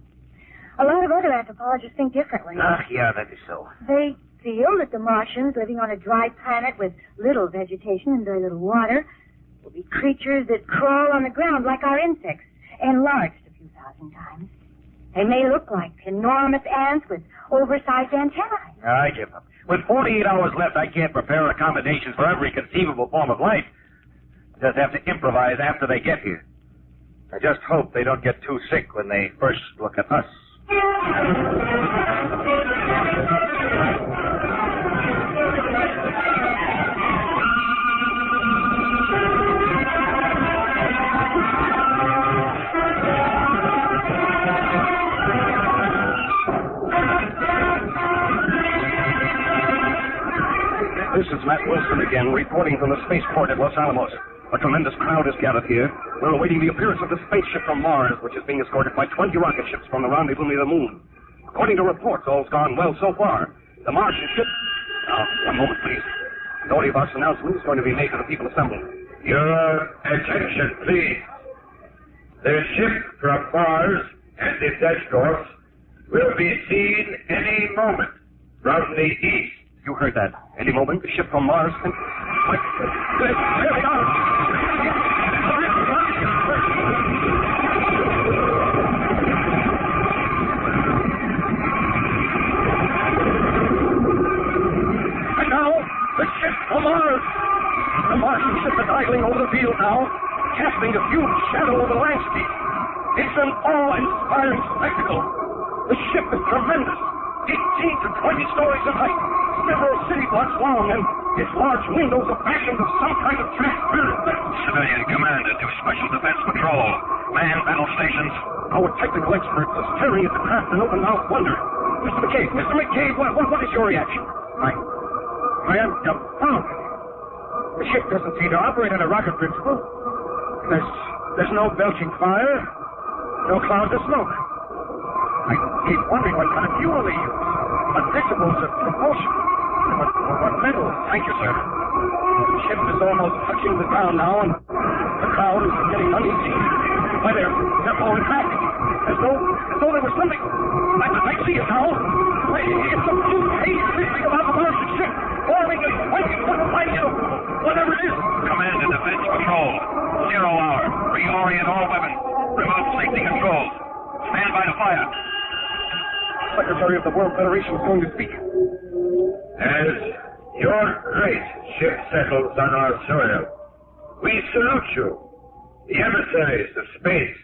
C: A lot of other anthropologists think differently.
P: Yeah, that is so.
C: They feel that the Martians, living on a dry planet with little vegetation and very little water, will be creatures that crawl on the ground like our insects, enlarged a few thousand times. They may look like enormous ants with oversized antennae.
M: I give up. With 48 hours left, I can't prepare accommodations for every conceivable form of life. Just have to improvise after they get here. I just hope they don't get too sick when they first look at us.
O: This is Matt Wilson again, reporting from the spaceport at Los Alamos. A tremendous crowd has gathered here. We're awaiting the appearance of the spaceship from Mars, which is being escorted by 20 rocket ships from the rendezvous near the moon. According to reports, all's gone well so far. The Martian ship... One moment, please. The audio box announcement is going to be made to the people assembled.
R: Your attention, please. The ship from Mars and its escorts will be seen any moment from the east.
O: You heard that. Any moment, the ship from Mars can... There they are! And now, the ship from Mars! The Martian ship is idling over the field now, casting a huge shadow over the landscape. It's an awe-inspiring spectacle. The ship is tremendous, 18 to 20 stories in height, several city blocks long, and its large windows are fashioned of some kind of transparent... Civilian Commander to Special Defense Patrol. Man battle stations.
R: Our technical experts are staring at the craft in open-mouthed wonder. Mr. McCabe, what is your reaction? I am dumbfounded. The ship doesn't seem to operate on a rocket principle. There's no belching fire, no clouds of smoke. I keep wondering what kind of fuel they use. What principles of propulsion? What metals?
O: Thank you, sir.
R: The ship is almost touching the ground now, and the crowd is getting uneasy. Why, they're falling back. As though there was something. I see it now. It's a blue haze drifting about the Martian ship, forming a 20-foot light, whatever it is.
O: Commander, Defense Patrol. 0 hour. Reorient all weapons. Remove safety controls. Stand by to fire.
R: Secretary of the World Federation is going to speak.
A: As your great ship settles on our soil, we salute you the emissaries of space.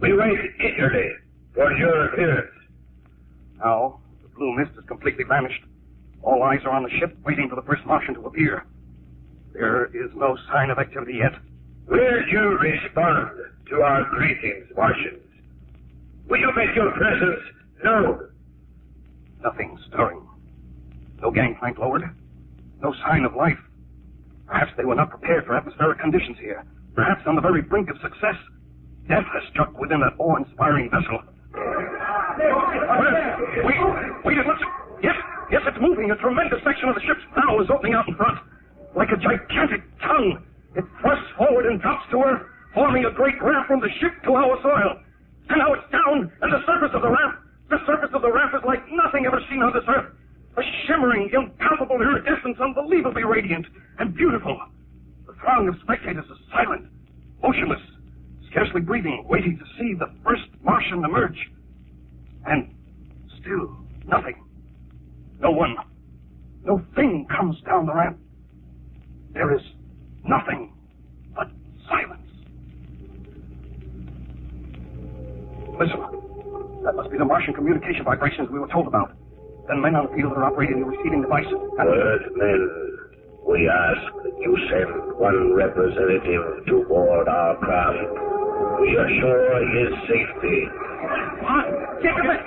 A: We wait eagerly for your appearance.
R: Now, the blue mist has completely vanished. All eyes are on the ship, waiting for the first Martian to appear. There is no sign of activity yet.
A: Will you respond to our greetings, Martians? Will you make your presence known?
R: Nothing stirring. No gangplank lowered. No sign of life. Perhaps they were not prepared for atmospheric conditions here. Perhaps on the very brink of success, death has struck within that awe-inspiring vessel. Wait and listen. Yes, it's moving. A tremendous section of the ship's bow is opening out in front. Like a gigantic tongue, it thrusts forward and drops to her, forming a great ramp from the ship to our soil. And now it's down, and the surface of the ramp is like nothing ever seen on this earth. A shimmering, impalpable iridescence, unbelievably radiant and beautiful. The throng of spectators is silent, motionless, scarcely breathing, waiting to see the first Martian emerge. And still nothing. No one, no thing comes down the ramp. There is nothing but silence. Listen, that must be the Martian communication vibrations we were told about. Then men on the field are operating the receiving device.
A: Earthmen, we ask that you send one representative to board our craft. We assure his safety.
Q: What? Gentlemen,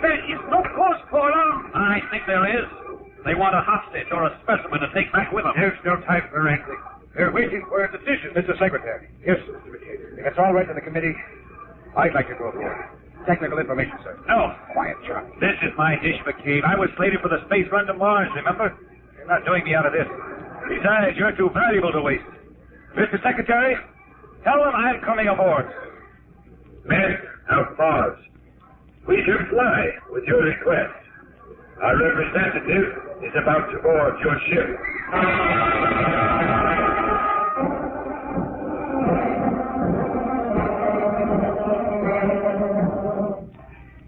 Q: there is no cause for alarm.
N: I think there is. They want a hostage or a specimen to take back with them.
R: There's no time for anything. They're waiting for a decision, Mr. Secretary. Yes, Mr. McCabe. If it's all right to the committee, I'd like to go aboard. Technical information, sir.
N: No.
R: Quiet, Charlie.
N: This is my dish, McCabe. I was slated for the space run to Mars, remember? You're not doing me out of this. Besides, you're too valuable to waste. Mr. Secretary, tell them I'm coming aboard.
A: Men of Mars, we shall fly with your request. Our representative is about to board your ship.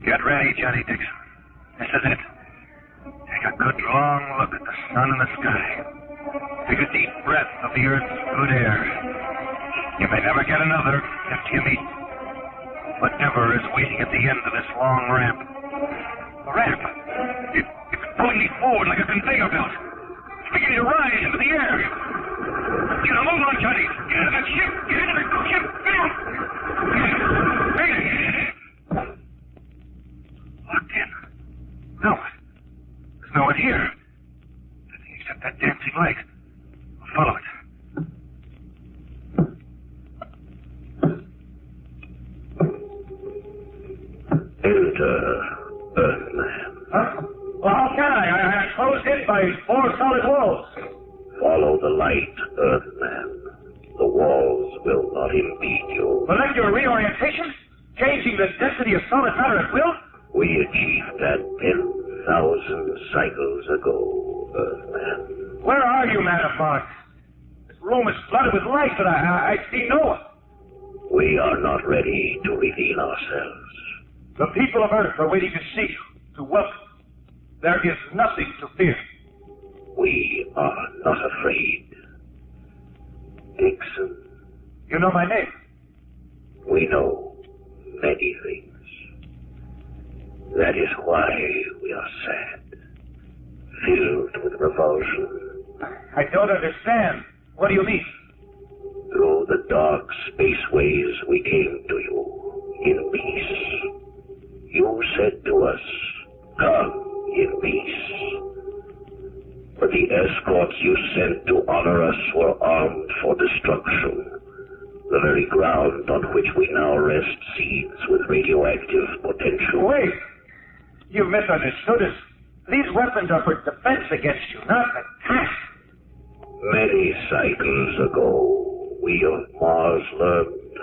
M: Get ready, Johnny Dixon. This is it. Take a good long look at the sun and the sky. Take a deep breath of the earth's good air. You may never get another if you meet whatever is waiting at the end of this long ramp. The ramp. It's pulling me forward like a conveyor belt. It's beginning to rise into the air. Get a move on, Johnny. Get into the ship. Get into the ship. Get out. Locked in. No. There's no one here. Nothing except that dancing light. I'll follow it.
A: Enter, Earthman.
N: Well, how can I? I'm closed in by 4 solid walls.
A: Follow the light, Earthman. The walls will not impede you.
N: Molecular reorientation? Changing the density of solid matter at will?
A: We achieved that 10,000 cycles ago, Earthman.
N: Where are you, man of Mars? This room is flooded with light, but I see no one.
A: We are not ready to reveal ourselves.
N: The people of Earth are waiting to see you, to welcome you. There is nothing to fear.
A: We are not afraid. Dixon.
N: You know my name?
A: We know many things. That is why we are sad, filled with revulsion.
N: I don't understand. What do you mean?
A: Through the dark spaceways we came to you in peace. You said to us, come in peace. But the escorts you sent to honor us were armed for destruction. The very ground on which we now rest seethes with radioactive potential.
N: Wait! You misunderstood us. These weapons are for defense against you, not attack.
A: Many cycles ago, we of Mars learned,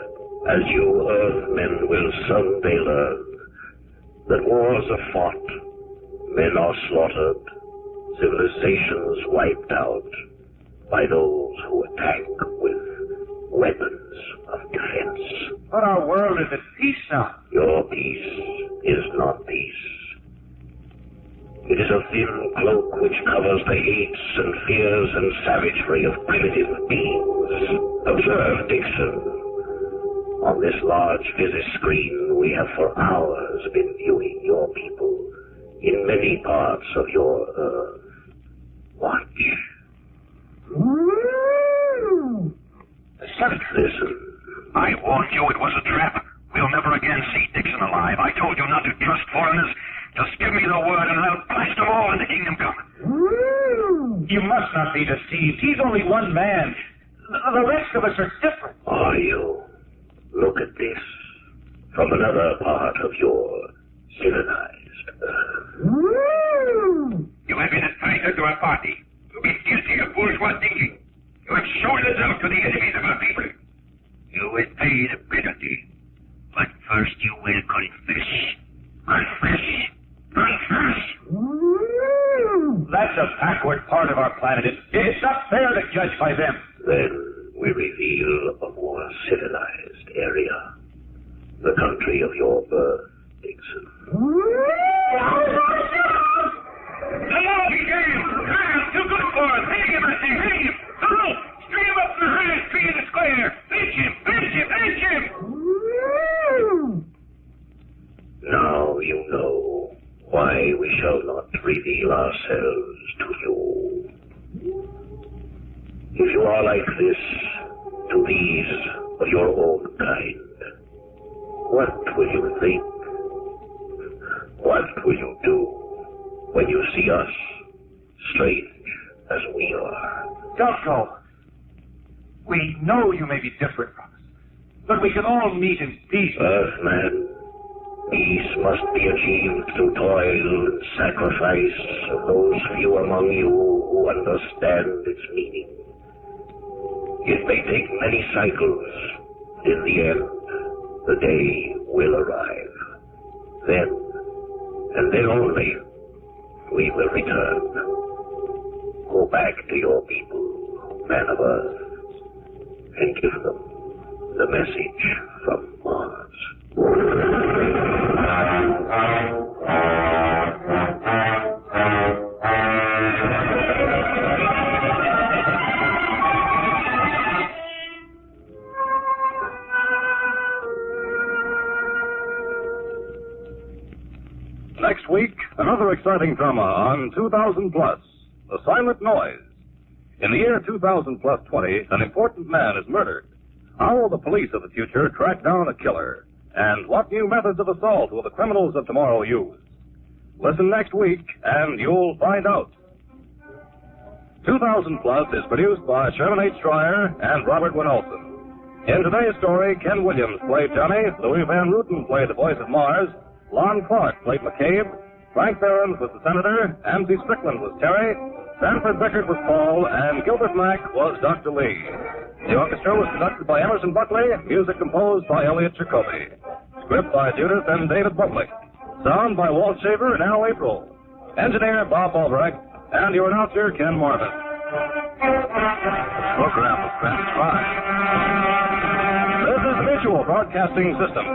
A: as you Earthmen will someday learn, that wars are fought, men are slaughtered, civilizations wiped out by those who attack with weapons of defense.
N: But our world is at peace now.
A: Your peace is not peace. It is a thin cloak which covers the hates and fears and savagery of primitive beings. Observe, Dixon. On this large screen, we have for hours been viewing your people in many parts of your Earth. Watch. Listen.
M: I warned you it was a trap. We'll never again see Dixon alive. I told you not to trust foreigners. Just give me the word and I'll blast them all into Kingdom Come.
N: You must not be deceived. He's only one man. The rest of us are different.
A: Are you? Look at this. From another part of your civilized Earth.
M: You have been a traitor to our party. You've been guilty of bourgeois thinking. You have sold us out to the enemies of our people. You will pay the penalty. But first you will confess. Confess. Confess.
N: That's a backward part of our planet. It's not fair to judge by them.
A: Then we reveal a more civilized area. The country of your birth, Dixon.
M: Hello, he came! I'm too good for him! Hang him, I say! Hang him! Hello! String him up to the highest tree in the square! Lynch him! Lynch him! Lynch him!
A: Now you know why we shall not reveal ourselves to you. If you are like this to these of your own kind, what will you think? What will you do when you see us, strange as we are?
N: Don't go. We know you may be different from us, but we can all meet in peace.
A: Earthman, peace must be achieved through toil and sacrifice of those few among you who understand its meaning. It may take many cycles. In the end, the day will arrive. Then, and then only, we will return. Go back to your people, man of Earth, and give them the message from Mars.
O: Next week, another exciting drama on 2000 Plus, The Silent Noise. In the year 2000 plus 20, an important man is murdered. How will the police of the future track down a killer? And what new methods of assault will the criminals of tomorrow use? Listen next week, and you'll find out. 2000 Plus is produced by Sherman H. Stryer and Robert Wynne Olson. In today's story, Ken Williams played Johnny, Louis Van Ruten played the voice of Mars, Lon Clark played McCabe, Frank Behrens was the Senator, Amity Strickland was Terry, Sanford Beckert was Paul, and Gilbert Mack was Dr. Lee. The orchestra was conducted by Emerson Buckley, music composed by Elliot Jacoby. Script by Judith and David Buckley. Sound by Walt Shaver and Al April. Engineer Bob Albrecht, and your announcer Ken Marvin. This program was transcribed. This is the Visual Broadcasting System.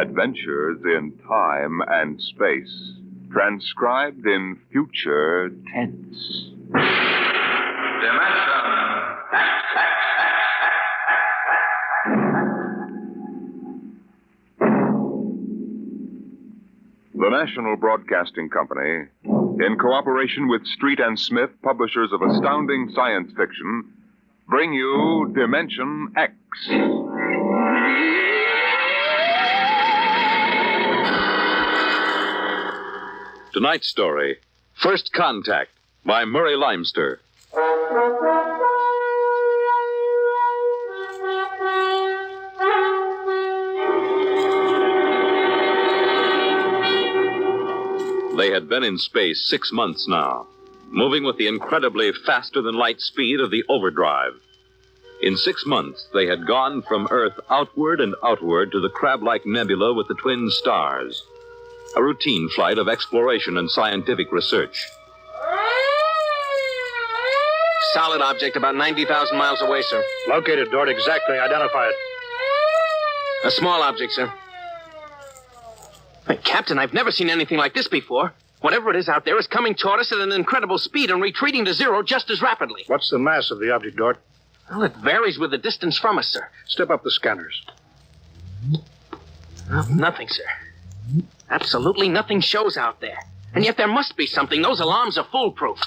G: Adventures in Time and Space, transcribed in future tense. The National Broadcasting Company, in cooperation with Street and Smith, publishers of astounding science fiction, bring you Dimension X.
S: Tonight's story, First Contact, by Murray Leinster. They had been in space 6 months now, moving with the incredibly faster-than-light speed of the overdrive. In 6 months, they had gone from Earth outward and outward to the crab-like nebula with the twin stars. a routine flight of exploration and scientific research.
F: Solid object about 90,000 miles away, sir.
N: Located, Dort. Exactly. Identify it.
F: A small object, sir. Hey, Captain, I've never seen anything like this before. Whatever it is out there is coming toward us at an incredible speed and retreating to zero just as rapidly.
N: What's the mass of the object, Dort?
F: Well, it varies with the distance from us, sir.
N: Step up the scanners.
F: Well, nothing, sir. Absolutely nothing shows out there. And yet there must be something. Those alarms are foolproof.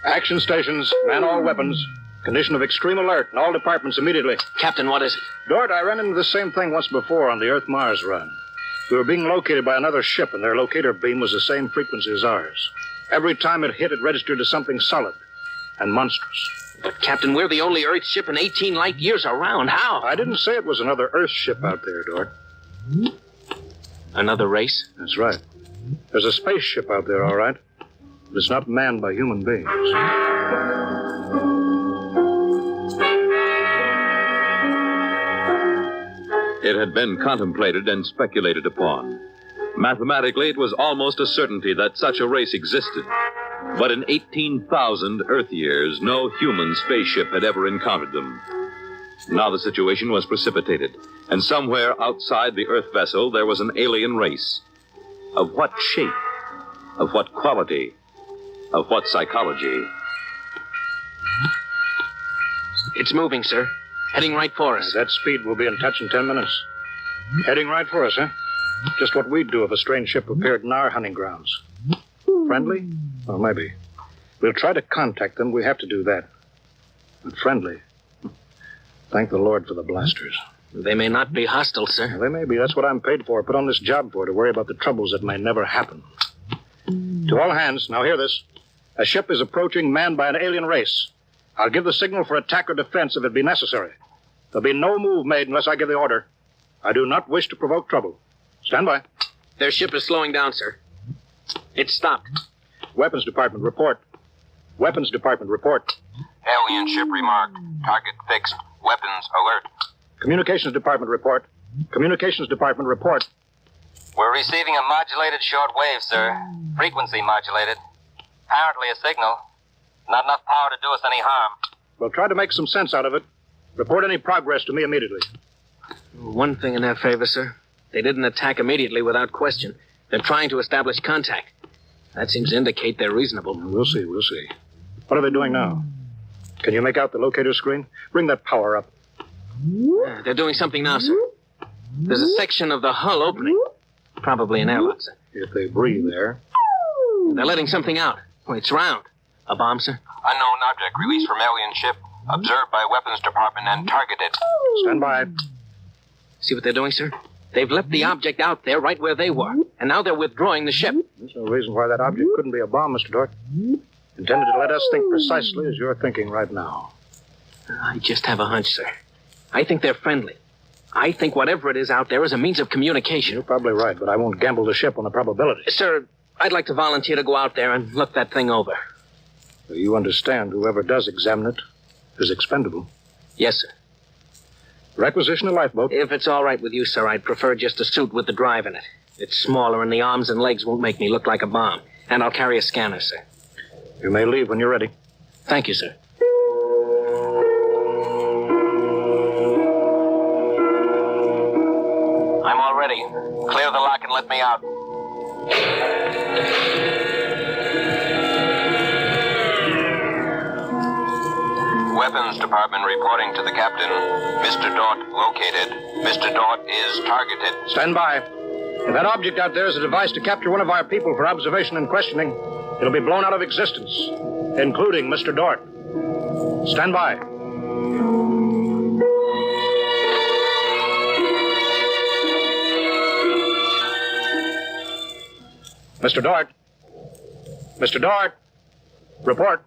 N: Action stations, man all weapons. Condition of extreme alert in all departments immediately.
F: Captain, what is it?
N: Dort, I ran into the same thing once before on the Earth-Mars run. We were being located by another ship, and their locator beam was the same frequency as ours. Every time it hit, it registered as something solid and monstrous.
F: But, Captain, we're the only Earth ship in 18 light years around. How?
N: I didn't say it was another Earth ship out there, Dort.
F: Another race?
N: That's right. There's a spaceship out there, all right. But it's not manned by human beings.
S: It had been contemplated and speculated upon. Mathematically, it was almost a certainty that such a race existed. But in 18,000 Earth years, no human spaceship had ever encountered them. Now the situation was precipitated, and somewhere outside the Earth vessel there was an alien race. Of what shape? Of what quality? Of what psychology?
F: It's moving, sir. Heading right for us.
N: At that speed, we'll be in touch in 10 minutes. Heading right for us, huh? Just what we'd do if a strange ship appeared in our hunting grounds. Friendly? Well, maybe. We'll try to contact them. We have to do that. But friendly? Thank the Lord for the blasters.
F: They may not be hostile, sir.
N: Well, they may be. That's what I'm paid for. Put on this job for, to worry about the troubles that may never happen. To all hands, now hear this. A ship is approaching manned by an alien race. I'll give the signal for attack or defense if it be necessary. There'll be no move made unless I give the order. I do not wish to provoke trouble. Stand by.
F: Their ship is slowing down, sir. It's stopped.
N: Weapons Department, report. Weapons Department, report.
D: Alien ship remarked. Target fixed. Weapons alert.
N: Communications Department, report. Communications Department, report.
D: We're receiving a modulated short wave, sir. Frequency modulated. Apparently a signal. Not enough power to do us any harm.
N: We'll try to make some sense out of it. Report any progress to me immediately.
F: One thing in their favor, sir. They didn't attack immediately without question. They're trying to establish contact. That seems to indicate they're reasonable.
N: We'll see, we'll see. What are they doing now? Can you make out the locator screen? Bring that power up.
F: They're doing something now, sir. There's a section of the hull opening. Probably an airlock, sir.
N: If they breathe there.
F: They're letting something out. Oh, it's round. A bomb, sir?
D: Unknown object released from alien ship. Observed by Weapons Department and targeted.
N: Stand by.
F: See what they're doing, sir? They've left the object out there right where they were. And now they're withdrawing the ship.
N: There's no reason why that object couldn't be a bomb, Mr. Dort. Intended to let us think precisely as you're thinking right now.
F: I just have a hunch, sir. I think they're friendly. I think whatever it is out there is a means of communication.
N: You're probably right, but I won't gamble the ship on the probability.
F: Sir, I'd like to volunteer to go out there and look that thing over.
N: You understand whoever does examine it is expendable.
F: Yes, sir.
N: Requisition a lifeboat.
F: If it's all right with you, sir, I'd prefer just a suit with the drive in it. It's smaller and the arms and legs won't make me look like a bomb. And I'll carry a scanner, sir.
N: You may leave when you're ready.
F: Thank you, sir.
D: I'm all ready. Clear the lock and let me out. Weapons Department reporting to the captain. Mr. Dort located. Mr. Dort is targeted.
N: Stand by. If that object out there is a device to capture one of our people for observation and questioning, it'll be blown out of existence, including Mr. Dort. Stand by. Mr. Dort. Mr. Dort. Report.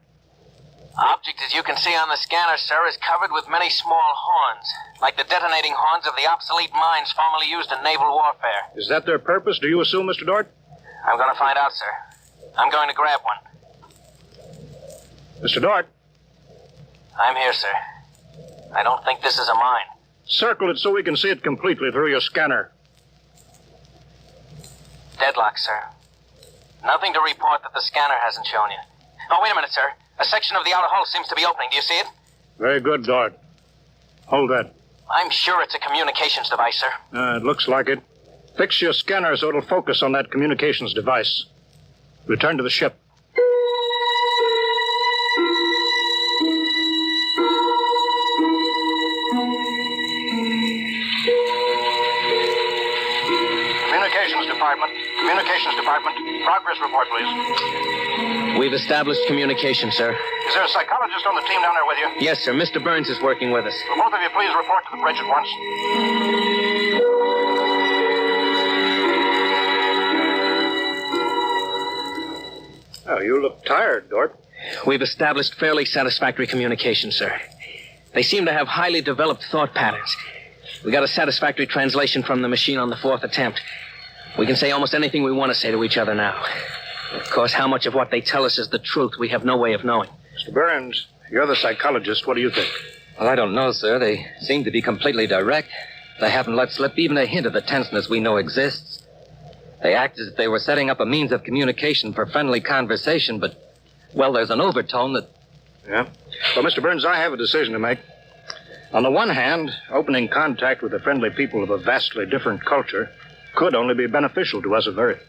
F: Object, as you can see on the scanner, sir, is covered with many small horns, like the detonating horns of the obsolete mines formerly used in naval warfare.
N: Is that their purpose, do you assume, Mr. Dort?
F: I'm going to find out, sir. I'm going to grab one.
N: Mr. Dort.
F: I'm here, sir. I don't think this is a mine.
N: Circle it so we can see it completely through your scanner.
D: Deadlock, sir. Nothing to report that the scanner hasn't shown you. Oh, wait a minute, sir. A section of the outer hull seems to be opening. Do you see it?
H: Very good, Dort. Hold that.
D: I'm sure it's a communications device, sir.
H: It looks like it. Fix your scanner so it'll focus on that communications device. Return to the ship.
N: Communications Department. Progress report, please.
D: We've established communication, sir.
N: Is there a psychologist on the team down there with you?
D: Yes, sir. Mr. Burns is working with us.
N: Will both of you please report to the bridge at once?
H: Oh, you look tired, Dort.
D: We've established fairly satisfactory communication, sir. They seem to have highly developed thought patterns. We got a satisfactory translation from the machine on the 4th attempt. We can say almost anything we want to say to each other now. Of course, how much of what they tell us is the truth, we have no way of knowing.
H: Mr. Burns, you're the psychologist. What do you think?
D: Well, I don't know, sir. They seem to be completely direct. They haven't let slip even a hint of the tenseness we know exists. They act as if they were setting up a means of communication for friendly conversation, but, well, there's an overtone that...
H: Yeah? Well, Mr. Burns, I have a decision to make. On the one hand, opening contact with the friendly people of a vastly different culture could only be beneficial to us of Earth.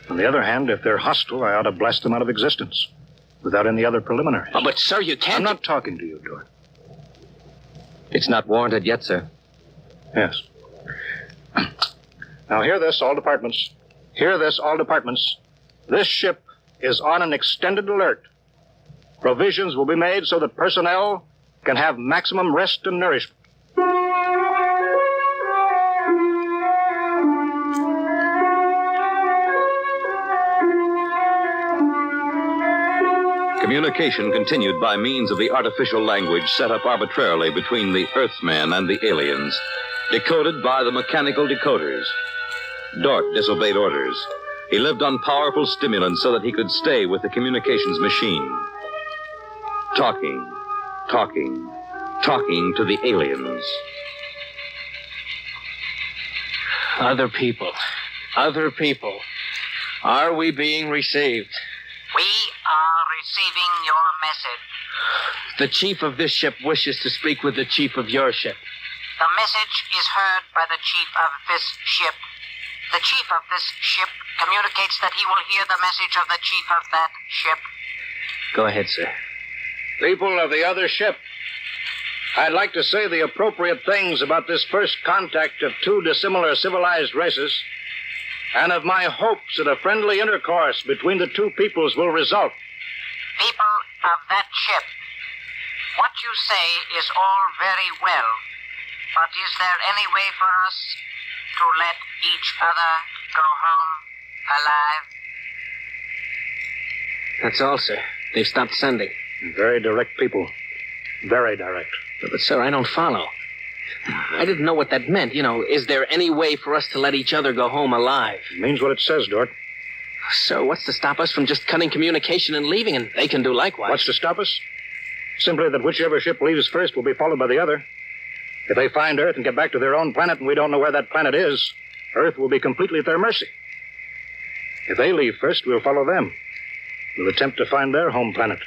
H: On the other hand, if they're hostile, I ought to blast them out of existence without any other preliminaries.
D: Oh, but, sir, you can't...
H: I'm not talking to you, Dort.
D: It's not warranted yet, sir.
H: Yes. Now, hear this, all departments. Hear this, all departments. This ship is on an extended alert. Provisions will be made so that personnel can have maximum rest and nourishment.
S: Communication continued by means of the artificial language set up arbitrarily between the Earthman and the aliens, decoded by the mechanical decoders. Dort disobeyed orders. He lived on powerful stimulants so that he could stay with the communications machine. Talking to the aliens.
D: Other people. Are we being received?
T: We are receiving your message.
D: The chief of this ship wishes to speak with the chief of your ship.
T: The message is heard by the chief of this ship. The chief of this ship communicates that he will hear the message of the chief of that ship.
D: Go ahead, sir.
H: People of the other ship, I'd like to say the appropriate things about this first contact of two dissimilar civilized races, and of my hopes that a friendly intercourse between the two peoples will result.
T: People of that ship, what you say is all very well, but is there any way for us to let each other go home alive?
D: That's all, sir. They've stopped sending.
H: Very direct people. Very direct.
D: But, sir, I don't follow. I didn't know what that meant. You know, is there any way for us to let each other go home alive?
H: It means what it says, Dort.
D: Sir, what's to stop us from just cutting communication and leaving, and they can do likewise?
H: What's to stop us? Simply that whichever ship leaves first will be followed by the other. If they find Earth and get back to their own planet and we don't know where that planet is, Earth will be completely at their mercy. If they leave first, we'll follow them. We'll attempt to find their home planet.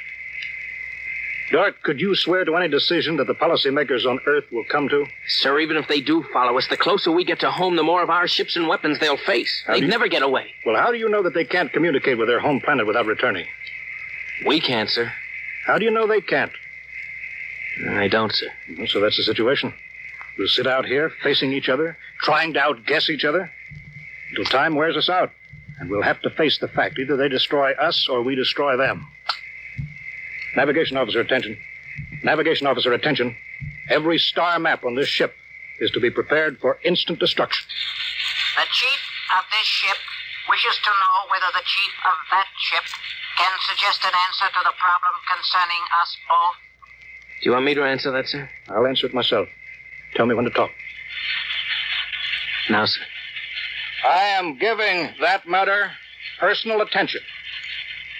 H: Dort, could you swear to any decision that the policymakers on Earth will come to?
D: Sir, even if they do follow us, the closer we get to home, the more of our ships and weapons they'll face. They'd never get away.
H: Well, how do you know that they can't communicate with their home planet without returning?
D: We can't, sir.
H: How do you know they can't?
D: I don't, sir.
H: So that's the situation. We'll sit out here, facing each other, trying to outguess each other, until time wears us out. And we'll have to face the fact. Either they destroy us or we destroy them. Navigation officer, attention. Navigation officer, attention. Every star map on this ship is to be prepared for instant destruction.
T: The chief of this ship wishes to know whether the chief of that ship can suggest an answer to the problem concerning us both.
D: Do you want me to answer that, sir?
H: I'll answer it myself. Tell me when to talk.
D: Now, sir.
H: I am giving that matter personal attention.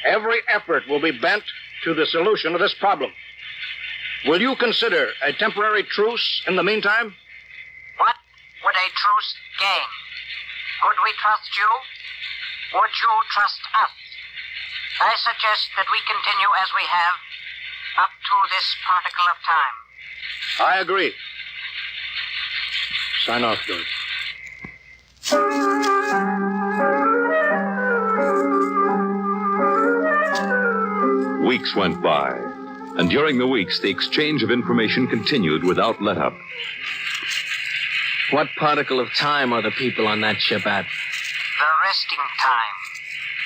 H: Every effort will be bent to the solution of this problem. Will you consider a temporary truce in the meantime?
T: What would a truce gain? Could we trust you Would you trust us? I suggest that we continue as we have up to this particle of time.
H: I agree. Sign off, George.
S: Weeks went by, and during the weeks, the exchange of information continued without let-up.
D: What particle of time are the people on that ship at?
T: The resting time.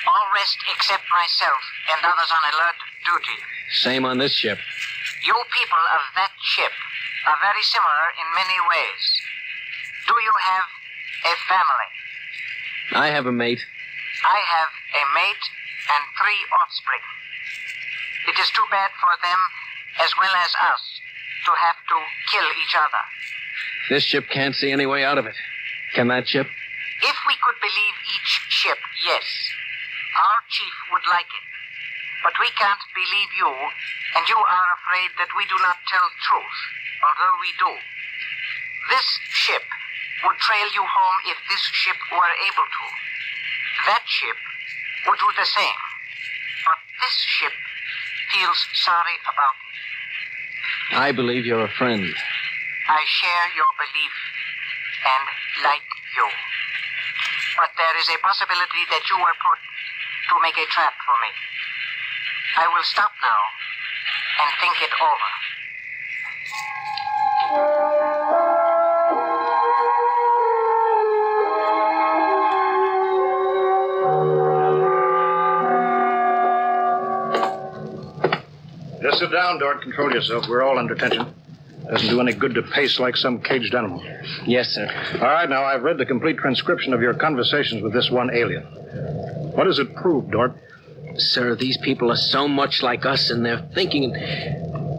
T: All rest except myself and others on alert duty.
D: Same on this ship.
T: You people of that ship are very similar in many ways. Do you have a family?
D: I have a mate.
T: I have a mate and 3 offspring. It is too bad for them, as well as us, to have to kill each other.
D: This ship can't see any way out of it. Can that ship?
T: If we could believe each ship, yes. Our chief would like it. But we can't believe you, and you are afraid that we do not tell truth, although we do. This ship would trail you home if this ship were able to. That ship would do the same. But this ship feels sorry about me.
D: I believe you're a friend.
T: I share your belief and like you. But there is a possibility that you were put to make a trap for me. I will stop now and think it over.
H: Just sit down, Dort. Control yourself. We're all under tension. Doesn't do any good to pace like some caged animal.
D: Yes, sir.
H: All right, now, I've read the complete transcription of your conversations with this one alien. What does it prove, Dort?
D: Sir, these people are so much like us in their thinking.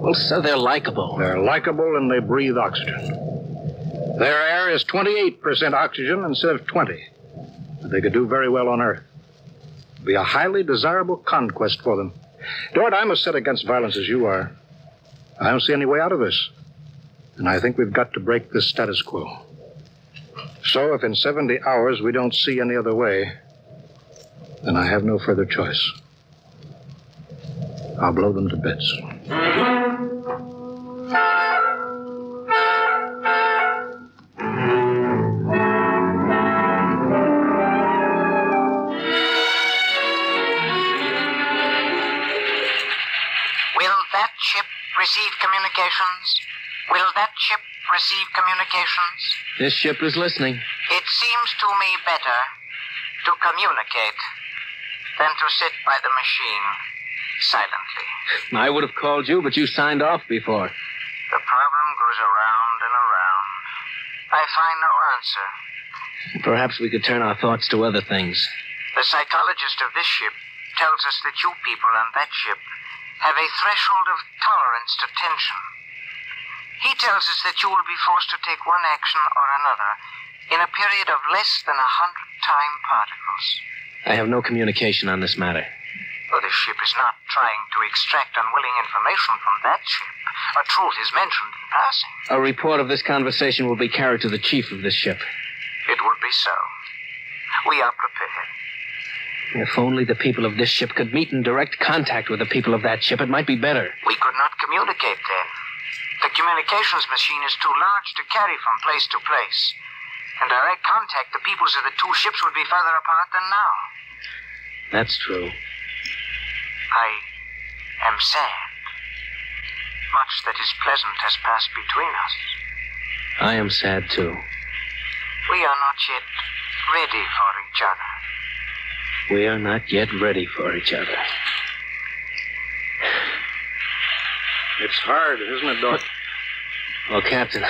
D: Well, sir, they're likable.
H: They're likable and they breathe oxygen. Their air is 28% oxygen instead of 20. But they could do very well on Earth. It'd be a highly desirable conquest for them. Dort, I'm as set against violence as you are. I don't see any way out of this. And I think we've got to break this status quo. So if in 70 hours we don't see any other way, then I have no further choice. I'll blow them to bits.
T: Receive communications? Will that ship receive communications?
D: This ship is listening.
T: It seems to me better to communicate than to sit by the machine silently.
D: I would have called you, but you signed off before.
T: The problem goes around and around. I find no answer.
D: Perhaps we could turn our thoughts to other things.
T: The psychologist of this ship tells us that you people on that ship have a threshold of tolerance to tension. He tells us that you will be forced to take one action or another in a period of less than 100 time particles.
D: I have no communication on this matter.
T: Well, the ship is not trying to extract unwilling information from that ship. A truth is mentioned in passing.
D: A report of this conversation will be carried to the chief of this ship.
T: It will be so. We are prepared.
D: If only the people of this ship could meet in direct contact with the people of that ship, it might be better.
T: We could not communicate then. The communications machine is too large to carry from place to place. In direct contact, the peoples of the two ships would be further apart than now.
D: That's true.
T: I am sad. Much that is pleasant has passed between us.
D: I am sad, too.
T: We are not yet ready for each other.
D: We are not yet ready for each other.
H: It's hard, isn't it, Doc?
D: Well, Captain,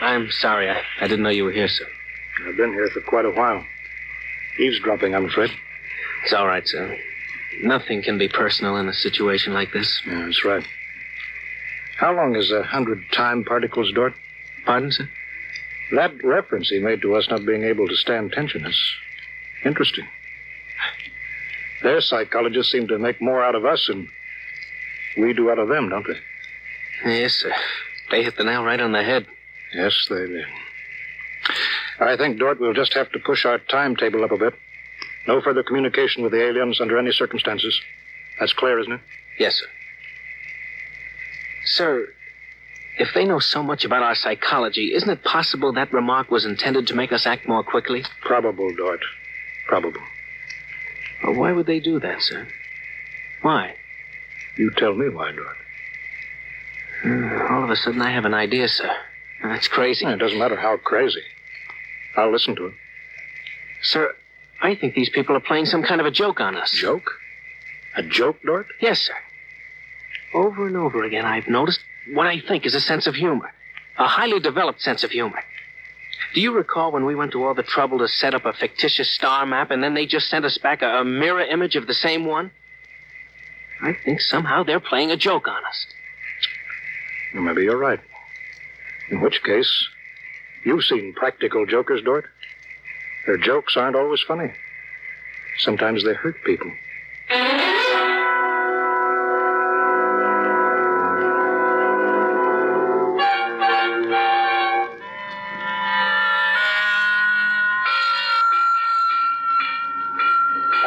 D: I'm sorry. I didn't know you were here, sir.
H: I've been here for quite a while. Eavesdropping, I'm afraid.
D: It's all right, sir. Nothing can be personal in a situation like this.
H: Yeah, that's right. How long is 100 time particles, Dort?
D: Pardon, sir?
H: That reference he made to us not being able to stand tension is interesting. Their psychologists seem to make more out of us than we do out of them, don't they?
D: Yes, sir. They hit the nail right on the head.
H: Yes, they did. I think, Dort, we'll just have to push our timetable up a bit. No further communication with the aliens under any circumstances. That's clear, isn't it?
D: Yes, sir. Sir, if they know so much about our psychology, isn't it possible that remark was intended to make us act more quickly?
H: Probable, Dort. Probable.
D: Well, why would they do that, sir? Why?
H: You tell me why, Dort.
D: All of a sudden, I have an idea, sir. That's crazy.
H: It doesn't matter how crazy. I'll listen to it.
D: Sir, I think these people are playing some kind of a joke on us.
H: Joke? A joke, Dort?
D: Yes, sir. Over and over again, I've noticed what I think is a sense of humor. A highly developed sense of humor. Do you recall when we went to all the trouble to set up a fictitious star map and then they just sent us back a mirror image of the same one? I think somehow they're playing a joke on us.
H: Well, maybe you're right. In which case, you've seen practical jokers, Dort. Their jokes aren't always funny. Sometimes they hurt people.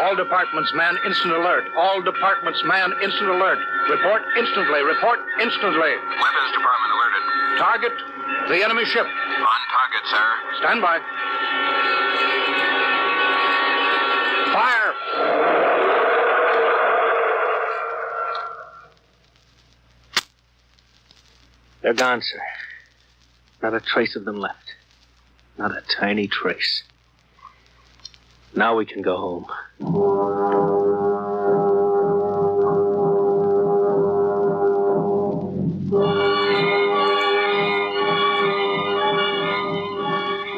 H: All departments, man, instant alert. All departments, man, instant alert. Report instantly. Report instantly.
B: Weapons Department alerted.
H: Target, the enemy ship.
B: On target, sir.
H: Stand by. Fire!
D: They're gone, sir. Not a trace of them left. Not a tiny trace. Now we can go home.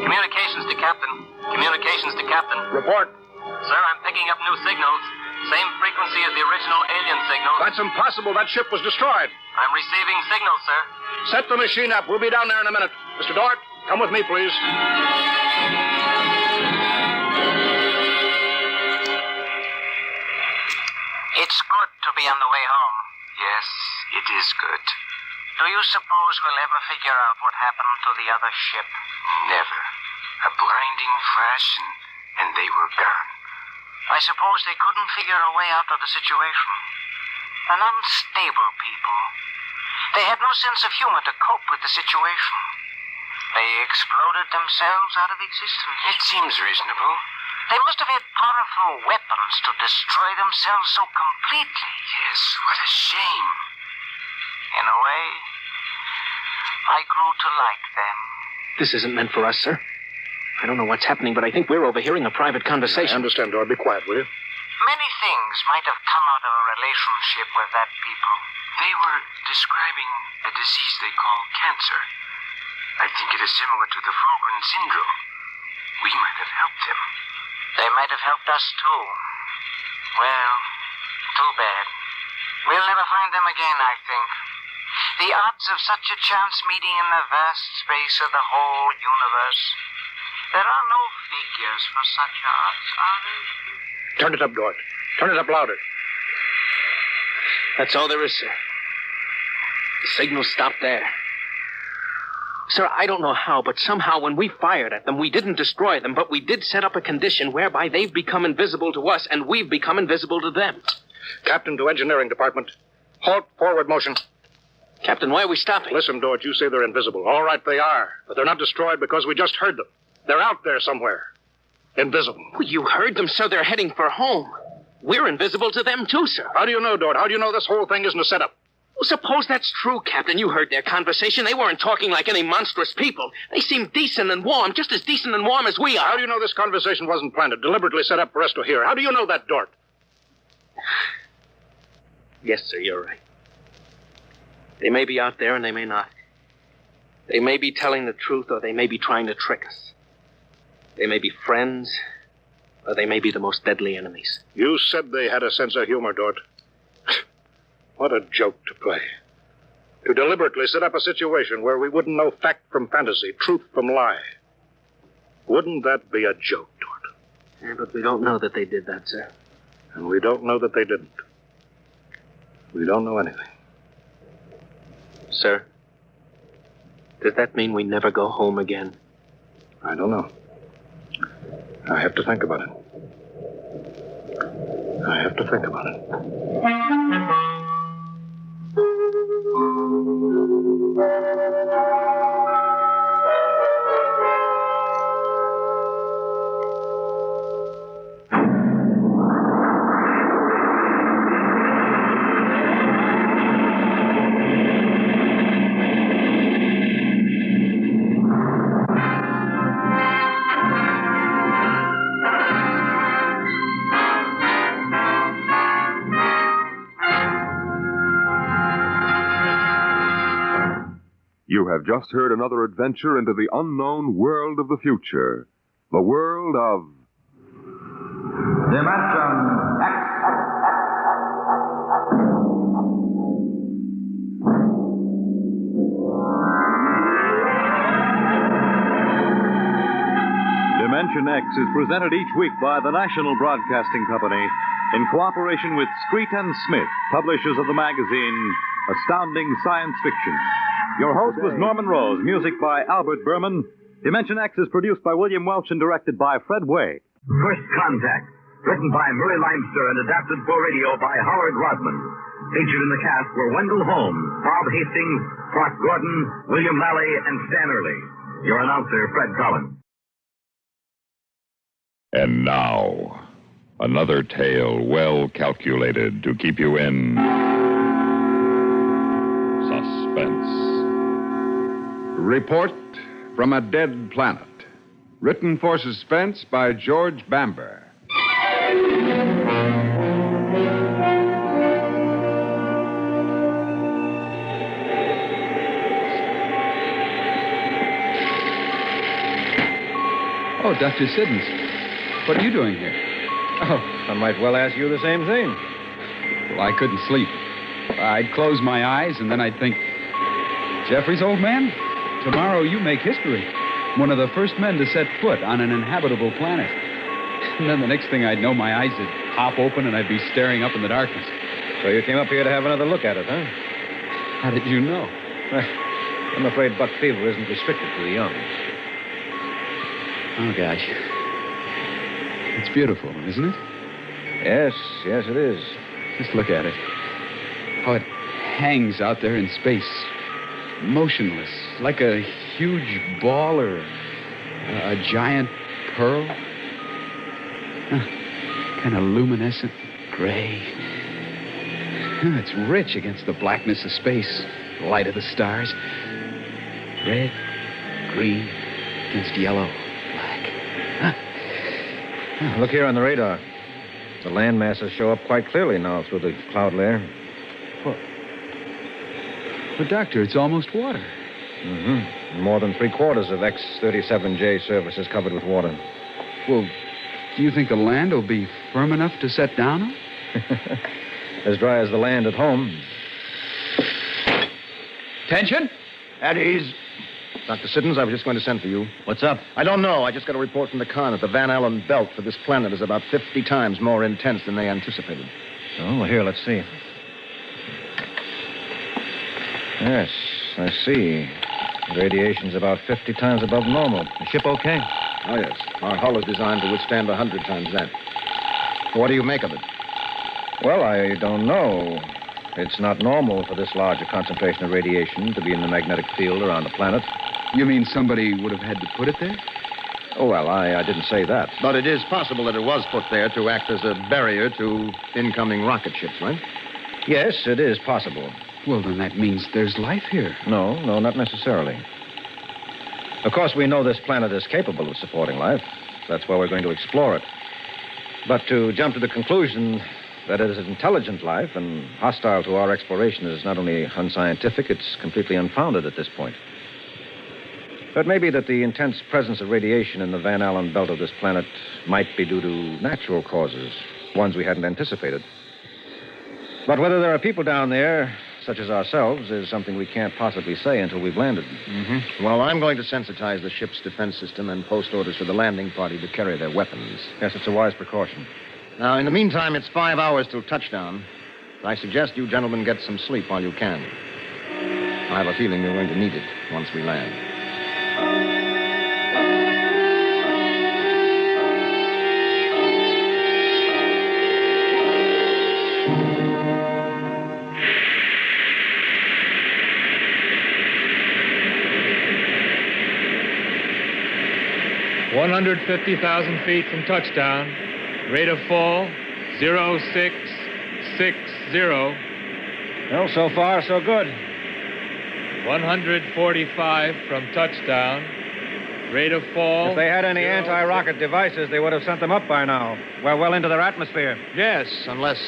B: Communications to Captain. Communications to Captain.
H: Report.
B: Sir, I'm picking up new signals. Same frequency as the original alien signals.
H: That's impossible. That ship was destroyed.
B: I'm receiving signals, sir.
H: Set the machine up. We'll be down there in a minute. Mr. Dort, come with me, please.
T: It's good to be on the way home.
B: Yes, it is good.
T: Do you suppose we'll ever figure out what happened to the other ship?
B: Never. A blinding flash and they were gone.
T: I suppose they couldn't figure a way out of the situation. An unstable people. They had no sense of humor to cope with the situation. They exploded themselves out of existence.
B: It seems reasonable.
T: They must have had powerful weapons to destroy themselves so completely.
B: Yes, what a shame.
T: In a way, I grew to like them.
D: This isn't meant for us, sir. I don't know what's happening, but I think we're overhearing a private conversation.
H: I understand, Dort. Be quiet, will you?
T: Many things might have come out of a relationship with that people.
B: They were describing a disease they call cancer. I think it is similar to the Fulgren syndrome. We might have helped them.
T: They might have helped us, too. Well, too bad. We'll never find them again, I think. The odds of such a chance meeting in the vast space of the whole universe. There are no figures for such odds, are there?
H: Turn it up, Dort. Turn it up louder.
D: That's all there is, sir. The signal stopped there. Sir, I don't know how, but somehow when we fired at them, we didn't destroy them, but we did set up a condition whereby they've become invisible to us, and we've become invisible to them.
H: Captain to Engineering Department. Halt forward motion.
D: Captain, why are we stopping?
H: Listen, Dort, you say they're invisible. All right, they are. But they're not destroyed because we just heard them. They're out there somewhere. Invisible.
D: Well, you heard them, sir. They're heading for home. We're invisible to them, too, sir.
H: How do you know, Dort? How do you know this whole thing isn't a setup?
D: Well, suppose that's true, Captain. You heard their conversation. They weren't talking like any monstrous people. They seemed decent and warm, just as decent and warm as we are.
H: How do you know this conversation wasn't planned, deliberately set up for us to hear? How do you know that, Dort?
D: Yes, sir, you're right. They may be out there and they may not. They may be telling the truth or they may be trying to trick us. They may be friends or they may be the most deadly enemies.
H: You said they had a sense of humor, Dort. What a joke to play. To deliberately set up a situation where we wouldn't know fact from fantasy, truth from lie. Wouldn't that be a joke, Dort?
D: Yeah, but we don't know that they did that, sir.
H: And we don't know that they didn't. We don't know anything.
D: Sir, does that mean we never go home again?
H: I don't know. I have to think about it.
L: I have to think about it.
G: You have just heard another adventure into the unknown world of the future. The world of
E: Dimension X.
S: Dimension X is presented each week by the National Broadcasting Company in cooperation with Street and Smith, publishers of the magazine Astounding Science Fiction. Your host was Norman Rose, music by Albert Berman. Dimension X is produced by William Welch and directed by Fred Way.
E: First Contact, written by Murray Leinster and adapted for radio by Howard Rodman. Featured in the cast were Wendell Holmes, Bob Hastings, Clark Gordon, William Lally, and Stan Early. Your announcer, Fred Collins.
G: And now, another tale well calculated to keep you in suspense.
J: Report from a Dead Planet. Written for suspense by George Bamber.
X: Oh, Dr. Siddons. What are you doing here?
H: Oh, I might well ask you the same thing.
X: Well, I couldn't sleep. I'd close my eyes and then I'd think, Jeffries, old man, tomorrow you make history. One of the first men to set foot on an inhabitable planet. And then the next thing I'd know, my eyes would pop open and I'd be staring up in the darkness.
H: So you came up here to have another look at it, huh?
X: How did you know?
H: I'm afraid buck fever isn't restricted to the young.
X: Oh, gosh. It's beautiful, isn't it?
H: Yes, it is.
X: Just look at it. How it hangs out there in space. Motionless. Like a huge ball or a giant pearl. Kind of luminescent, gray. It's rich against the blackness of space. The light of the stars. Red, green, against yellow, black.
H: Look here on the radar. The land masses show up quite clearly now through the cloud layer.
X: But, Doctor, it's almost water.
H: Mm-hmm. More than 3/4 of X-37J surface is covered with water.
X: Well, do you think the land will be firm enough to set down on?
H: As dry as the land at home.
X: Tension?
H: At ease. Dr. Siddons, I was just going to send for you. What's up? I don't know. I just got a report from the con that the Van Allen belt for this planet is about 50 times more intense than they anticipated. Oh, well, here, let's see. Yes, I see. The radiation's about 50 times above normal. The ship okay? Oh, yes. Our hull is designed to withstand 100 times that. What do you make of it? Well, I don't know. It's not normal for this large a concentration of radiation to be in the magnetic field around the planet.
X: You mean somebody would have had to put it there?
H: Oh, well, I didn't say that. But it is possible that it was put there to act as a barrier to incoming rocket ships, right? Yes, it is possible.
X: Well, then that means there's life here.
H: No, not necessarily. Of course, we know this planet is capable of supporting life. That's why we're going to explore it. But to jump to the conclusion that it is intelligent life and hostile to our exploration is not only unscientific, it's completely unfounded at this point. But maybe that the intense presence of radiation in the Van Allen belt of this planet might be due to natural causes, ones we hadn't anticipated. But whether there are people down there, such as ourselves, is something we can't possibly say until we've landed. Mm-hmm. Well, I'm going to sensitize the ship's defense system and post orders for the landing party to carry their weapons. Yes, it's a wise precaution. Now, in the meantime, it's 5 hours till touchdown. I suggest you gentlemen get some sleep while you can. I have a feeling you're going to need it once we land.
I: 150,000 feet from touchdown. Rate of fall, 0660.
H: Well, so far, so good.
I: 145 from touchdown. Rate of fall.
H: If they had any anti-rocket devices, they would have sent them up by now. We're well into their atmosphere.
K: Yes, unless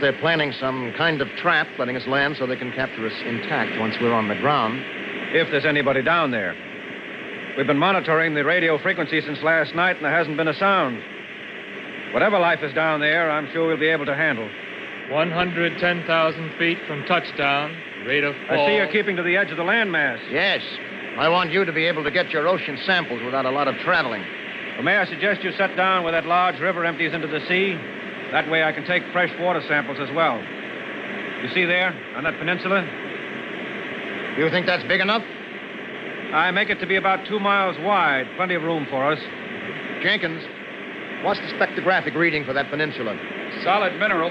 K: they're planning some kind of trap, letting us land so they can capture us intact once we're on the ground.
H: If there's anybody down there. We've been monitoring the radio frequency since last night, and there hasn't been a sound. Whatever life is down there, I'm sure we'll be able to handle.
I: 110,000 feet from touchdown. Rate of fall.
H: I see you're keeping to the edge of the landmass.
K: Yes. I want you to be able to get your ocean samples without a lot of traveling.
H: Well, may I suggest you set down where that large river empties into the sea? That way I can take fresh water samples as well. You see there, on that peninsula?
K: You think that's big enough?
H: I make it to be about 2 miles wide. Plenty of room for us.
K: Jenkins, what's the spectrographic reading for that peninsula?
U: Solid mineral.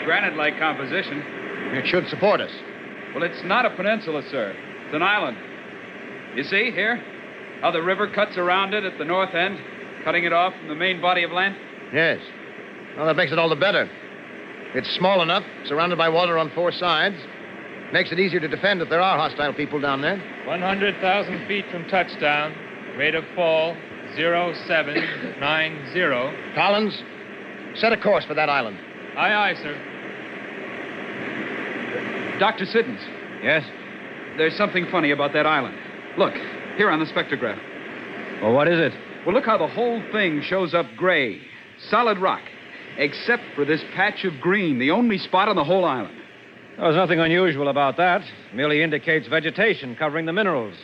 U: Granite-like composition.
K: It should support us.
U: Well, it's not a peninsula, sir. It's an island. You see, here? How the river cuts around it at the north end, cutting it off from the main body of land?
K: Yes. Well, that makes it all the better. It's small enough, surrounded by water on 4 sides. Makes it easier to defend if there are hostile people down there.
I: 100,000 feet from touchdown. Rate of fall, 0790.
K: Collins, set a course for that island.
I: Aye, aye, sir.
U: Dr. Siddons.
H: Yes?
U: There's something funny about that island. Look, here on the spectrograph.
H: Well, what is it?
U: Well, look how the whole thing shows up gray. Solid rock. Except for this patch of green, the only spot on the whole island.
H: There's nothing unusual about that. It merely indicates vegetation covering the minerals.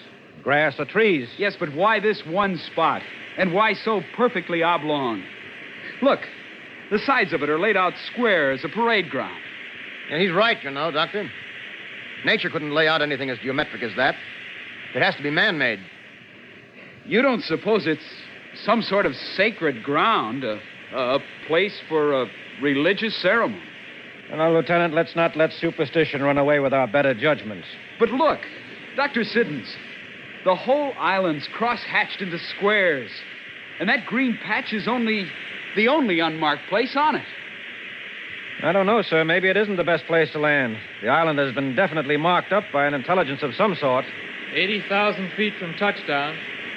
H: Grass or trees.
U: Yes, but why this one spot? And why so perfectly oblong? Look, the sides of it are laid out square as a parade ground.
K: Yeah, he's right, you know, Doctor. Nature couldn't lay out anything as geometric as that. It has to be man-made.
U: You don't suppose it's some sort of sacred ground, a place for a religious ceremony?
H: Now, Lieutenant, let's not let superstition run away with our better judgment.
U: But look, Dr. Siddons, the whole island's cross-hatched into squares. And that green patch is the only unmarked place on it.
H: I don't know, sir. Maybe it isn't the best place to land. The island has been definitely marked up by an intelligence of some sort.
I: 80,000 feet from touchdown.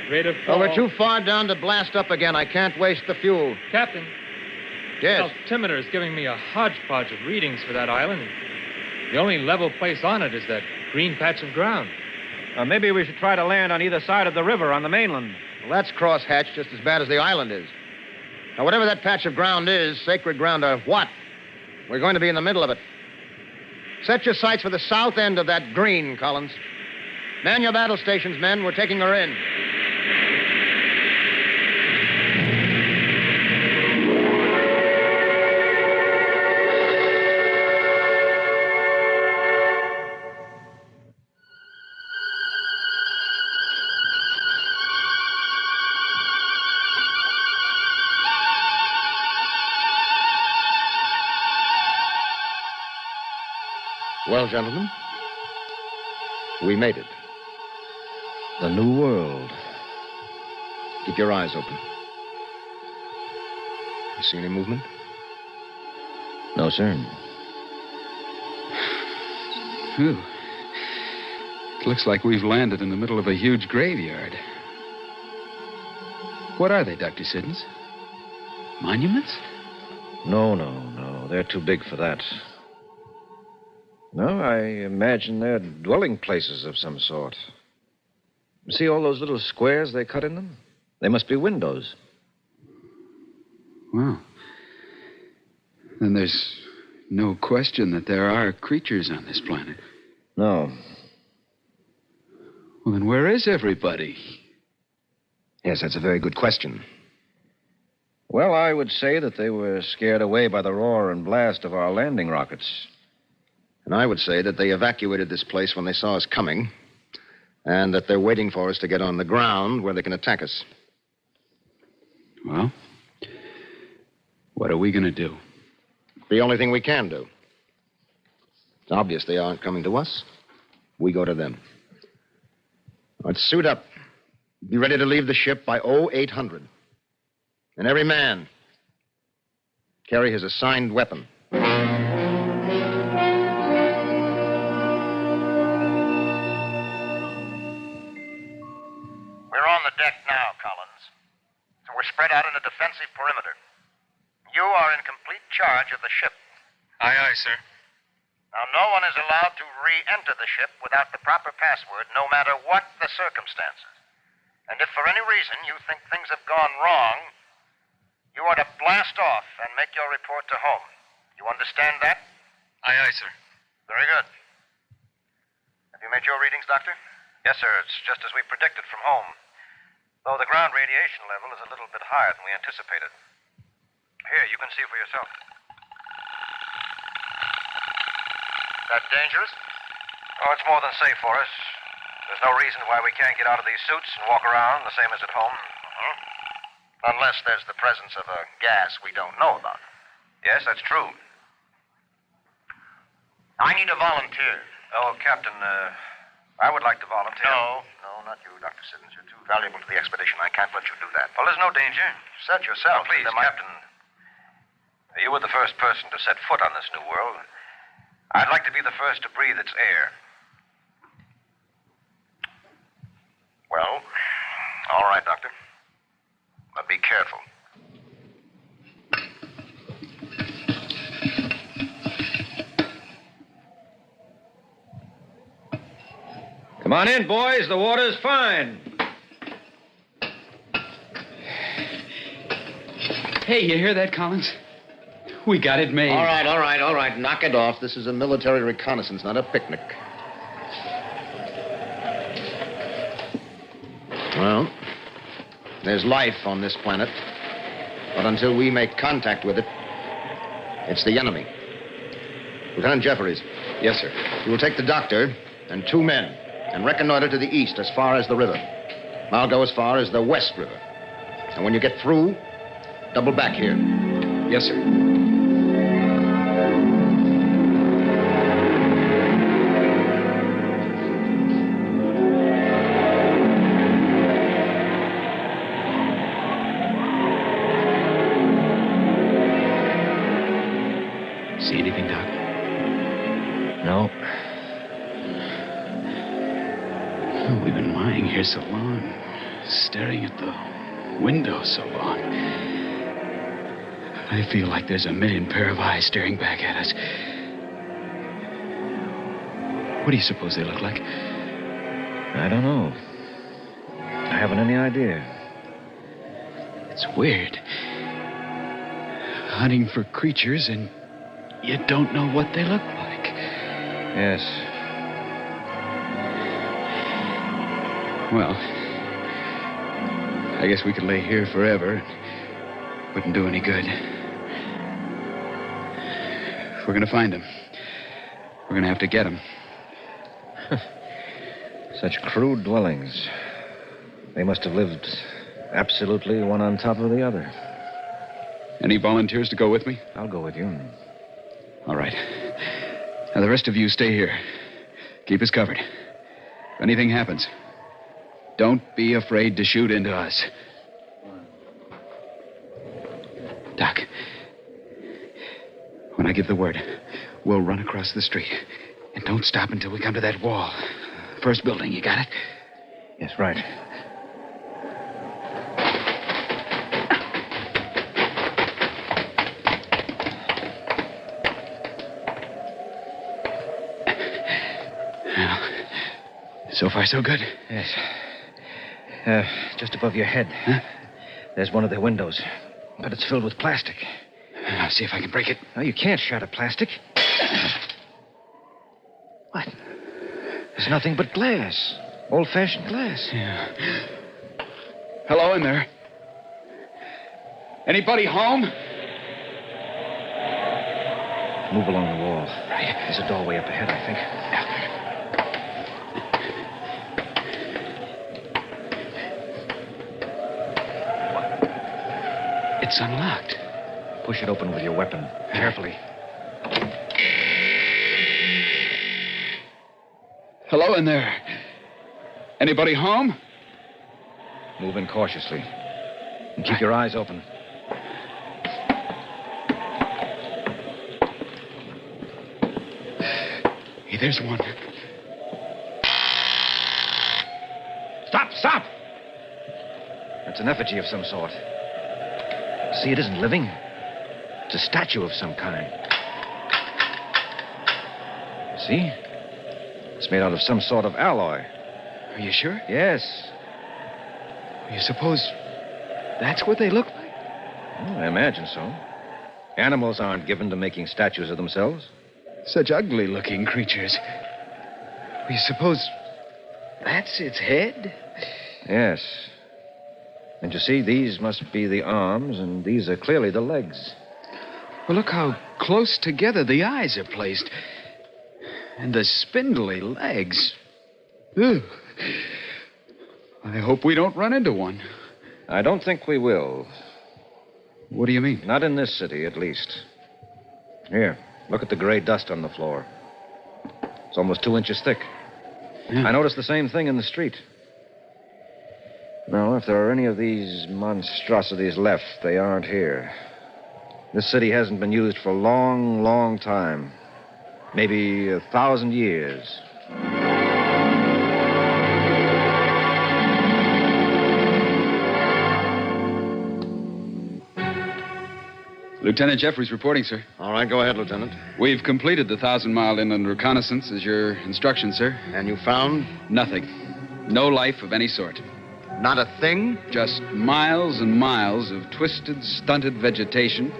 I: Rate of fall.
K: Oh, we're too far down to blast up again. I can't waste the fuel.
I: Captain.
K: Yes?
I: The altimeter is giving me a hodgepodge of readings for that island. The only level place on it is that green patch of ground.
H: Maybe we should try to land on either side of the river on the mainland.
K: Well, that's cross-hatched just as bad as the island is. Now, whatever that patch of ground is, sacred ground or what, we're going to be in the middle of it. Set your sights for the south end of that green, Collins. Man your battle stations, men. We're taking her in. Well, gentlemen, we made it. The new world. Keep your eyes open. You see any movement?
V: No, sir.
Y: Phew. It looks like we've landed in the middle of a huge graveyard. What are they, Dr. Siddons? Monuments?
V: No. They're too big for that. No, I imagine they're dwelling places of some sort. See all those little squares they cut in them? They must be windows.
Y: Well, then there's no question that there are creatures on this planet.
V: No.
Y: Well, then where is everybody?
V: Yes, that's a very good question. Well, I would say that they were scared away by the roar and blast of our landing rockets.
K: And I would say that they evacuated this place when they saw us coming, and that they're waiting for us to get on the ground where they can attack us.
Y: Well, what are we going to do?
K: The only thing we can do. It's obvious they aren't coming to us. We go to them. Let's suit up. Be ready to leave the ship by 0800. And every man carry his assigned weapon.
E: We're on the deck now, Collins. So we're spread out in a defensive perimeter. You are in complete charge of the ship.
C: Aye, aye, sir.
E: Now, no one is allowed to re-enter the ship without the proper password, no matter what the circumstances. And if for any reason you think things have gone wrong, you are to blast off and make your report to home. You understand that?
C: Aye, aye, sir.
E: Very good. Have you made your readings, Doctor? Yes, sir. It's just as we predicted from home. Though the ground radiation level is a little bit higher than we anticipated. Here, you can see for yourself. That dangerous? Oh, it's more than safe for us. There's no reason why we can't get out of these suits and walk around the same as at home. Unless there's the presence of a gas we don't know about. Yes, that's true. I need a volunteer. Oh, Captain, I would like to volunteer. No, not you, Dr. Siddons. You're too valuable to the expedition. I can't let you do that. Well, there's no danger. You said yourself. Please, Captain. You were the first person to set foot on this new world. I'd like to be the first to breathe its air. Well, all right, Doctor. But be careful.
K: Come on in, boys. The water's fine.
U: Hey, you hear that, Collins? We got it made.
K: All right. Knock it off. This is a military reconnaissance, not a picnic. Well, there's life on this planet. But until we make contact with it, it's the enemy. Lieutenant Jefferies.
V: Yes, sir.
K: You will take the doctor and 2 men and reconnoiter to the east as far as the river. I'll go as far as the West River. And when you get through, double back here.
V: Yes, sir.
Y: See anything, Doc?
U: No.
Y: We've been lying here so long, staring at the window so long. I feel like there's a million pair of eyes staring back at us. What do you suppose they look like?
V: I don't know. I haven't any idea.
Y: It's weird. Hunting for creatures and you don't know what they look like.
V: Yes.
Y: Well, I guess we could lay here forever. Wouldn't do any good. If we're going to find them, we're going to have to get them.
V: Such crude dwellings. They must have lived absolutely one on top of the other.
Y: Any volunteers to go with me?
V: I'll go with you.
Y: All right. Now, the rest of you stay here. Keep us covered. If anything happens, don't be afraid to shoot into us. Doc, when I give the word, we'll run across the street. And don't stop until we come to that wall. First building, you got it?
V: Yes, right.
Y: Well, so far, so good.
V: Yes. Just above your head.
Y: Huh?
V: There's one of the windows, but it's filled with plastic.
Y: I'll see if I can break it.
V: No, you can't shatter plastic. What? There's nothing but glass. Old-fashioned glass.
Y: Yeah. Hello in there. Anybody home?
V: Move along the wall.
Y: Right.
V: There's a doorway up ahead, I think.
Y: It's unlocked.
V: Push it open with your weapon. Carefully.
Y: Hello in there. Anybody home?
V: Move in cautiously. And keep your eyes open.
Y: Hey, there's one.
V: Stop! That's an effigy of some sort. See, it isn't living. It's a statue of some kind. See? It's made out of some sort of alloy.
Y: Are you sure?
V: Yes.
Y: You suppose that's what they look like?
V: Well, I imagine so. Animals aren't given to making statues of themselves.
Y: Such ugly-looking creatures. You suppose that's its head?
V: Yes. And you see, these must be the arms, and these are clearly the legs.
Y: Well, look how close together the eyes are placed. And the spindly legs. Ugh. I hope we don't run into one.
V: I don't think we will.
Y: What do you mean?
V: Not in this city, at least. Here, look at the gray dust on the floor. It's almost 2 inches thick.
Y: Yeah.
V: I noticed the same thing in the street. Now, if there are any of these monstrosities left, they aren't here. This city hasn't been used for a long, long time. Maybe 1,000 years.
Y: Lieutenant Jeffries reporting, sir.
K: All right, go ahead, Lieutenant.
Y: We've completed the 1,000-mile inland reconnaissance as your instruction, sir.
K: And you found?
Y: Nothing. No life of any sort.
K: Not a thing?
Y: Just miles and miles of twisted, stunted vegetation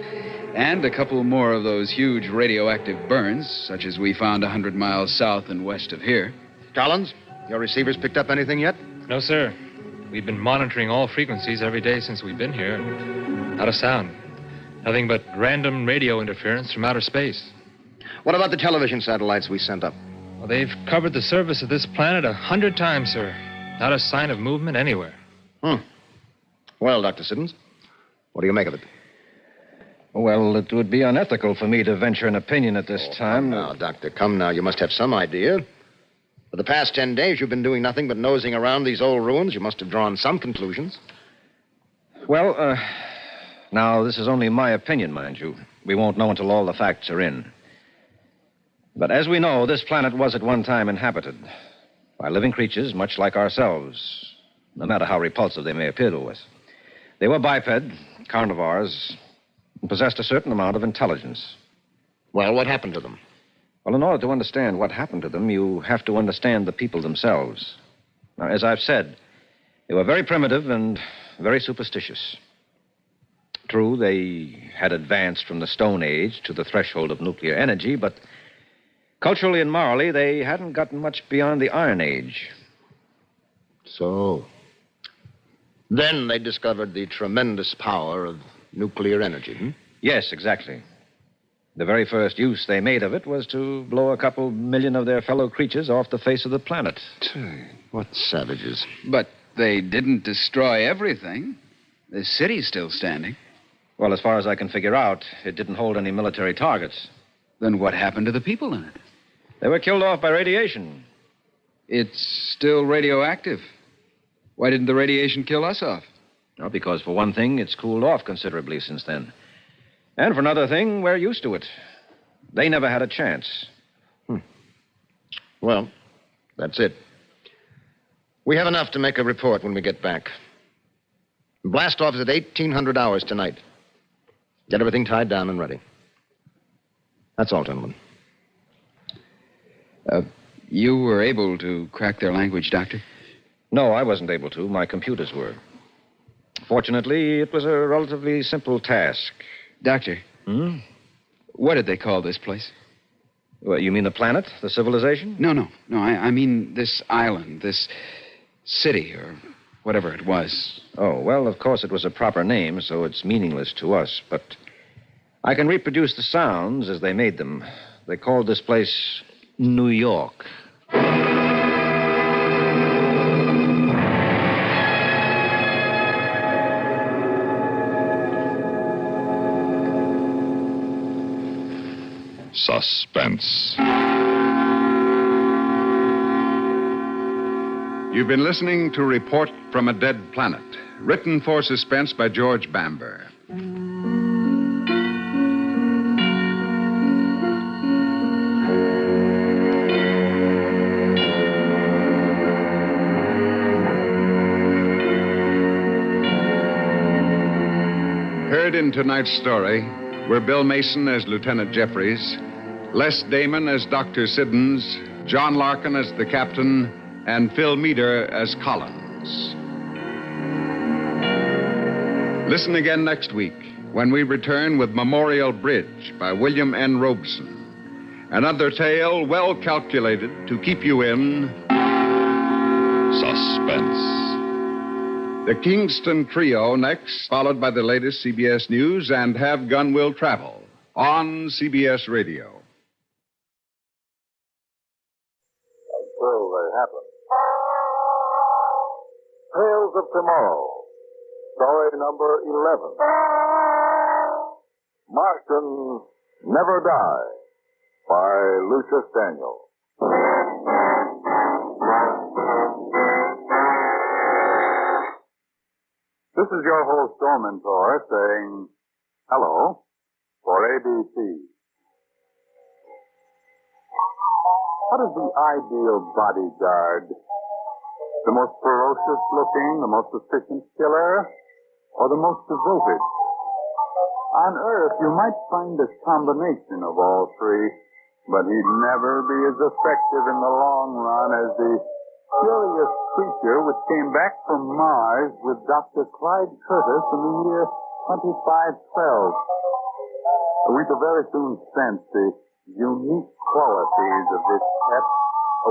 Y: and a couple more of those huge radioactive burns, such as we found 100 miles south and west of here.
K: Collins, your receivers picked up anything yet?
I: No, sir. We've been monitoring all frequencies every day since we've been here. Not a sound. Nothing but random radio interference from outer space.
K: What about the television satellites we sent up?
I: Well, they've covered the surface of this planet 100 times, sir. Not a sign of movement anywhere.
K: Well, Dr. Siddons, what do you make of it?
V: Well, it would be unethical for me to venture an opinion at this time.
K: Come now, Doctor, come now. You must have some idea. For the past 10 days, you've been doing nothing but nosing around these old ruins. You must have drawn some conclusions.
V: Well, now, this is only my opinion, mind you. We won't know until all the facts are in. But as we know, this planet was at one time inhabited by living creatures much like ourselves, no matter how repulsive they may appear to us. They were biped, carnivores, and possessed a certain amount of intelligence.
K: Well, what happened to them?
V: Well, in order to understand what happened to them, you have to understand the people themselves. Now, as I've said, they were very primitive and very superstitious. True, they had advanced from the Stone Age to the threshold of nuclear energy, but culturally and morally, they hadn't gotten much beyond the Iron Age.
K: So, then they discovered the tremendous power of nuclear energy,
V: Yes, exactly. The very first use they made of it was to blow a couple million of their fellow creatures off the face of the planet.
K: What savages.
Y: But they didn't destroy everything. The city's still standing.
V: Well, as far as I can figure out, it didn't hold any military targets.
Y: Then what happened to the people in it?
V: They were killed off by radiation.
Y: It's still radioactive. Why didn't the radiation kill us off?
V: Well, because for one thing, it's cooled off considerably since then. And for another thing, we're used to it. They never had a chance.
K: Well, that's it. We have enough to make a report when we get back. Blast off is at 1800 hours tonight. Get everything tied down and ready. That's all, gentlemen.
Y: You were able to crack their language, Doctor?
V: No, I wasn't able to. My computers were. Fortunately, it was a relatively simple task.
Y: Doctor? What did they call this place?
V: Well, you mean the planet? The civilization?
Y: No. I mean this island, this city, or whatever it was.
V: Oh, well, of course it was a proper name, so it's meaningless to us. But I can reproduce the sounds as they made them. They called this place New York.
G: Suspense.
J: You've been listening to Report from a Dead Planet, written for suspense by George Bamber. Heard in tonight's story were Bill Mason as Lieutenant Jeffries, Les Damon as Dr. Siddons, John Larkin as the captain, and Phil Meader as Collins. Listen again next week when we return with Memorial Bridge by William N. Robeson. Another tale well calculated to keep you in suspense. The Kingston Trio next, followed by the latest CBS News and Have Gun Will Travel on CBS Radio.
M: Until they happen. Tales of Tomorrow, story number 11. Martians Never Die by Lucius Daniel. This is your host, Storm Mentor, saying hello for ABC. What is the ideal bodyguard? The most ferocious looking, the most efficient killer, or the most devoted? On Earth, you might find a combination of all three, but he'd never be as effective in the long run as the curious creature which came back from Mars with Dr. Clyde Curtis in the year 2512. We could very soon sense the unique qualities of this pet,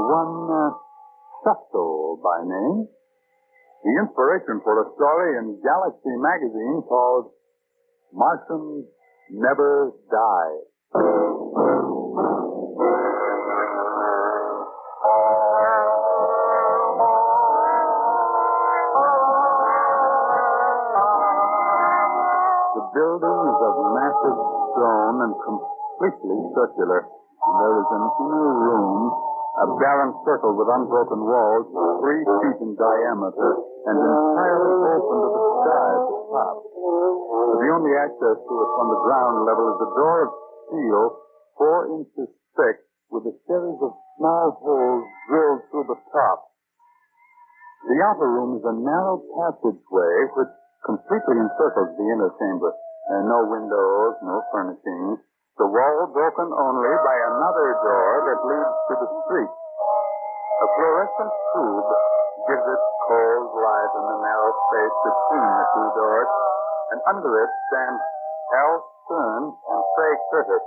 M: one Shuffle by name. The inspiration for a story in Galaxy magazine called Martians Never Die. The building is of massive stone and completely circular. There is an inner room, a barren circle with unbroken walls, 3 feet in diameter, and entirely open to the sky at the top. The only access to it from the ground level is a door of steel, 4 inches thick, with a series of small holes drilled through the top. The outer room is a narrow passageway which completely encircles the inner chamber. There are no windows, no furnishings. The wall broken only by another door that leads to the street. A fluorescent tube gives it cold light in the narrow space between the 2 doors, and under it stand Hal Stern and Faye Curtis.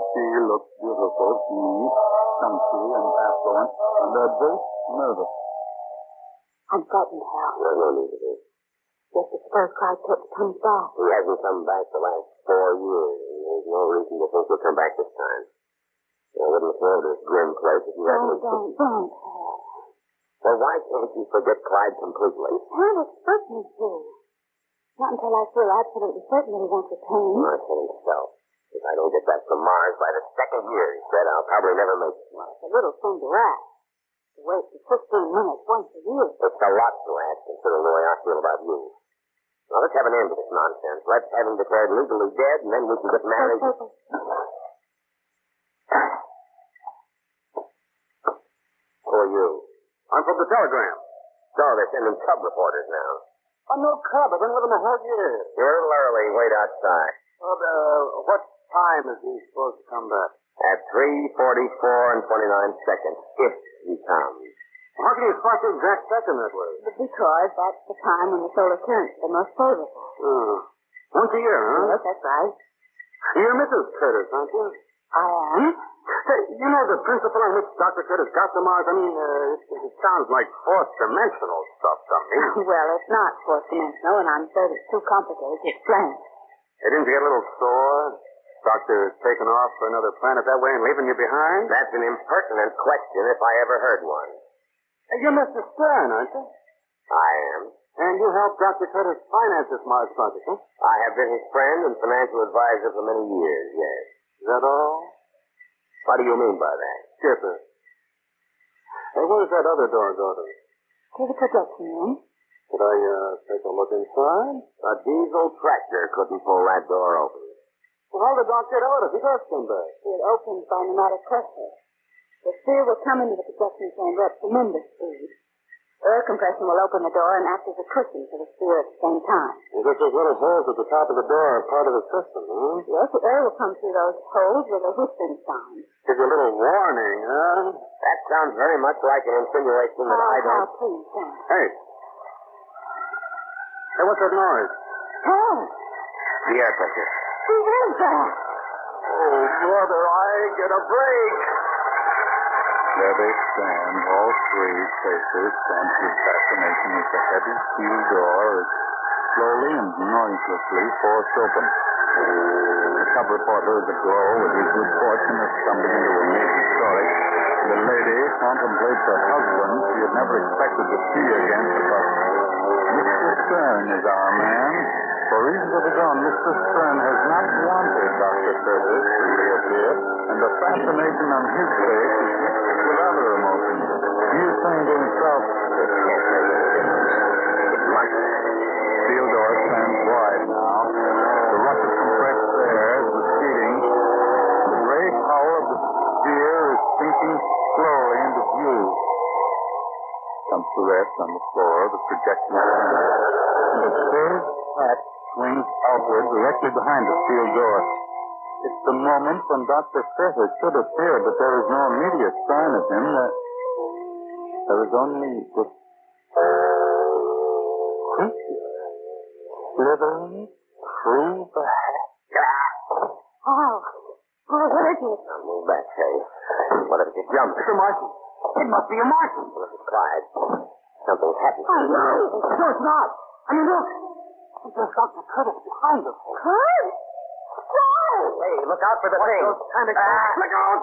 M: She looks beautiful, he chunky and affluent, and they're both nervous.
P: I'm frightened, Hal.
F: No need to be.
P: Just as first Clyde Curtis comes back.
F: He hasn't come back the last 4 years. There's no reason to think he'll come back this time. I wouldn't throw this grim place if you hadn't...
P: Don't, Hal.
F: Well, why can't you forget Clyde completely?
P: You can't expect me to. Not until I feel absolutely certain that he won't return.
F: I think so. If I don't get back from Mars by the 2nd year, he said, I'll probably never make it.
P: Well, it's a little thing to ask. To wait for 15 minutes once a year.
F: It's a lot to ask, considering the way I feel about you. Now, let's have an end to this nonsense. Let's have him declared legally dead, and then we can get married. Who are you?
M: I'm from the Telegram.
F: So, they're sending cub reporters now.
M: I'm no cub. I've been with him a whole year.
F: You're a little early. Wait outside.
M: What time is he supposed to come back?
F: At 3:44 and 29 seconds, if he comes.
M: How can you spot the exact second that way?
P: Because that's the time when the solar currents are most favorable.
M: Once a year, huh?
P: Yes, that's right.
M: You're Mrs. Curtis, aren't you?
P: I am.
M: Hey, you know the principle on which Dr. Curtis got to Mars? I mean, it sounds like fourth-dimensional stuff to me.
P: Well, it's not fourth-dimensional, and I'm afraid it's too complicated to explain.
M: Hey, didn't you get a little sore? Doctor taking off for another planet that way and leaving you behind?
F: That's an impertinent question if I ever heard one.
M: Hey, you're Mr. Stern, aren't you?
F: I am.
M: And you helped Dr. Curtis finance this Mars project, huh?
F: I have been his friend and financial advisor for many years, yes.
M: Is that all?
F: What do you mean by that?
M: Skipper. Hey, where does that other door go to?
P: To the projection room.
A: Could I, take a look inside? A diesel tractor couldn't pull that door open. Well, how did Doc get out if he does come back?
P: It opens by pneumatic pressure. The sphere will come into the projection chamber at tremendous speed. Air compression will open the door and act as a cushion for the sphere at the same time.
A: Well, just those little holes at the top of the door are part of the system, huh?
P: Yes, the air will come through those holes with a whistling sound.
A: Gives you a little warning, huh? That sounds very much like an insinuation that I don't...
P: Please, don't.
A: Hey. Hey, what's that noise?
P: Oh,
A: The air pressure.
P: who is that?
A: Oh, brother, I get a break.
M: There they stand, all three faces, stamped with fascination as the heavy steel door is slowly and noiselessly forced open. The sub reporter of the Glow, with his good fortune of stumbling into a major story, the lady contemplates her husband she had never expected to see again. But Mr. Stern is our man. For reasons of his own, Mr. Stern has not wanted Dr. Curtis to reappear, and the fascination on his face is mixed with other emotions. He is saying to himself, "It can't make a difference. It must." Steel door stands wide now. The rush of compressed air is receding. The gray hull of the sphere is sinking slowly into view. Comes to rest on the floor of the projection chamber. The curved hat swings outward directly behind the steel door. It's the moment when Dr. Curtis should appear, but there is no immediate sign of him. There is only this creature slithering through the hat.
P: Oh, what is it?
A: Now move back, Shay. What if it's a jump? It's a Martian. It must be a Martian. Look at Clyde. Something's happened.
P: Oh, no.
A: No, it's not. I mean, look. There's Dr. Curtis behind us.
P: Kurt?
A: Hey, look out for the thing. Look out.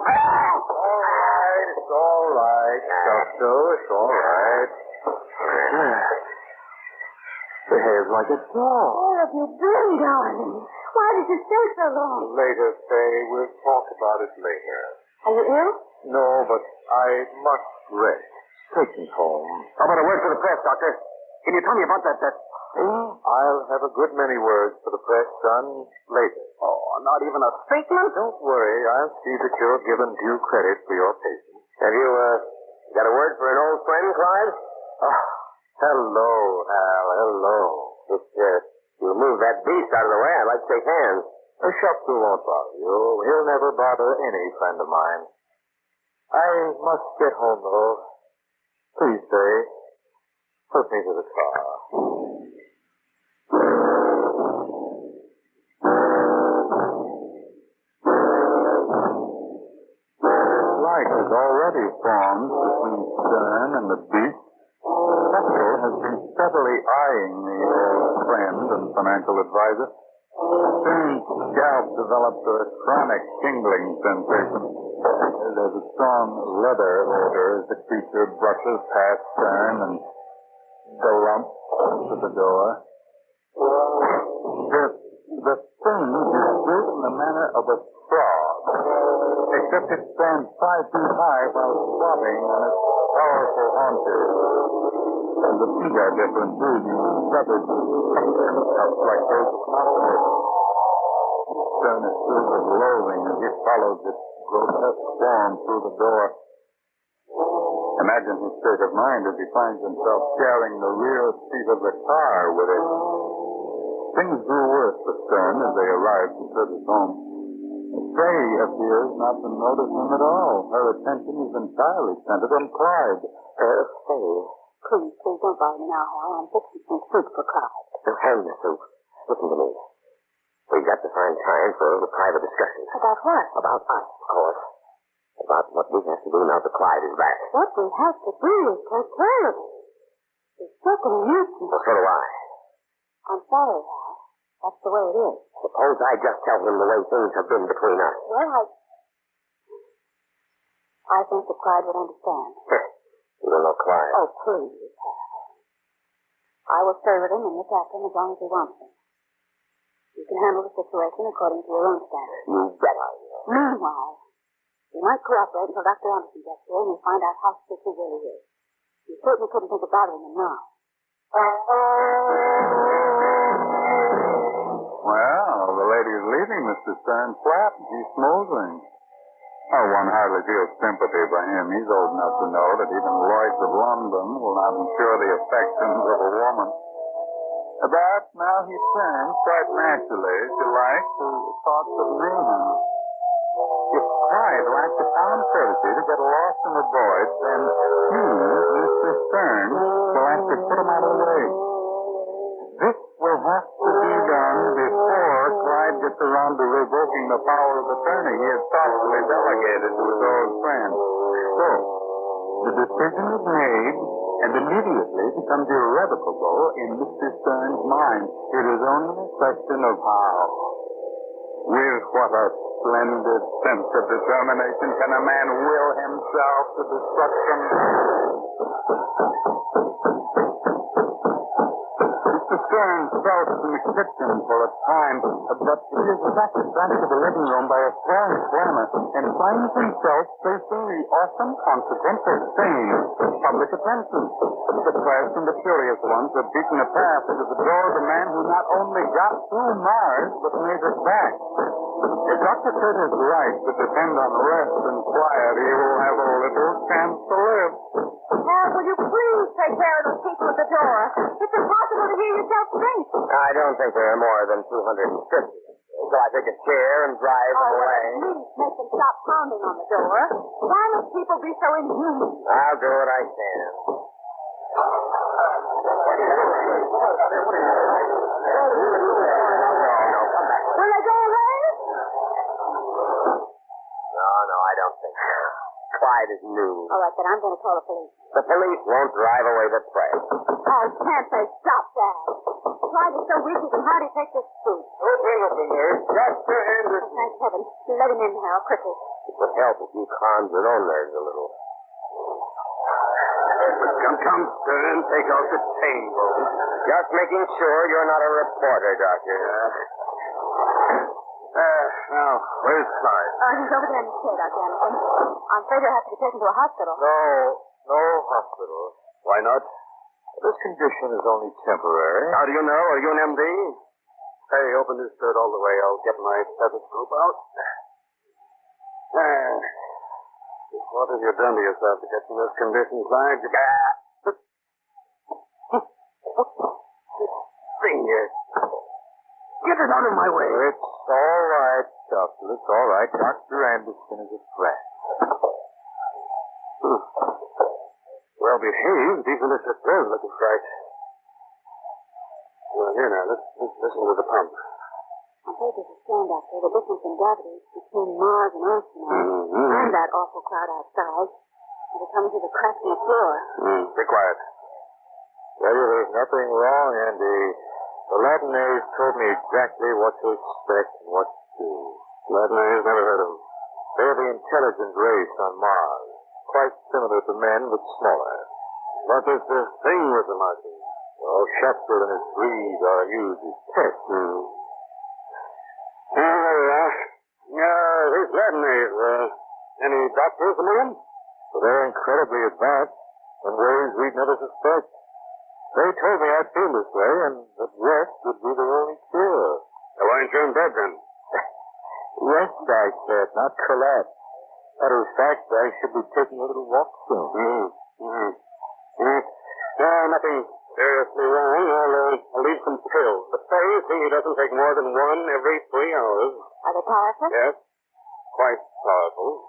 A: It's all right, Doctor. It's all right. Behaves like a dog.
P: Where have you been, darling? Why did you stay so long?
M: Later, Faye. We'll talk about it later.
P: Are you ill?
M: No, but I must rest. Take me home.
A: How about a word for the press, Doctor? Can you tell me about that thing?
M: I'll have a good many words for the press, son, later.
A: Oh, not even a statement?
M: Don't worry. I'll see that you're given due credit for your patience.
A: Have you, got a word for an old friend, Clyde?
M: Oh, hello, Hal. Hello.
A: If, you'll move that beast out of the way, I'd like to shake hands.
M: Shopsu won't bother you. He'll never bother any friend of mine. I must get home, though. Please stay. Put me to the car. Light has already formed between Stern and the beast. Petzel has been steadily eyeing the old friend and financial advisor. Stern's scalp develops a chronic tingling sensation. There's a strong leather odor as the creature brushes past Stern and galumps to the door. The thing is built in the manner of a frog, except it stands 5 feet high while squatting on its powerful haunches. And the feet are different, too. Feathered cups like those of an octopus. Stern is filled with loathing as he follows its grotesque form through the door. Imagine his state of mind as he finds himself sharing the rear seat of the car with it. Things grew worse for Stern as they arrived at Curtis' home. Faye appears not to notice him at all. Her attention is entirely centered on Clyde.
A: Faye.
P: Please don't bother me now, Hal. I'm fixing some soup for Clyde.
A: Don't hand the soup. Listen to me. We've got to find time for a private discussion.
P: About what?
A: About us, of course. About what we have to do now that Clyde is back.
P: What we have to do is take care of him. He's stuck in a nuisance.
A: Well, so do I.
P: I'm sorry, Hal. That's the way it is.
A: Suppose I just tell him the way things have been between us.
P: Well, I think that Clyde would understand.
A: You don't know Clyde.
P: Oh, please, Hal. I will stay with him and look after him as long as he wants me. You can handle the situation according to your own standards.
A: You bet I will.
P: Meanwhile, you might cooperate until Dr. Anderson gets here and we find out how sick he really is. You certainly couldn't think of bothering him now.
M: Well, the lady's leaving Mr. Stern's flat. He's smoldering. Oh, one hardly feels sympathy for him. He's old enough to know that even Lloyds of London will not ensure the affections of a woman. But now he turns quite naturally, if you like, to thoughts of mayhem. If pride lacked the common courtesy to get lost in the void, then he, Mr. Stern, will have to put him out of the way. This will have to be done before Clyde gets around to revoking the power of attorney he had thoughtfully delegated to his old friend. So, the decision is made and immediately becomes irrevocable in Mr. Stern's mind. It is only a question of how. With what a splendid sense of determination can a man will himself to destruction. Mr. Stern felt in the kitchen for a time, but he is attracted back to the living room by a strong clamor and finds himself facing the awesome consequence of fame, public attention. The press and the curious ones have beaten a path into the door of the man who not only got through Mars, but made it back. If Dr. Kurt is right to depend on rest and quiet, he will have a little chance to live.
P: Now, will you please take care of those people at the door? It's impossible to hear yourself think.
A: I don't think there are more than 250. So I take a chair and drive them away.
P: Please make them stop pounding on the door. Why must people be so inhuman?
A: I'll do what I can.
P: Will they go away?
A: No, I don't think so. Clyde is new.
P: All right, then I'm going to call the police.
A: The police won't drive away the prey.
P: Oh, can't they stop that? Clyde is so weak he can hardly take this food.
A: Open up in there. Dr. Anderson.
P: Thank heaven. Let him in now, quickly.
A: It would help if you calmed your own nerves a little. Come, Stern. Take out the table. Just making sure you're not a reporter, Doctor. Now, where's Clyde?
P: He's over there in the chair, Dr. Anderson. I'm afraid he'll have to be taken to a hospital.
A: No hospital. Why not? This condition is only temporary. How do you know? Are you an MD? Hey, open this shirt all the way. I'll get my stethoscope out. What have you done to yourself to get in this condition, Clyde? Thing here. Get it out of my way. It's all right, Doctor. It's all right. Dr. Anderson is a friend. Well behaved, even if it does look a fright. Well, here now, let's listen to the pump.
P: I heard there's a stand out there, the difference in gravity between Mars and Earth tonight, and that awful crowd outside. They're coming through the cracks in the floor.
A: Be quiet. Tell you, there's nothing wrong, Andy. The Latiners told me exactly what to expect and what to do. Latiners, never heard of them. They're the intelligent race on Mars. Quite similar to men, but smaller. What is the thing with the Martians? Well, Shepard and his breed are used as pests. These Latiners, any doctors among them? Well, they're incredibly advanced in ways we'd never suspect. They told me I'd feel this way, and that rest would be the only cure. So why aren't you in bed, then? Rest, I said, not collapse. Matter of fact, I should be taking a little walk soon. Nothing seriously wrong. I'll leave some pills. But say, he doesn't take more than one every 3 hours.
P: Are they powerful?
A: Yes, quite powerful.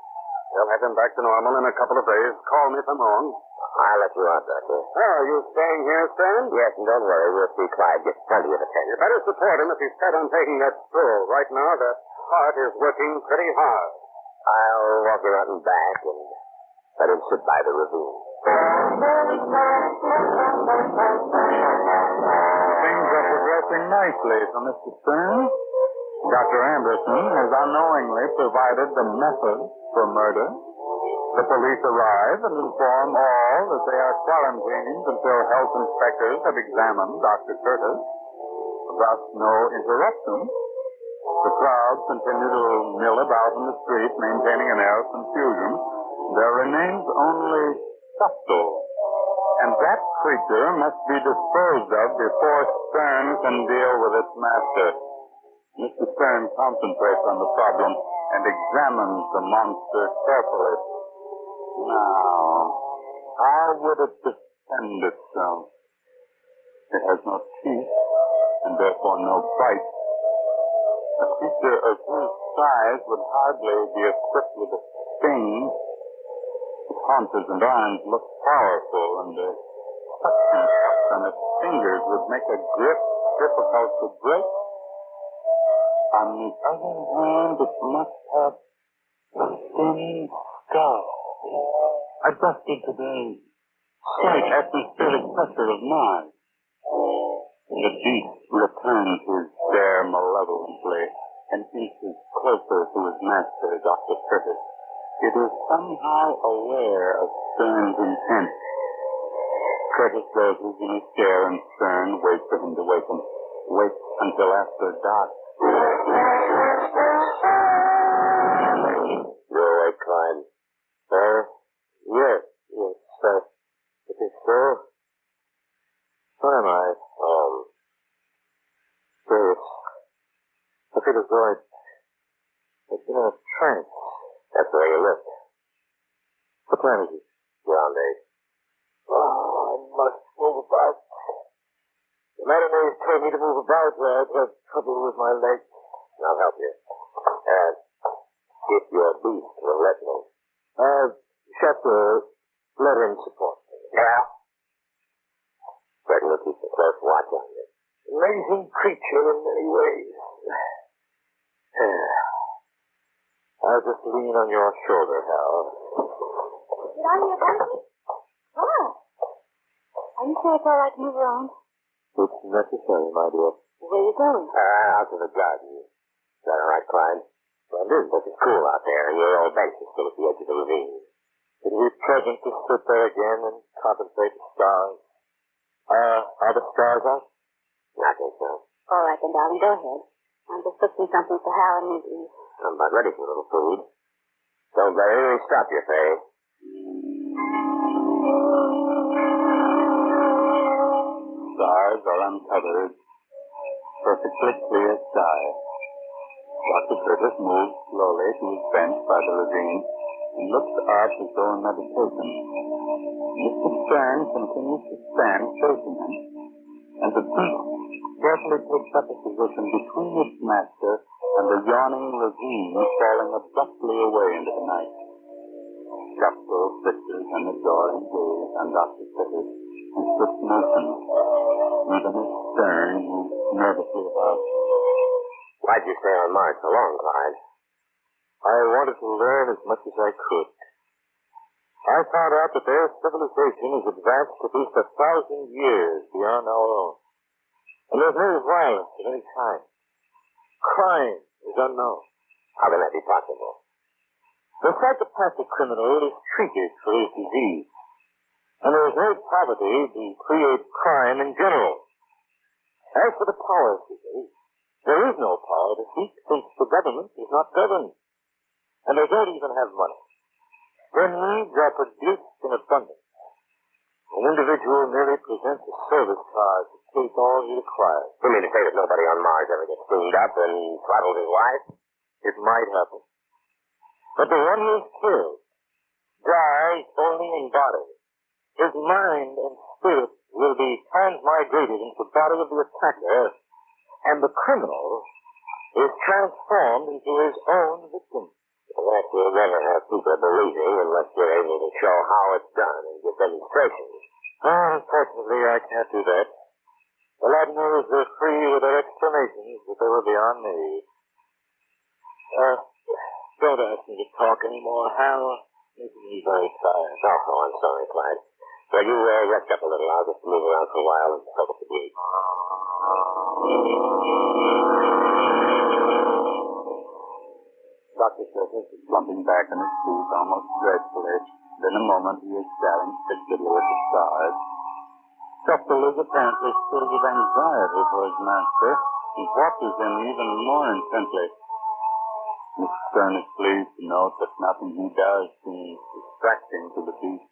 A: They'll have him back to normal in a couple of days. Call me if I'm wrong. I'll let you out, Doctor. Oh, are you staying here, Stan? Yes, and don't worry. We'll see Clyde get plenty of attention. You better support him if he's set on taking that stroll. Right now, that heart is working pretty hard. I'll walk him out and back and let him sit by the ravine. Things are progressing nicely for Mr. Stern. Dr. Anderson has unknowingly provided the method for murder. The police arrive and inform all that they are quarantined until health inspectors have examined Dr. Curtis. Thus, no interruption. The crowd continue to mill about in the street, maintaining an air of confusion. There remains only subtle And that creature must be disposed of before Stern can deal with its master. Mr. Stern concentrates on the problem and examines the monster carefully. Now, how would it defend itself? It has no teeth, and therefore no bite. A creature of whose size would hardly be equipped with a sting. Its haunches and arms look powerful, and the suction cups on its fingers would make a grip difficult to break. On the other hand, it must have a thin skull, adjusted to the slight atmospheric pressure of Mars. The beast returns his stare malevolently and inches closer to his master, Dr. Curtis. It is somehow aware of Stern's intent. Curtis dozes in his chair, and Stern waits for him to waken. Waits until after dark.
N: You're all right, Klein. Yes, it is so. What am I? Serious. I feel as though I've been in a trance. That's the way you look. What time is it? Round 8. Oh, I must move about. The matinees told me to move about. I've had trouble with my legs. I'll help you. If your beast will let me. Chapter, let him support me. Yeah? Reckon will keep a close watch on you. Amazing creature in many ways. I'll just lean on your shoulder, Hal.
P: Did I hear something? What? Are you sure it's all right to move around?
N: It's necessary, my dear.
P: Where are you going?
N: Out to the garden. Is that all right, Clyde? Well, it is looking cool out there, and your old bench is still at the edge of the ravine. It'll be pleasant to sit there again and contemplate the stars. Are the stars out? I think so.
P: All right, then, darling, go ahead. I'm just fixing something for Hal and me to eat.
N: I'm about ready for a little food. Don't let anything stop you, Faye.
A: Stars are uncovered. Perfectly clear sky. Dr. Curtis moves slowly to his bench by the ravine and looks up as though in meditation. Mr. Stern continues to stand facing him, and the beast carefully takes up a position between its master and the yawning ravine falling abruptly away into the night. Gusto fixes an adoring gaze on Dr. Curtis and sits motionless. Even his Stern moves nervously about.
N: Why'd you stay on Mars so long, Clyde? I wanted to learn as much as I could. I found out that their civilization is advanced at least 1,000 years beyond our own. And there's no violence of any kind. Crime is unknown. How can that be possible? The psychopathic criminal is treated for his disease. And there is no poverty to create crime in general. As for the power seekers, there is no power to seek since the government is not governed. And they don't even have money. Their needs are produced in abundance. An individual merely presents a service card to take all he requires. You mean to say that nobody on Mars ever gets cleaned up and throttled his wife? It might happen. But the one who is killed dies only in body. His mind and spirit will be transmigrated into the body of the attacker, and the criminal is transformed into his own victim. That you'll never have people believing unless you're able to show how it's done and give demonstrations. Unfortunately, I can't do that. The Latiners are free with their explanations, but they were beyond me. Don't ask me to talk anymore, Hal. Making me very tired. Oh, I'm sorry, Clyde. Well, you rest up a little. I'll just move around for a while and soak up the breeze.
A: Dr. Curtis is slumping back in his seat almost dreadfully. In a moment, he is staring fixedly at the stars. Chester is apparently filled with anxiety for his master. He watches him even more intently. Miss Stern is pleased to note that nothing he does seems distracting to the beast.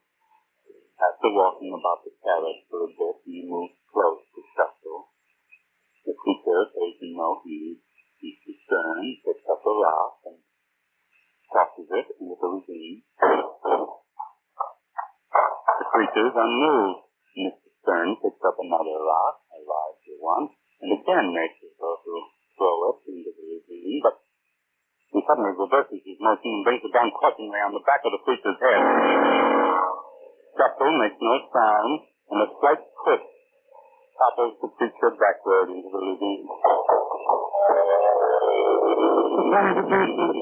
M: After walking about the carriage for a bit, he moved close to Shuffle. The creature, taking no heed, keeps his stern, picks up a rock, and tosses it into the ravine. The creature is unmoved. Mr. Stern picks up another rock, a larger one, and again makes as though to throw it into the ravine, but he suddenly reverses his motion and brings it down clutchingly on the back of the creature's head. Shuffle makes no sound, and a slight click topples the creature backward into the ravine. Then the beast is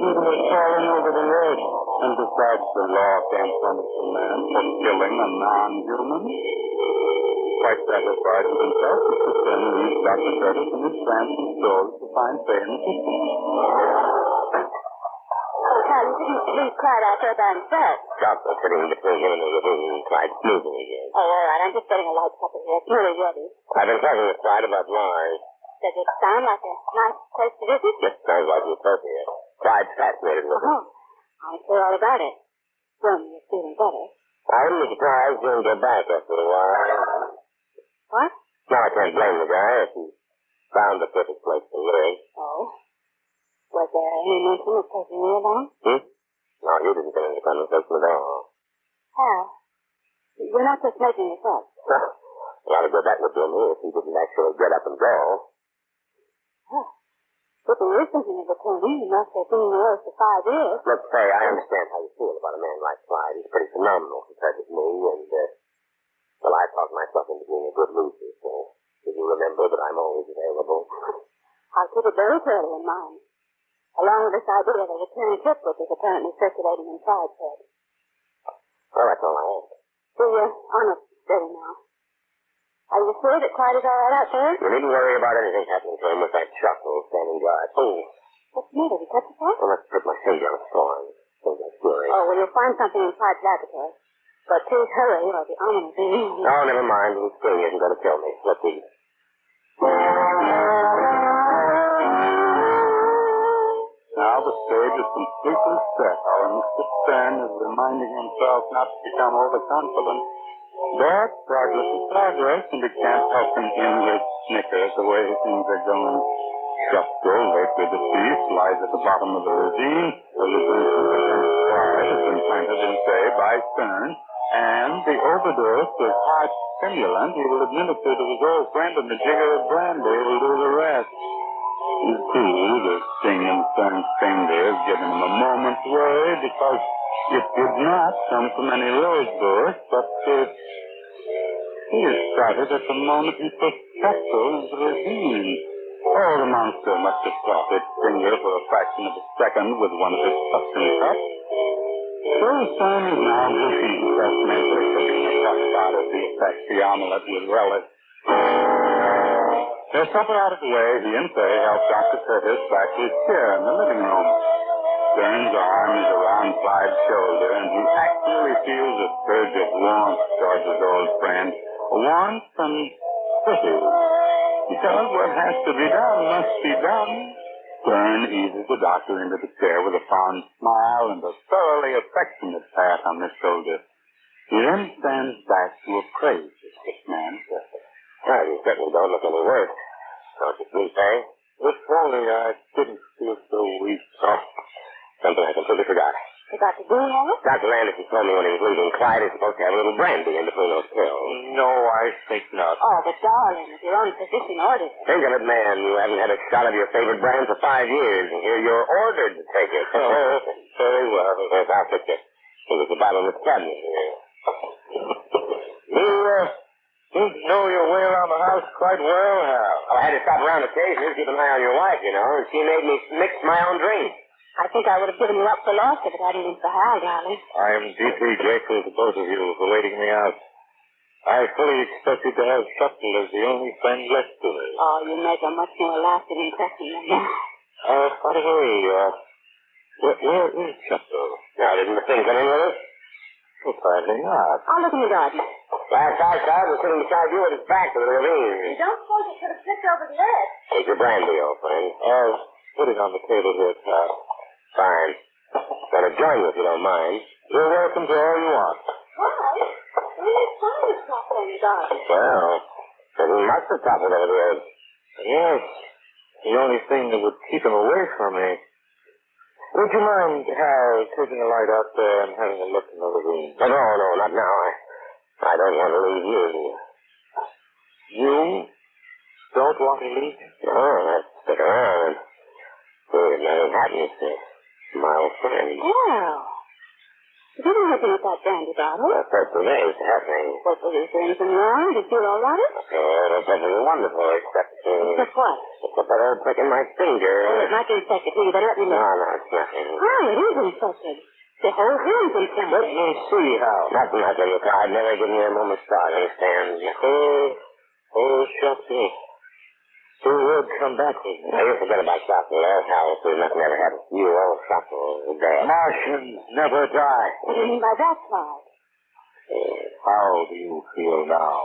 M: falling over the edge, and besides the law can't punish a man for killing a non-human. Quite satisfied with himself, Mr. Stern leaves Dr. Curtis in his trance and strolls to find Fay in the kitchen.
P: Oh, Hal, you didn't leave Clyde out there by himself.
N: Doctor sitting between him and the ravine and Clyde snoozing again.
P: Oh, all right. I'm just getting a light supper here. It's nearly ready.
N: I've been talking with Clyde about Mars.
P: Does it sound like a nice place to visit?
N: Just sounds like utopia. Clyde's fascinated with it.
P: Oh, I'm sure all about it. When you're feeling better.
N: I wouldn't be surprised if he'll go back after a while.
P: What?
N: Now, I can't blame the guy if he found the perfect place to live.
P: Oh. Was there any mention of taking me along?
N: No, you didn't get into the conversation at all.
P: Hal, we're not just making this up.
N: A lot of good that would do me if he didn't actually get up and go.
P: Oh. If he is thinking of returning, he must have been in the road for 5 years.
N: Look, Faye, I understand how you feel about a man like Clyde. He's pretty phenomenal compared with me, and, well, I talked myself into being a good loser, so did you remember that I'm always available?
P: I'll keep it very clearly in mind. Along with this idea of a return trip, which is apparently circulating in Clyde's head.
N: Well, that's all I ask.
P: So you're on it steady now. Are you sure that Clyde is all right out there?
N: You needn't worry about anything happening to him with that Shuffle standing guard. Oh.
P: What's the matter? Did you cut yourself?
N: Well, let's put my finger on his thorn. Things like fury.
P: Oh, well, you'll find something in Clyde's laboratory. But please hurry, or the armor will be easy.
N: Oh, never mind. The sting isn't going to kill me. Let's eat.
M: Now the stage is completely set. Our Mr. Stern is reminding himself not to become overconfident. But progress is progress, and it can't help him inward snicker at the way things are going. Shuffle, lately deceased, lies at the bottom of the ravine. A resentment against Clyde has been planted in Fay by Stern, and the overdose of heart stimulant he will administer to his old friend and the jigger of brandy will do the rest. You see, the sting in Stern's fingers giving him a moment's worry because it did not come from any rose bush, but he had started at the moment he put Shuffle into the ravine. Oh, the monster must have caught its finger for a fraction of a second with one of its suction cups. So Stern is now repeating self-measure for being a frostbite as he attacks the omelet with relish. Their supper out of the way, he and Fay help Dr. Curtis back to his chair in the living room. Stern's arm is around Clyde's shoulder, and he actually feels a surge of warmth towards his old friend. Warmth and pity. Because what has to be done must be done. Stern eases the doctor into the chair with a fond smile and a thoroughly affectionate pat on the shoulder. He then stands back to appraise the sick man's effort.
N: Well, you certainly don't look any worse. Don't you think, Fay?
M: If only I didn't feel so weak.
N: Oh, something I completely forgot.
P: You got the green on it?
N: Dr. Anderson told me when he was leaving, Clyde is supposed to have a little brandy in between those pills.
M: No, I think not.
P: Oh, but darling, if your own physician ordered it.
N: Think of it, man. You haven't had a shot of your favorite brand for 5 years, and here you're ordered to take it.
M: Oh, very well.
N: Yes, I'll fix it. There's a bottle of cabinet here.
M: You know your way around the house quite well, Hal.
N: I had to stop around occasionally to keep an eye on your wife, you know, and she made me mix my own drink.
P: I think I would have given you up for lost if it hadn't been for Hal, darling.
M: I am deeply grateful to both of you for waiting me out. I fully expected to have Shuffle as the only friend left to me.
P: Oh, you make a much more lasting impression than that.
M: By the way, where is Shuffle?
N: Now, didn't the thing come in with us?
M: Well, probably not.
P: I'll look in the garden.
N: Last I saw was sitting beside you with his back to the ravine.
P: You don't suppose it could have slipped over the edge?
N: Take your brandy, old friend.
M: Put it on the table here, Hal.
N: Fine. Gonna join you if you don't mind.
M: You're welcome to all you want.
P: Why? Where did you find this chopper in the garden?
N: Well, he must have toppled over the edge.
B: Yes. The only thing that would keep him away from me. Would you mind, Hal, taking a light out there and having a look in the ravine?
N: No, not now. I don't want to leave you.
B: You don't want to leave?
N: No, I'll stick around. See if nothing happens to my old friend.
P: Well, you didn't look at that brandy bottle.
N: That's perfectly happening.
P: Well, is there anything wrong? Did you feel all right?
N: That's perfectly wonderful, except...
P: Except what?
N: Except that old prick in my finger.
P: Oh, it might be infected. Here, you better let me know.
N: No, it's nothing.
P: Oh, it is infected. The whole hand's infected.
B: Let me see, Hal.
N: Nothing. I've never given you a moment's thought, understand?
B: Shucks me. Who would come back with me?
N: Now, you forget about Shopper. Hal, so nothing ever happened to you. Old Shopper is dead.
B: Martians never die.
P: What do you mean by that, Clyde?
B: How do you feel now?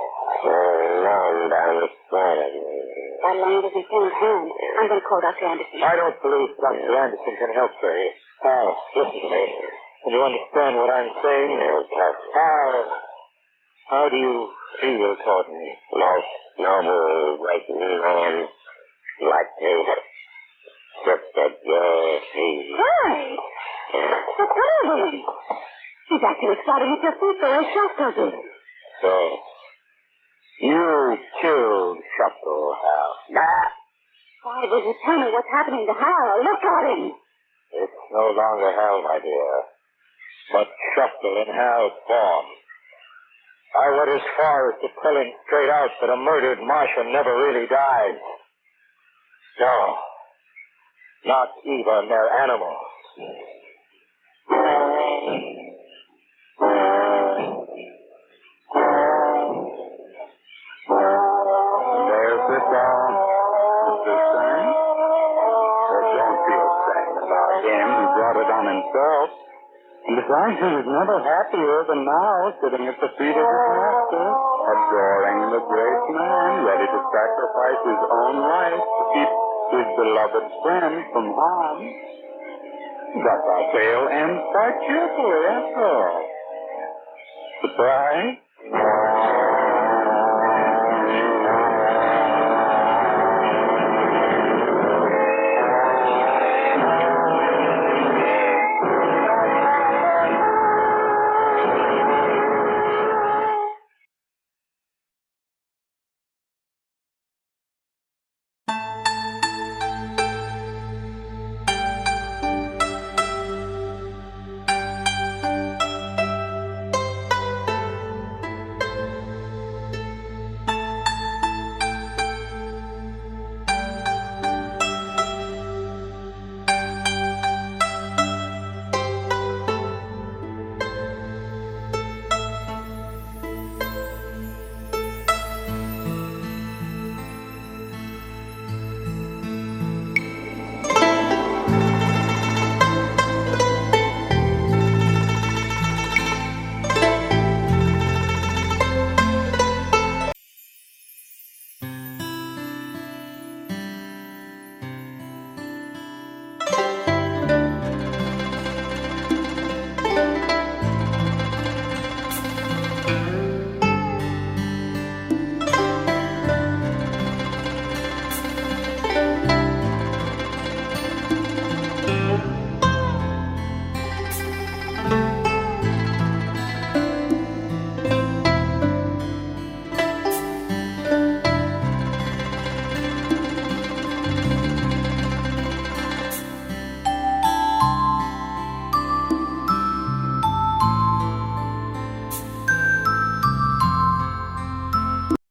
N: Numb down the side of me.
P: That lung is in Sam's hand. I'm going to call Dr. Anderson.
B: I don't believe Dr. Anderson can help her. Hal, listen to me. Can you understand what I'm saying? How do you feel toward me?
N: Most noble, great man, like to strip at your feet.
P: Clyde! The terrible! He's actually starting at your feet the way Shopper did.
B: So, you killed Shopper, Hal.
P: Why would you tell me what's happening to Hal? Look at him.
B: It's no longer Hal, my dear, but Shopper in Hal's form. I went as far as to tell him straight out that a murdered Martian never really dies. No, not even their animals.
A: There's it all, Mr. Stern. Don't feel sad about him. He brought it on himself. And besides, he was never happier than now, sitting at the feet of his master, adoring the great man, ready to sacrifice his own life to keep his beloved friend from harm. But our tale ends quite cheerfully, after all. Surprise?